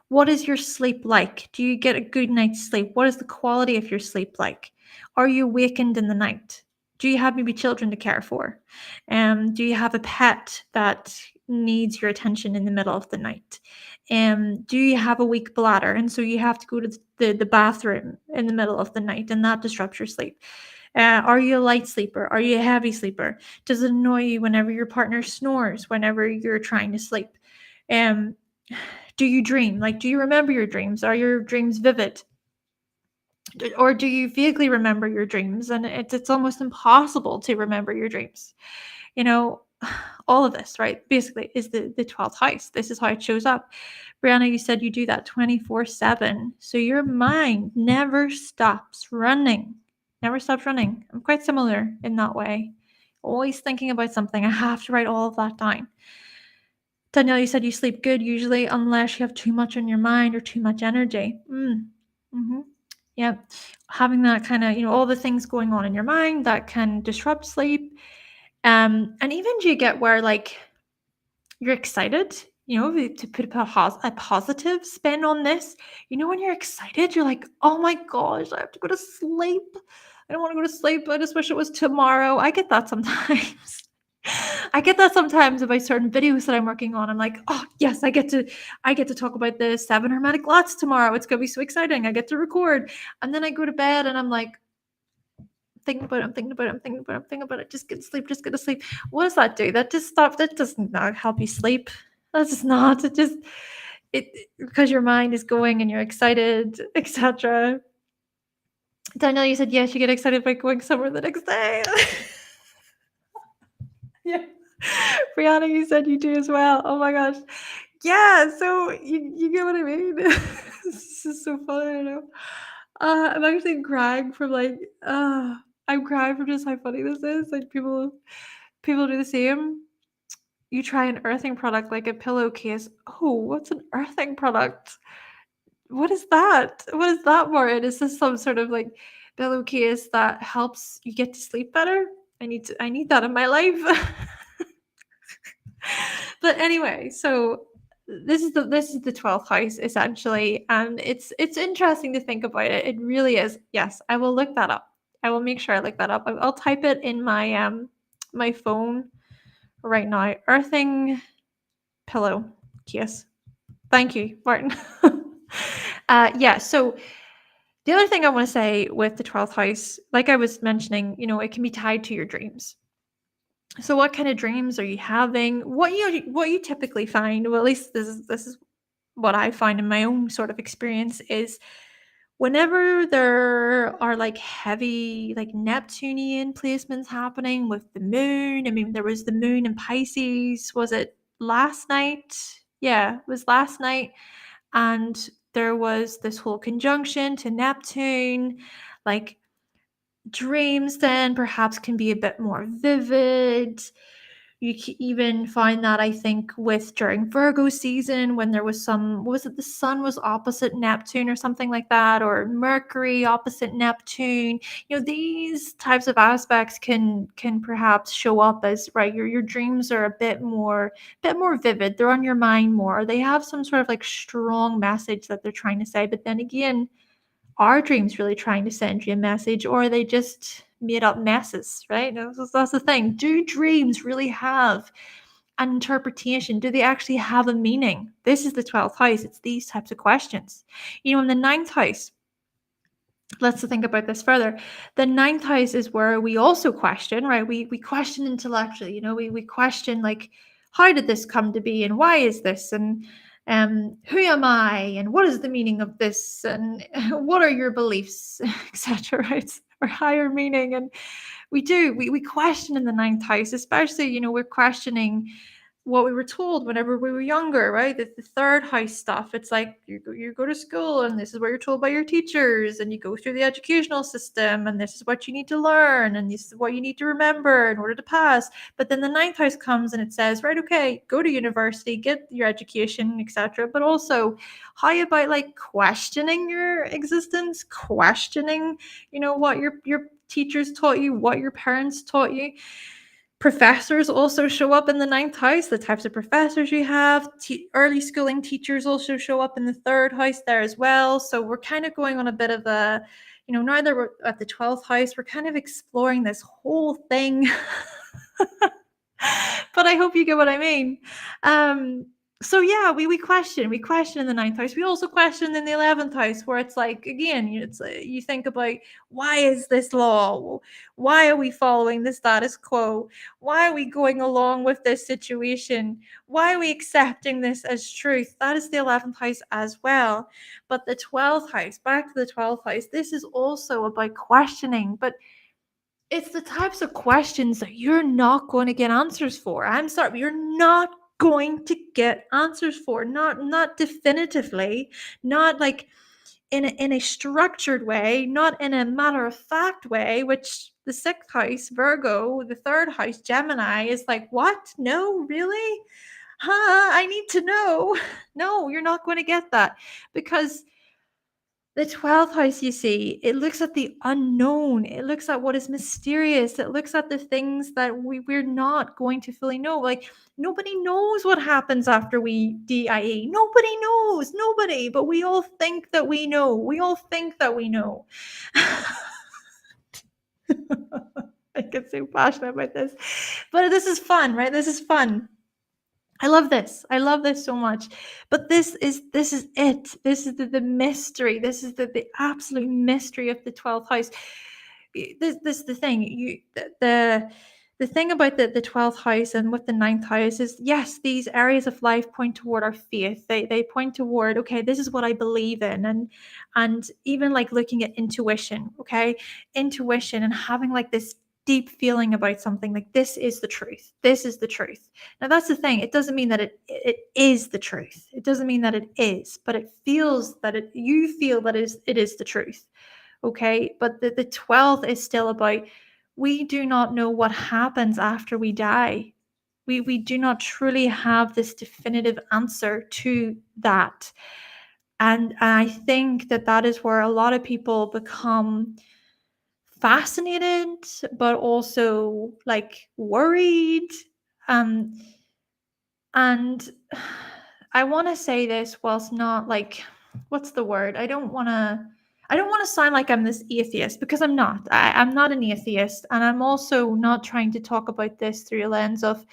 What is your sleep like? Do you get a good night's sleep? What is the quality of your sleep like? Are you awakened in the night? Do you have maybe children to care for? Do you have a pet that needs your attention in the middle of the night? Do you have a weak bladder and so you have to go to the bathroom in the middle of the night and that disrupts your sleep? Are you a light sleeper? Are you a heavy sleeper? Does it annoy you whenever your partner snores, whenever you're trying to sleep? Do you dream? Like, do you remember your dreams? Are your dreams vivid? Or do you vaguely remember your dreams? And it's almost impossible to remember your dreams. All of this, right? Basically is the 12th house. This is how it shows up. Brianna, you said you do that 24/7. So your mind never stops running. Never stops running. I'm quite similar in that way. Always thinking about something. I have to write all of that down. Danielle, you said you sleep good usually unless you have too much on your mind or too much energy. Yeah. Having that kind of, all the things going on in your mind that can disrupt sleep. And even do you get where like you're excited, to put a positive spin on this, when you're excited, you're like, oh my gosh, I have to go to sleep. I don't want to go to sleep. I just wish it was tomorrow. I get that sometimes. I get that sometimes about certain videos that I'm working on. I'm like, oh yes, I get to talk about the 7 hermetic lots tomorrow. It's gonna be so exciting. I get to record. And then I go to bed and I'm like, I'm thinking about it. Just get to sleep, just get to sleep. What does that do? That does not help you sleep. That's just not. It because your mind is going and you're excited, etc. Danielle, you said yes, you get excited by going somewhere the next day. Yeah. Brianna, you said you do as well. Oh my gosh. Yeah, so you get what I mean? This is so funny, I know. I'm actually crying from like, I'm crying from just how funny this is. Like people do the same. You try an earthing product like a pillowcase. Oh, what's an earthing product? What is that? What is that, Martin? Is this some sort of like pillowcase that helps you get to sleep better? I need that in my life. But anyway, so this is the 12th house essentially, and it's interesting to think about it. It really is. Yes, I will look that up. I will make sure I look that up. I'll type it in my phone right now. Earthing pillow case. Thank you, Martin. Yeah, so the other thing I want to say with the 12th house, like I was mentioning, it can be tied to your dreams. So what kind of dreams are you having? What you typically find, well, at least this is what I find in my own sort of experience, is whenever there are like heavy like Neptunian placements happening with the moon. I mean, there was the moon in Pisces. Was it last night? Yeah, it was last night. And there was this whole conjunction to Neptune. Like dreams then perhaps can be a bit more vivid. You can even find that, I think, with during Virgo season when there was some, was it the sun was opposite Neptune or something like that, or Mercury opposite Neptune. These types of aspects can perhaps show up as, right, your dreams are a bit more vivid. They're on your mind more. They have some sort of like strong message that they're trying to say. But then again, are dreams really trying to send you a message, or are they just made up messes, right? That's the thing. Do dreams really have an interpretation? Do they actually have a meaning? This is the 12th house. It's these types of questions. In the ninth house, let's think about this further. The ninth house is where we also question, right? We question intellectually. We question, like, how did this come to be, and why is this, and who am I, and what is the meaning of this, and what are your beliefs, etc. Right? Or higher meaning. And we question in the ninth house, especially, we're questioning what we were told whenever we were younger, right? The third house stuff. It's like you go to school, and this is what you're told by your teachers, and you go through the educational system, and this is what you need to learn, and this is what you need to remember in order to pass. But then the ninth house comes and it says, right, okay, go to university, get your education, etc. But also, how about like questioning your existence, questioning, what your teachers taught you, what your parents taught you. Professors also show up in the ninth house, the types of professors you have. Early schooling teachers also show up in the third house there as well. So we're kind of going on a bit of a, now that we're at the 12th house, we're kind of exploring this whole thing. But I hope you get what I mean. So yeah, we question in the ninth house. We also question in the 11th house, where it's like, again, it's you think about, why is this law? Why are we following the status quo? Why are we going along with this situation? Why are we accepting this as truth? That is the 11th house as well. But the 12th house, back to the 12th house, this is also about questioning, but it's the types of questions that you're not going to get answers for. I'm sorry, you're not going to get answers for. Not definitively, not like in a structured way, not in a matter of fact way, which the 6th house, Virgo, the 3rd house, Gemini, is like, what? No, really? I need to know. No, you're not going to get that, because the 12th house, you see, it looks at the unknown. It looks at what is mysterious. It looks at the things that we're not going to fully know. Like, nobody knows what happens after we DIE. Nobody knows. Nobody. But we all think that we know. We all think that we know. I get so passionate about this. But this is fun, right? This is fun. I love this. I love this so much. But this is it. This is the mystery. This is the absolute mystery of the 12th house. This is the thing. The thing about the 12th house and with the ninth house is, yes, these areas of life point toward our faith. They point toward, okay, this is what I believe in, and even like looking at intuition, okay? Intuition and having like this deep feeling about something, like this is the truth. This is the truth. Now that's the thing. It doesn't mean that it is the truth. It doesn't mean that it is, but it feels that you feel that it is the truth. Okay? But the 12th is still about, we do not know what happens after we die. We do not truly have this definitive answer to that. And I think that that is where a lot of people become fascinated, but also like worried. Um, and I want to say this whilst not like, what's the word? I don't want to sound like I'm this atheist, because I'm not. I'm not an atheist. And I'm also not trying to talk about this through a lens of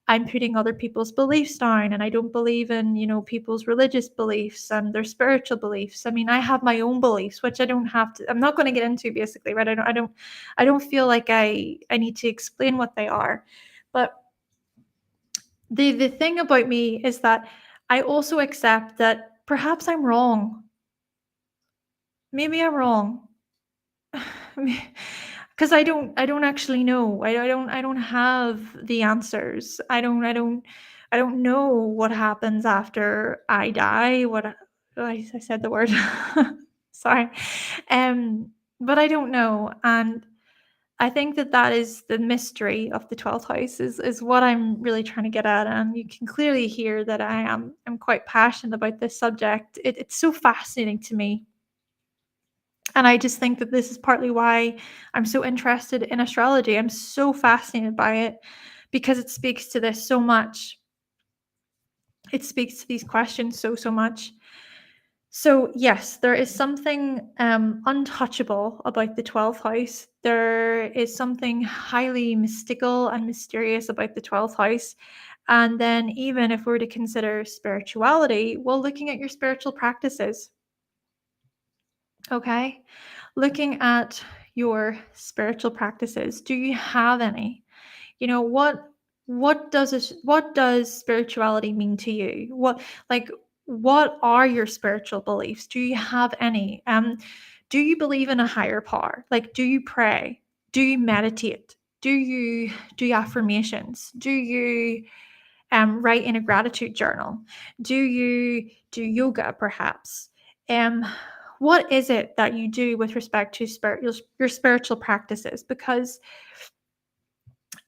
I'm putting other people's beliefs down, and I don't believe in, people's religious beliefs and their spiritual beliefs. I mean, I have my own beliefs, which I don't have to, I'm not going to get into, basically, right? I don't feel like I need to explain what they are. But the thing about me is that I also accept that perhaps I'm wrong. Maybe I'm wrong. Because I don't actually know. I don't have the answers. I don't know what happens after I die. I said the word. Sorry. Um but I don't know, and I think that that is the mystery of the 12th house, is what I'm really trying to get at. And you can clearly hear that I'm quite passionate about this subject. It's so fascinating to me. And I just think that this is partly why I'm so interested in astrology. I'm so fascinated by it because it speaks to this so much. It speaks to these questions so much. So yes, there is something untouchable about the 12th house. There is something highly mystical and mysterious about the 12th house. And then even if we were to consider spirituality, well, looking at your spiritual practices, okay? Looking at your spiritual practices, do you have any? What does spirituality mean to you? What are your spiritual beliefs? Do you have any? Do you believe in a higher power? Like, do you pray? Do you meditate? Do you do affirmations? Do you write in a gratitude journal? Do you do yoga, perhaps? Um, what is it that you do with respect to your spiritual practices? Because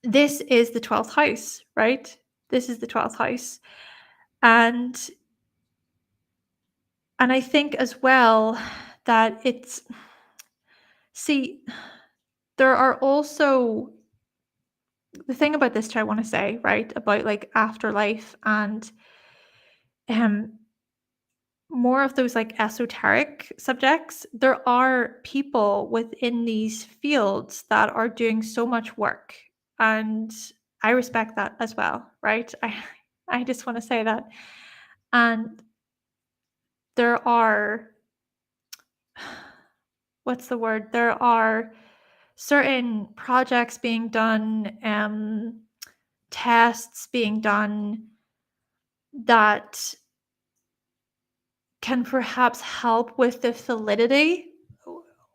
this is the 12th house, right? This is the 12th house. And I think as well that see, there are also, the thing about this too, I want to say, right, about like afterlife and um more of those like esoteric subjects. There are people within these fields that are doing so much work, and I respect that as well, right? I just want to say that. And there are, what's the word? There are certain projects being done, tests being done that can perhaps help with the validity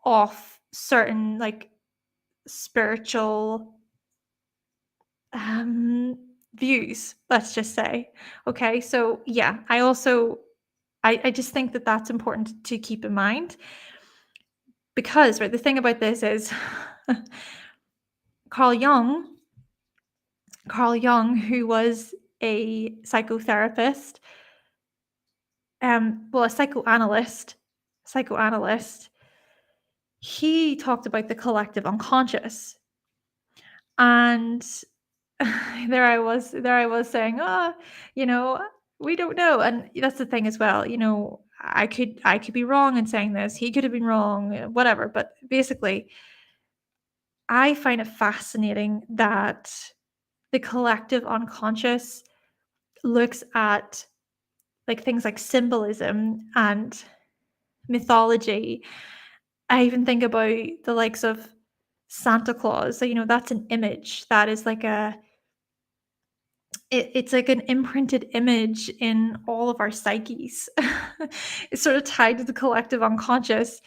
of certain like spiritual views, let's just say. Okay, so yeah, I just think that that's important to keep in mind, because right, the thing about this is Carl Jung, who was a psychotherapist, well, a psychoanalyst, he talked about the collective unconscious. And there I was saying, you know, we don't know. And that's the thing as well. I could be wrong in saying this. He could have been wrong, whatever. But basically, I find it fascinating that the collective unconscious looks at like things like symbolism and mythology. I even think about the likes of Santa Claus. So, that's an image that is like it's like an imprinted image in all of our psyches. It's sort of tied to the collective unconscious.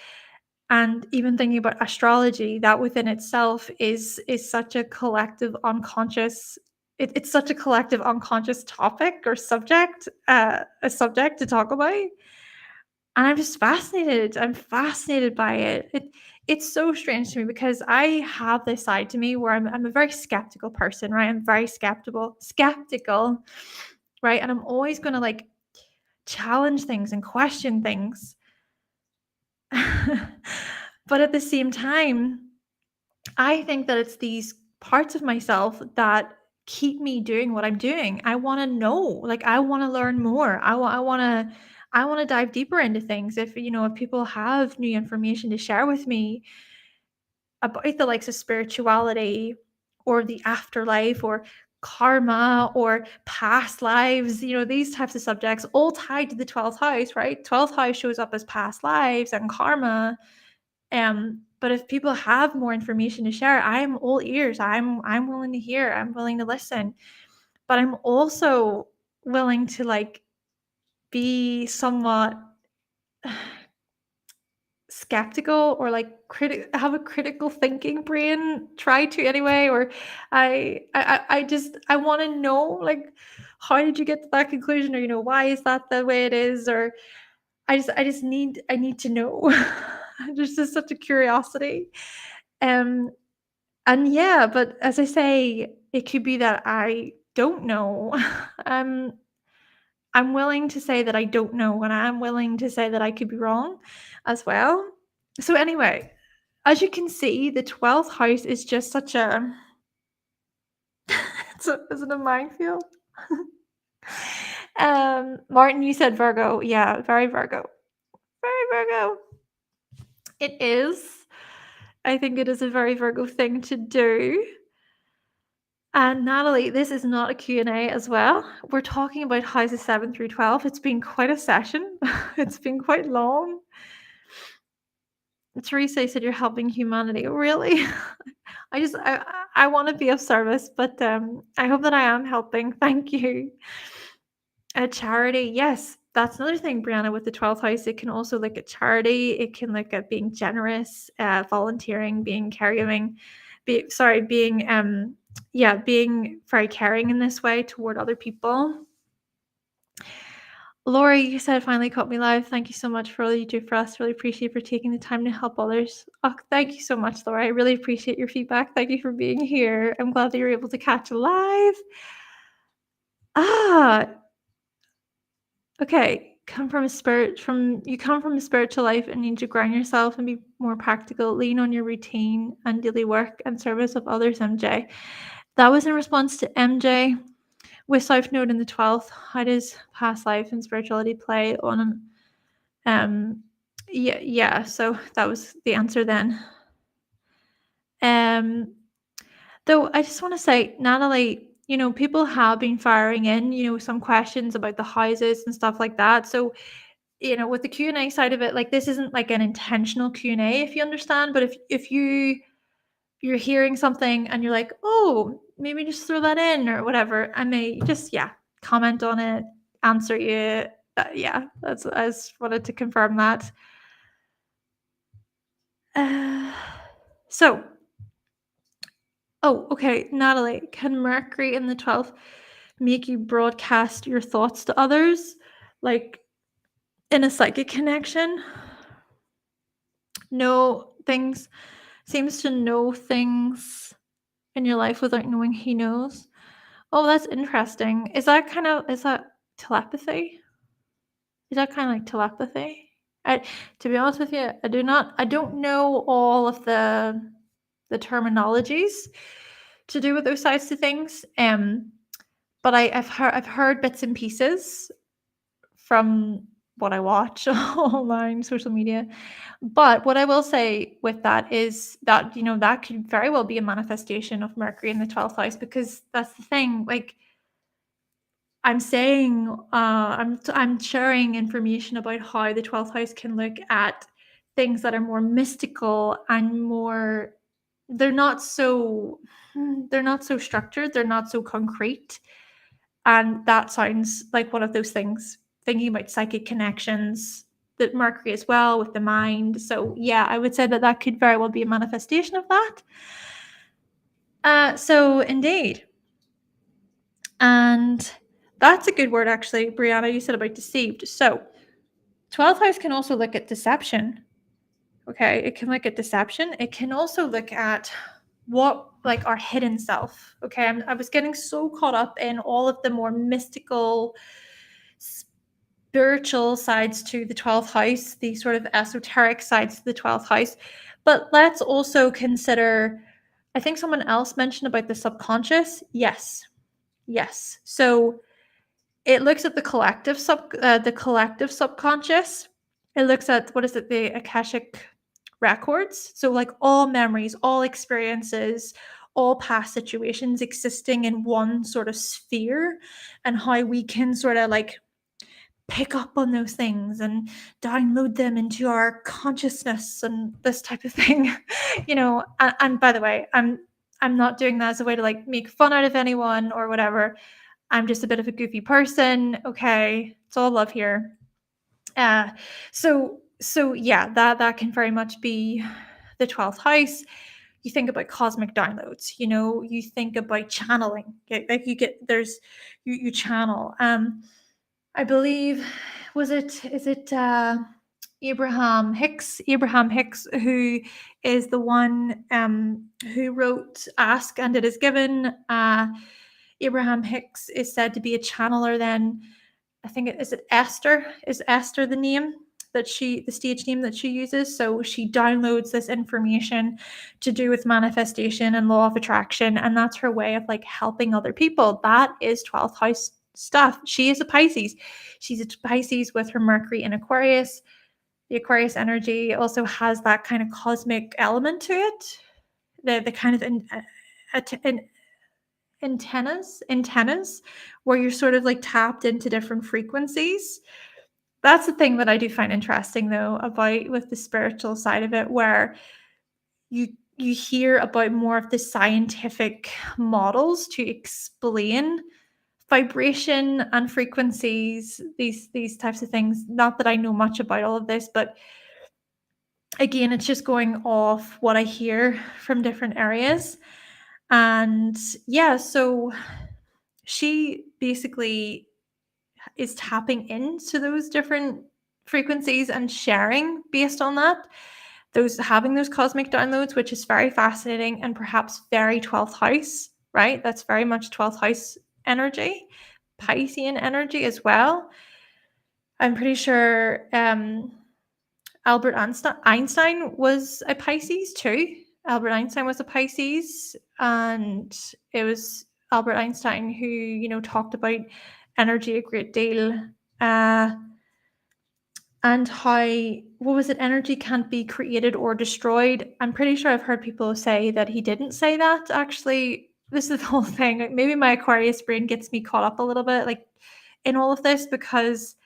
And even thinking about astrology, that within itself is such a collective unconscious it's such a collective unconscious topic or subject, a subject to talk about. And I'm just fascinated. I'm fascinated by it. It's so strange to me because I have this side to me where I'm a very skeptical person, right? I'm very skeptical, right? And I'm always gonna like challenge things and question things. But at the same time, I think that it's these parts of myself that keep me doing what I'm doing. I wanna know, like, I wanna learn more. I wanna dive deeper into things. If people have new information to share with me about the likes of spirituality or the afterlife or karma or past lives, these types of subjects all tied to the 12th house, right? 12th house shows up as past lives and karma. But if people have more information to share, I'm all ears. I'm willing to hear. I'm willing to listen. But I'm also willing to like be somewhat skeptical or like have a critical thinking brain, try to anyway. Or I want to know, like, how did you get to that conclusion, or why is that the way it is, or I need to know. There's just such a curiosity. Um And yeah, but as I say, it could be that I don't know. Um, I'm willing to say that I don't know, and I'm willing to say that I could be wrong as well. So anyway, as you can see, the 12th house is just such a is it a minefield? Martin, you said Virgo. Yeah, very Virgo. Very Virgo. It is. I think it is a very Virgo thing to do. And Natalie, this is not a Q&A as well. We're talking about houses 7 through 12. It's been quite a session. It's been quite long. Teresa said you're helping humanity. Really? I want to be of service, but I hope that I am helping. Thank you. A charity, yes, that's another thing, Brianna, with the 12th house. It can also look at charity. It can look at being generous, volunteering, being caregiving, being very caring in this way toward other people. Laura, you said finally caught me live. Thank you so much for all you do for us. Really appreciate for taking the time to help others. Oh, thank you so much, Laura. I really appreciate your feedback. Thank you for being here. I'm glad that you were able to catch a live. Ah, okay. You come from a spiritual life and need to ground yourself and be more practical. Lean on your routine and daily work and service of others, MJ. That was in response to MJ. With South Node in the 12th, how does past life and spirituality play on yeah, so that was the answer then. Um though I just want to say, Natalie, people have been firing in, some questions about the houses and stuff like that. So, with the Q&A side of it, like, this isn't like an intentional Q&A, if you understand, but if you're hearing something and you're like, "Oh, maybe just throw that in," or whatever, I may just, yeah, comment on it, answer you. Yeah, I just wanted to confirm that. Uh, so, oh, okay, Natalie, can Mercury in the 12th make you broadcast your thoughts to others, like in a psychic connection? Know things, seems to know things in your life without knowing he knows. Oh, that's interesting. Is that telepathy? Is that kind of like telepathy? To be honest with you, I don't know all of the terminologies to do with those sides to things. But I've heard bits and pieces from what I watch online, social media. But what I will say with that is that, that could very well be a manifestation of Mercury in the 12th house, because that's the thing. Like, I'm saying, I'm sharing information about how the 12th house can look at things that are more mystical and more, they're not so they're not so structured, they're not so concrete. And that sounds like one of those things, thinking about psychic connections. the Mercury as well with the mind. So yeah, I would say that that could very well be a manifestation of that. So indeed. And that's a good word, actually, Brianna, you said about deceived. So 12th house can also look at deception. Okay, it can look at deception. It can also look at what, like, our hidden self. Okay, I was getting so caught up in all of the more mystical, spiritual sides to the 12th house, the sort of esoteric sides to the 12th house. But let's also consider, I think someone else mentioned about the subconscious. Yes. So it looks at the collective subconscious. It looks at, what is it, the Akashic records. So like all memories, all experiences, all past situations existing in one sort of sphere, and how we can sort of like pick up on those things and download them into our consciousness and this type of thing. And by the way, I'm not doing that as a way to like make fun out of anyone or whatever. I'm just a bit of a goofy person. Okay, it's all love here. So yeah, that can very much be the 12th house. You think about cosmic downloads, you think about channeling. Like you channel. I believe, is it Abraham Hicks, who is the one who wrote Ask and It Is Given. Abraham Hicks is said to be a channeler. Then I think is it Esther? Is Esther the name the stage name that she uses? So she downloads this information to do with manifestation and law of attraction, and that's her way of like helping other people. That is 12th house stuff. She is a Pisces. She's a Pisces with her Mercury in Aquarius. The Aquarius energy also has that kind of cosmic element to it. The kind of antennas where you're sort of like tapped into different frequencies. That's the thing that I do find interesting though about with the spiritual side of it, where you hear about more of the scientific models to explain vibration and frequencies, these types of things. Not that I know much about all of this, but again, it's just going off what I hear from different areas. And yeah, so she basically is tapping into those different frequencies and sharing based on that, having those cosmic downloads, which is very fascinating and perhaps very 12th house, right? That's very much 12th house energy, Piscean energy as well. I'm pretty sure Albert Einstein was a Pisces too. Albert Einstein was a Pisces, and it was Albert Einstein who, talked about energy a great deal, and how, what was it, energy can't be created or destroyed. I'm pretty sure I've heard people say that he didn't say that. Actually, this is the whole thing. Like, maybe my Aquarius brain gets me caught up a little bit like in all of this, because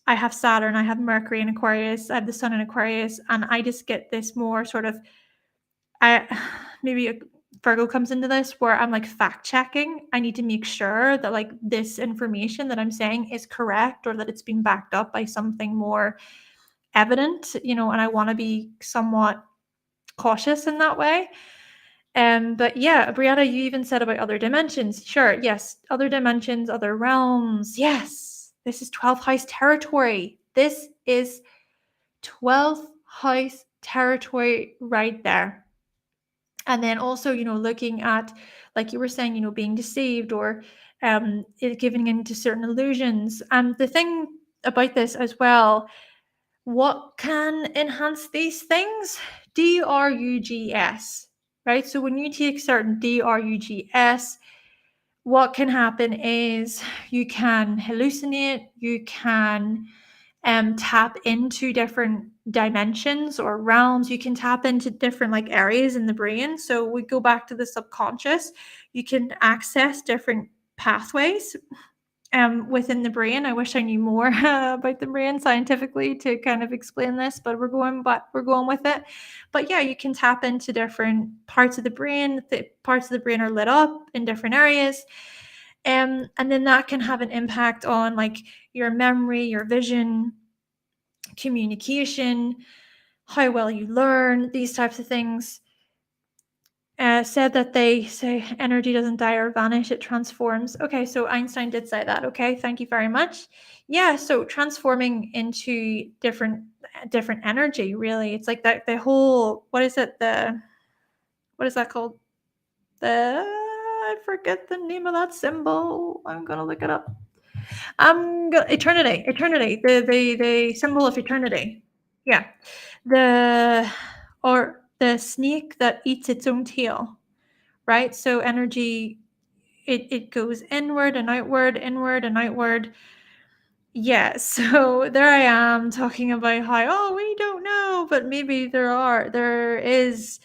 I have Saturn, I have Mercury in Aquarius, I have the Sun in Aquarius, and I just get this more sort of, maybe a Virgo comes into this, where I'm like fact checking. I need to make sure that like this information that I'm saying is correct, or that it's been backed up by something more evident, and I want to be somewhat cautious in that way. But yeah, Brianna, you even said about other dimensions. Sure, yes, other dimensions, other realms. Yes, this is 12th house territory. This is 12th house territory right there. And then also, looking at, like you were saying, being deceived, or giving into certain illusions. And the thing about this as well, what can enhance these things? DRUGS, right? So when you take certain DRUGS, what can happen is you can hallucinate, you can tap into different dimensions or realms. You can tap into different like areas in the brain. So we go back to the subconscious. You can access different pathways within the brain. I wish I knew more about the brain scientifically to kind of explain this, but we're going with it. But yeah, you can tap into different parts of the brain. The parts of the brain are lit up in different areas. And then that can have an impact on like your memory, your vision, communication, how well you learn, these types of things. Said that they say energy doesn't die or vanish, it transforms. Okay, so Einstein did say that. Okay, thank you very much. Yeah, so transforming into different energy, really. It's like that the whole, what is it? What is that called? I forget the name of that symbol. I'm gonna look it up. Eternity. The symbol of eternity. Yeah. The or the snake that eats its own tail, right? So energy, it goes inward and outward, inward and outward. Yeah, so there I am talking about how, oh, we don't know, but maybe there is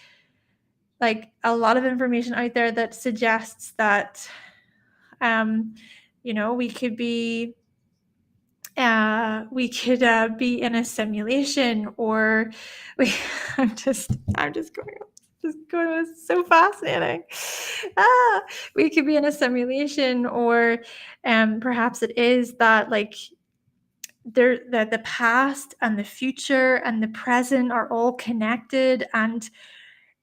like a lot of information out there that suggests that um we could be be in a simulation, or we I'm just going, it's so fascinating. ah we could be in a simulation, or perhaps it is that, like, that the past and the future and the present are all connected, and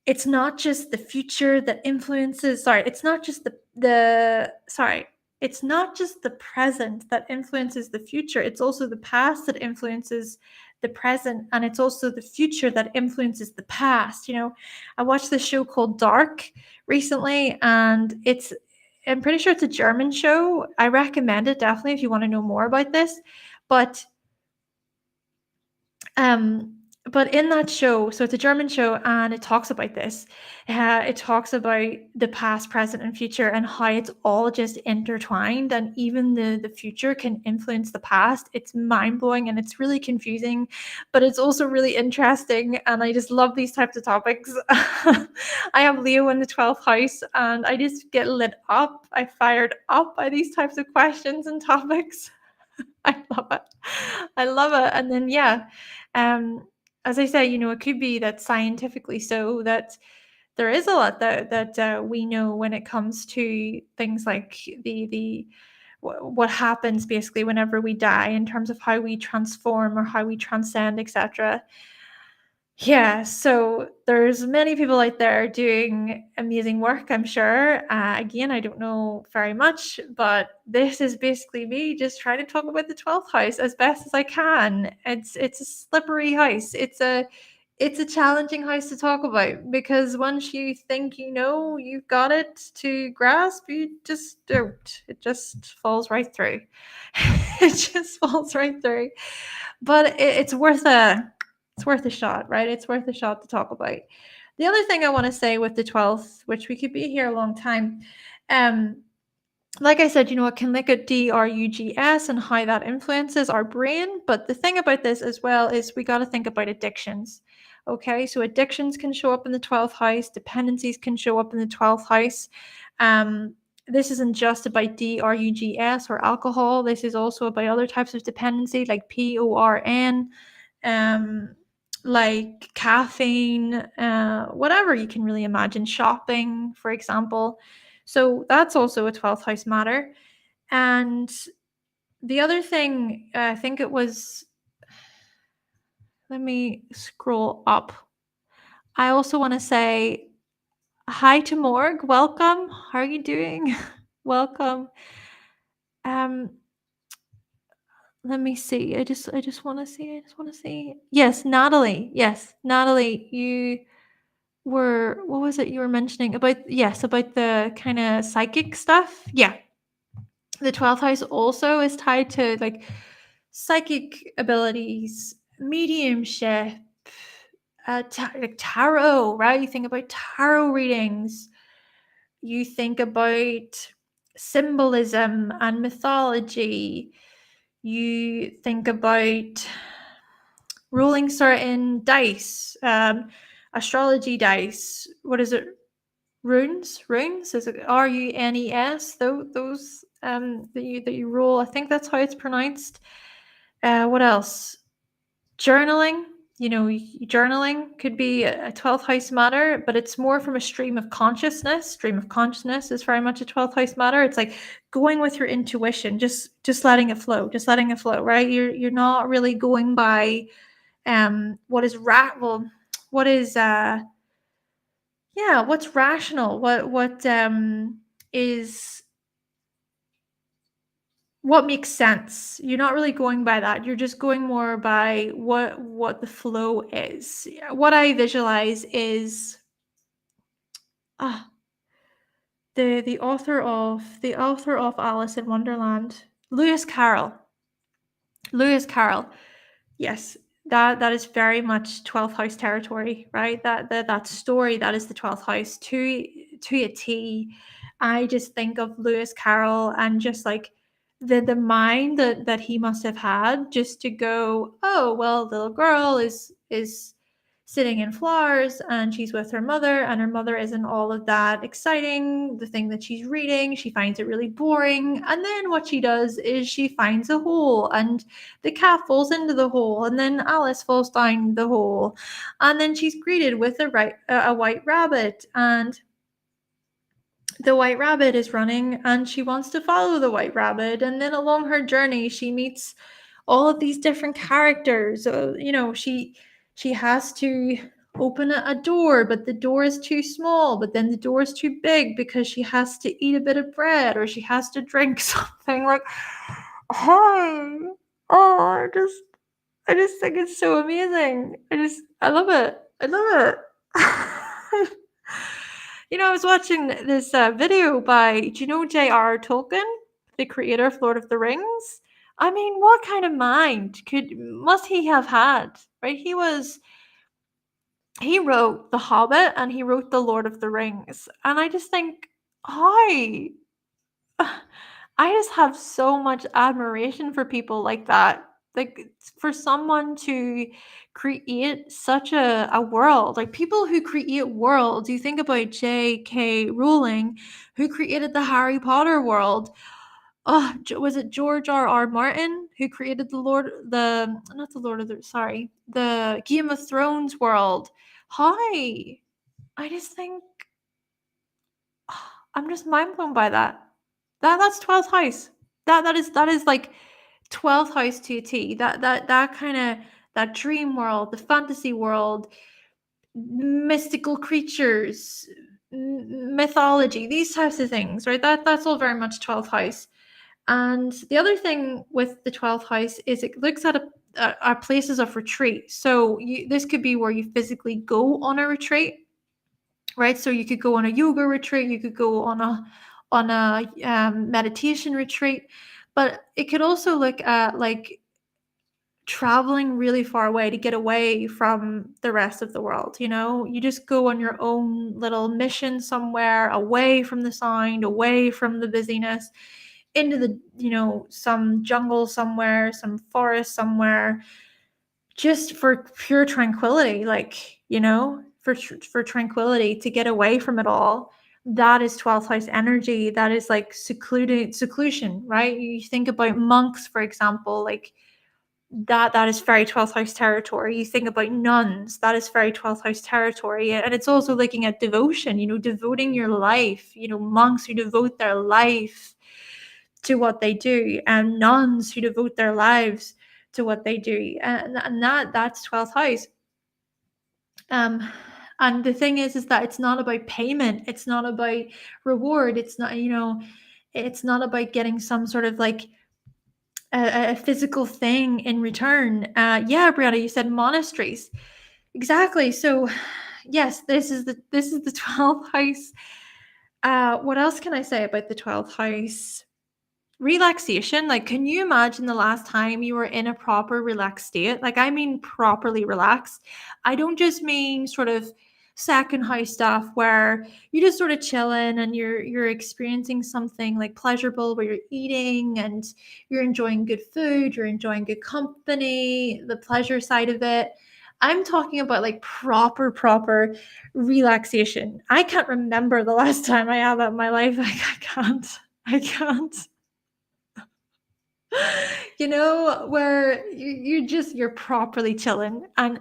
it's not just the future that influences sorry, it's not just the sorry, it's not just the present that influences the future, it's also the past that influences the present, and it's also the future that influences the past. I watched this show called Dark recently, and I'm pretty sure it's a German show. I recommend it definitely if you want to know more about this. But um, but in that show, so it's a German show, and it talks about this. It talks about the past, present, and future, and how it's all just intertwined, and even the future can influence the past. It's mind blowing, and it's really confusing, but it's also really interesting. And I just love these types of topics. I have Leo in the 12th house, and I just get lit up. I fired up by these types of questions and topics. I love it. I love it. And then, yeah, um, as I say, it could be that scientifically so that there is a lot that we know when it comes to things like what happens basically whenever we die, in terms of how we transform or how we transcend, etc. Yeah, so there's many people out there doing amazing work, I'm sure. Again, I don't know very much, but this is basically me just trying to talk about the 12th house as best as I can. It's a slippery house. It's a challenging house to talk about, because once you think you've got it to grasp, you just don't. It just falls right through. It just falls right through. But it's worth a shot, right? It's worth a shot to talk about. The other thing I want to say with the 12th, which we could be here a long time, um, like I said, it can look at DRUGS and how that influences our brain. But the thing about this as well is we got to think about addictions. Okay, so addictions can show up in the 12th house, dependencies can show up in the 12th house. This isn't just about DRUGS or alcohol. This is also about other types of dependency like PORN, um, like caffeine, whatever you can really imagine, shopping, for example. So that's also a 12th house matter. And the other thing, I think it was, let me scroll up. I also want to say hi to Morg. Welcome. How are you doing? Welcome. Um, Let me see. I just want to see. I just want to see. Yes, Natalie. Yes, Natalie, what was it you were mentioning about? Yes, about the kind of psychic stuff. Yeah. The 12th house also is tied to like psychic abilities, mediumship, like tarot, right? You think about tarot readings, you think about symbolism and mythology, you think about rolling certain dice, astrology dice. What is it? Runes, is it RUNES? Those that you roll, I think that's how it's pronounced. What else? Journaling. Journaling could be a 12th house matter, but it's more from a stream of consciousness. Stream of consciousness is very much a 12th house matter. It's like going with your intuition, just letting it flow, right? You're not really going by what is what is what's rational, what is what makes sense. You're not really going by that. You're just going more by what the flow is. What I visualize is ah the author of Alice in Wonderland, Lewis Carroll. Lewis Carroll. Yes, that is very much 12th house territory, right? That story, that is the 12th house to a T. I just think of Lewis Carroll and just like the mind that he must have had just to go, oh well, the little girl is sitting in flowers and she's with her mother, and her mother isn't all of that exciting. The thing that she's reading, she finds it really boring. And then what she does is she finds a hole, and the cat falls into the hole, and then Alice falls down the hole, and then she's greeted with a white rabbit, and the white rabbit is running and she wants to follow the white rabbit, and then along her journey she meets all of these different characters. She has to open a door, but the door is too small, but then the door is too big because she has to eat a bit of bread or she has to drink something. Like, hi. Oh, I just think it's so amazing. I love it. I love it. I was watching this video by, do you know J.R. Tolkien, the creator of Lord of the Rings? I mean, what kind of mind must he have had, right? He wrote The Hobbit and he wrote The Lord of the Rings. And I just think, hi. I just have so much admiration for people like that. Like, for someone to create such a world, like people who create worlds. You think about J.K. Rowling, who created the Harry Potter world. Oh, was it George R.R. Martin who created the Game of Thrones world? Hi. I just think I'm just mind blown by that. That's 12th house. That is like 12th house to a T. That kind of that dream world, the fantasy world, mystical creatures, mythology, these types of things, right? That's all very much 12th house. And the other thing with the 12th house is it looks at places of retreat. So this could be where you physically go on a retreat, right? So you could go on a yoga retreat, you could go on a meditation retreat, but it could also look at like traveling really far away to get away from the rest of the world. You just go on your own little mission somewhere, away from the sound, away from the busyness, into the some jungle somewhere, some forest somewhere, just for pure tranquility, like, for tranquility, to get away from it all. That is 12th house energy. That is like seclusion, right? You think about monks, for example, like that is very 12th house territory. You think about nuns, that is very 12th house territory. And it's also looking at devotion, devoting your life, monks who devote their life to what they do, and nuns who devote their lives to what they do. And that's 12th house. And the thing is that it's not about payment, it's not about reward, it's not about getting some sort of like a physical thing in return. Yeah, Brianna, you said monasteries. Exactly. So yes, this is the 12th house. What else can I say about the 12th house? Relaxation. Like, can you imagine the last time you were in a proper relaxed state? Like, I mean properly relaxed. I don't just mean sort of second house stuff where you're just sort of chilling and you're experiencing something like pleasurable, where you're eating and you're enjoying good food, you're enjoying good company, the pleasure side of it. I'm talking about like proper relaxation. I can't remember the last time I had that in my life. Like, I can't. where you're properly chilling, and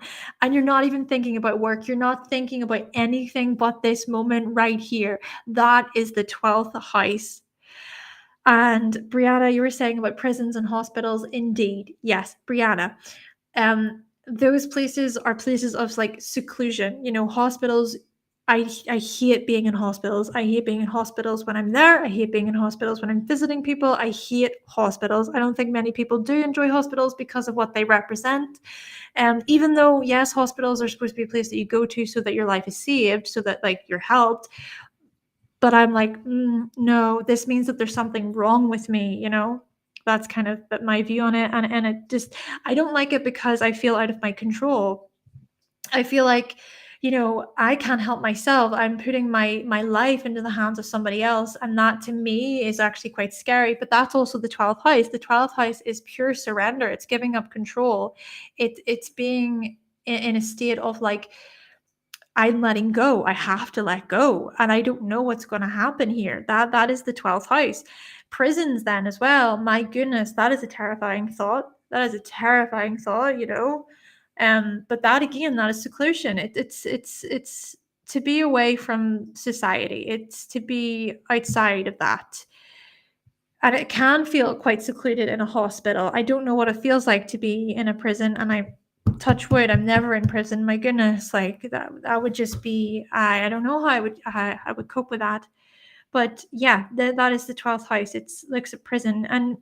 you're not even thinking about work. You're not thinking about anything but this moment right here. That is the 12th house. And Brianna, you were saying about prisons and hospitals. Indeed. Yes, Brianna. Those places are places of like seclusion. Hospitals. I hate being in hospitals. I hate being in hospitals when I'm there. I hate being in hospitals when I'm visiting people. I hate hospitals. I don't think many people do enjoy hospitals because of what they represent. Even though, yes, hospitals are supposed to be a place that you go to so that your life is saved, so that like you're helped. But I'm like, no, this means that there's something wrong with me. That's kind of my view on it. And it just, I don't like it because I feel out of my control. I feel like, I can't help myself. I'm putting my life into the hands of somebody else. And that to me is actually quite scary. But that's also the 12th house. The 12th house is pure surrender. It's giving up control. It's being in a state of like, I'm letting go. I have to let go. And I don't know what's going to happen here. That is the 12th house. Prisons then as well. My goodness, that is a terrifying thought. That is a terrifying thought. But that again, that is seclusion. It's to be away from society. It's to be outside of that. And it can feel quite secluded in a hospital. I don't know what it feels like to be in a prison, and I touch wood, I'm never in prison. My goodness, like that would just be I don't know how I would cope with that. But yeah, that is the 12th house. It looks at prison, and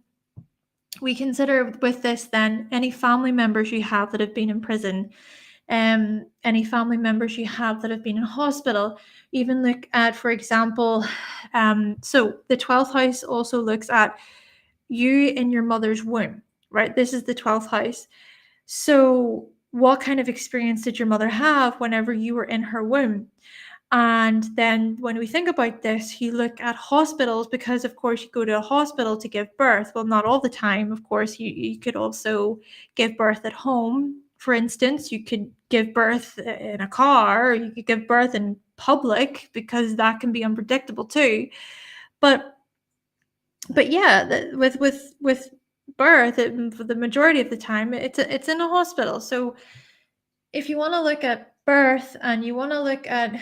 we consider with this then any family members you have that have been in prison, any family members you have that have been in hospital. Even look at, for example, so the 12th house also looks at you in your mother's womb, right? This is the 12th house. So what kind of experience did your mother have whenever you were in her womb? And then when we think about this, you look at hospitals, because of course you go to a hospital to give birth. Well, not all the time. Of course, you could also give birth at home. For instance, you could give birth in a car, or you could give birth in public, because that can be unpredictable too. But yeah, with birth, for the majority of the time, it's in a hospital. So if you want to look at birth and you want to look at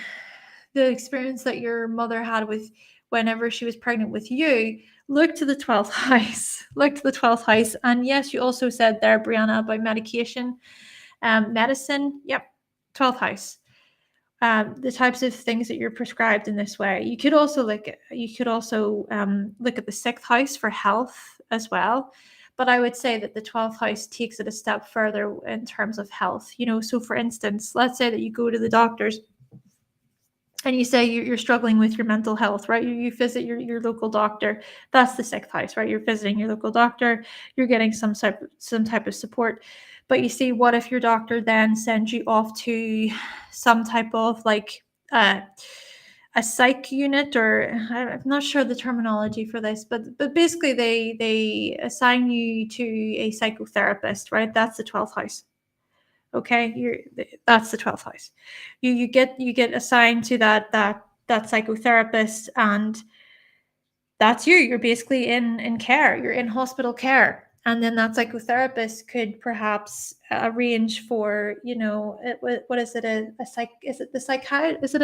the experience that your mother had with whenever she was pregnant with you, look to the 12th house. Look to the 12th house. And yes, you also said there, Brianna, about medication, medicine. Yep, 12th house. The types of things that you're prescribed in this way. You could also look at the 6th house for health as well. But I would say that the 12th house takes it a step further in terms of health. So for instance, let's say that you go to the doctors and you say you're struggling with your mental health, right? You visit your local doctor. That's the 6th house, right? You're visiting your local doctor. You're getting some type of support. But you see, what if your doctor then sends you off to some type of like a psych unit, or I'm not sure the terminology for this, but basically they assign you to a psychotherapist, right? That's the 12th house. Okay, that's the 12th house. You get assigned to that psychotherapist, and that's you're basically in care. You're in hospital care. And then that psychotherapist could perhaps arrange for, what is it, a psych is it the psychiatrist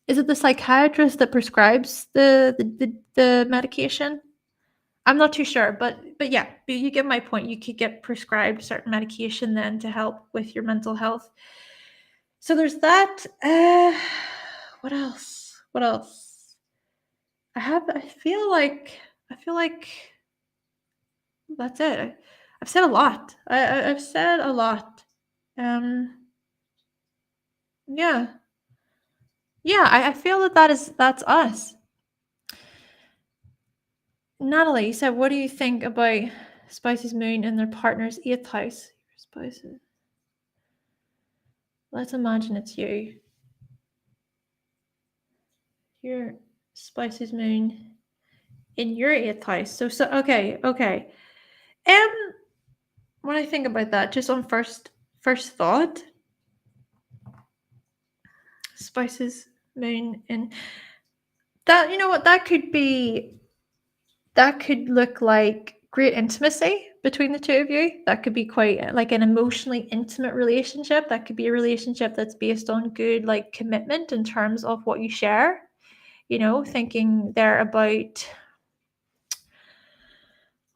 is it the psychiatrist that prescribes the medication? I'm not too sure, but yeah, you get my point. You could get prescribed certain medication then to help with your mental health. So there's that. What else? What else? I feel like that's it. I've said a lot. I've said a lot. Um, yeah, yeah. I feel that's us. Natalie, you said, what do you think about Spice's moon and their partner's 8th house? Spices. Let's imagine it's you. Your Spice's moon in your 8th house. So okay. When I think about that, just on first thought, Spice's moon in that, you know what, that could look like great intimacy between the two of you. That could be quite like an emotionally intimate relationship. That could be a relationship that's based on good like commitment in terms of what you share. Thinking there about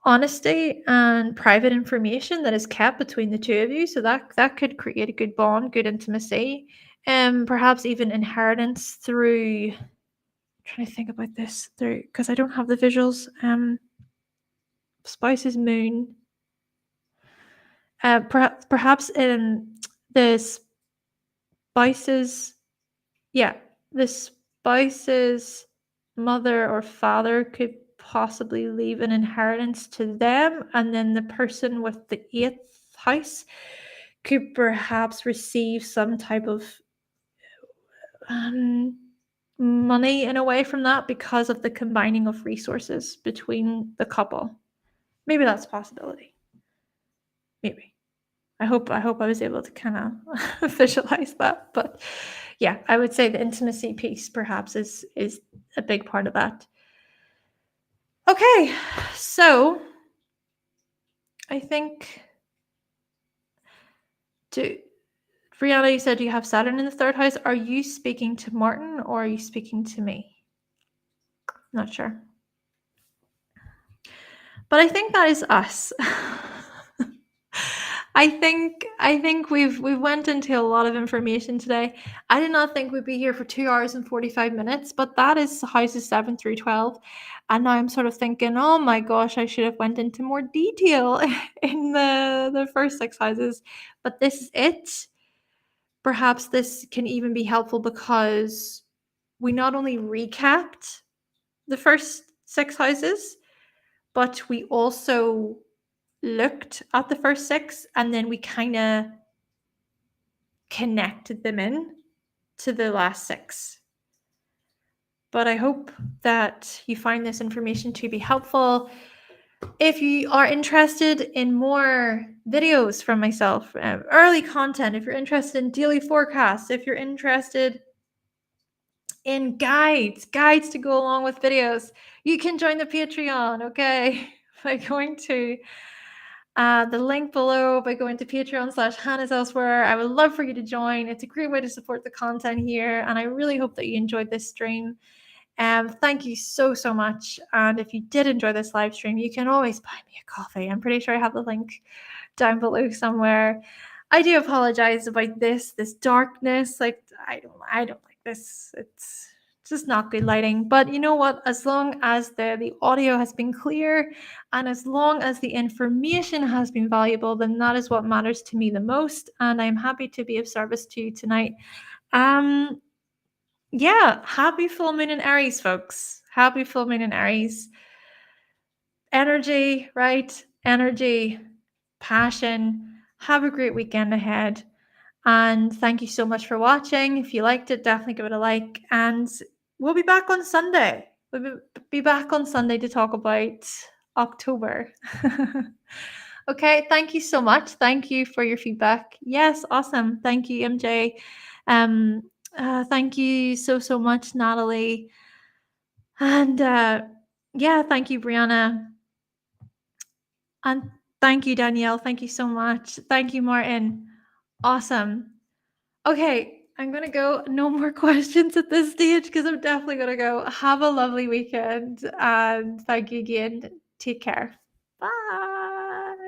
honesty and private information that is kept between the two of you. So that could create a good bond, good intimacy, and perhaps even inheritance through. I'm trying to think about this through because I don't have the visuals. Spouse's moon. Perhaps in the spouse's yeah, the spouse's mother or father could possibly leave an inheritance to them, and then the person with the eighth house could perhaps receive some type of money in a way from that because of the combining of resources between the couple. Maybe that's a possibility. Maybe. I hope I was able to kind of visualize that. But yeah, I would say the intimacy piece perhaps is a big part of that. Okay, so I think Brianna, you said you have Saturn in the third house. Are you speaking to Martin or are you speaking to me? Not sure. But I think that is us. I think we've went into a lot of information today. I did not think we'd be here for 2 hours and 45 minutes, but that is houses 7 through 12. And now I'm sort of thinking, oh my gosh, I should have went into more detail in the first 6 houses. But this is it. Perhaps this can even be helpful because we not only recapped the first 6 houses, but we also looked at the first 6 and then we kind of connected them in to the last 6. But I hope that you find this information to be helpful. If you are interested in more videos from myself, early content, if you're interested in daily forecasts, if you're interested in guides to go along with videos, you can join the Patreon, okay? By going to the link below, by going to patreon.com/hannahselsewhere. I would love for you to join. It's a great way to support the content here, and I really hope that you enjoyed this stream. Thank you so much. And if you did enjoy this live stream, you can always buy me a coffee. I'm pretty sure I have the link down below somewhere. I do apologize about this darkness. Like I don't like this. It's just not good lighting. But you know what? As long as the audio has been clear and as long as the information has been valuable, then that is what matters to me the most. And I'm happy to be of service to you tonight. Yeah, happy full moon in Aries, folks. Happy full moon in Aries. Energy, right? Energy, passion. Have a great weekend ahead. And thank you so much for watching. If you liked it, definitely give it a like. And we'll be back on Sunday. We'll be back on Sunday to talk about October. Okay, thank you so much. Thank you for your feedback. Yes, awesome. Thank you, MJ. Thank you so much, Natalie. And yeah, thank you, Brianna. And thank you, Danielle. Thank you so much. Thank you, Martin. Awesome. Okay, I'm going to go. No more questions at this stage because I'm definitely going to go. Have a lovely weekend. And thank you again. Take care. Bye.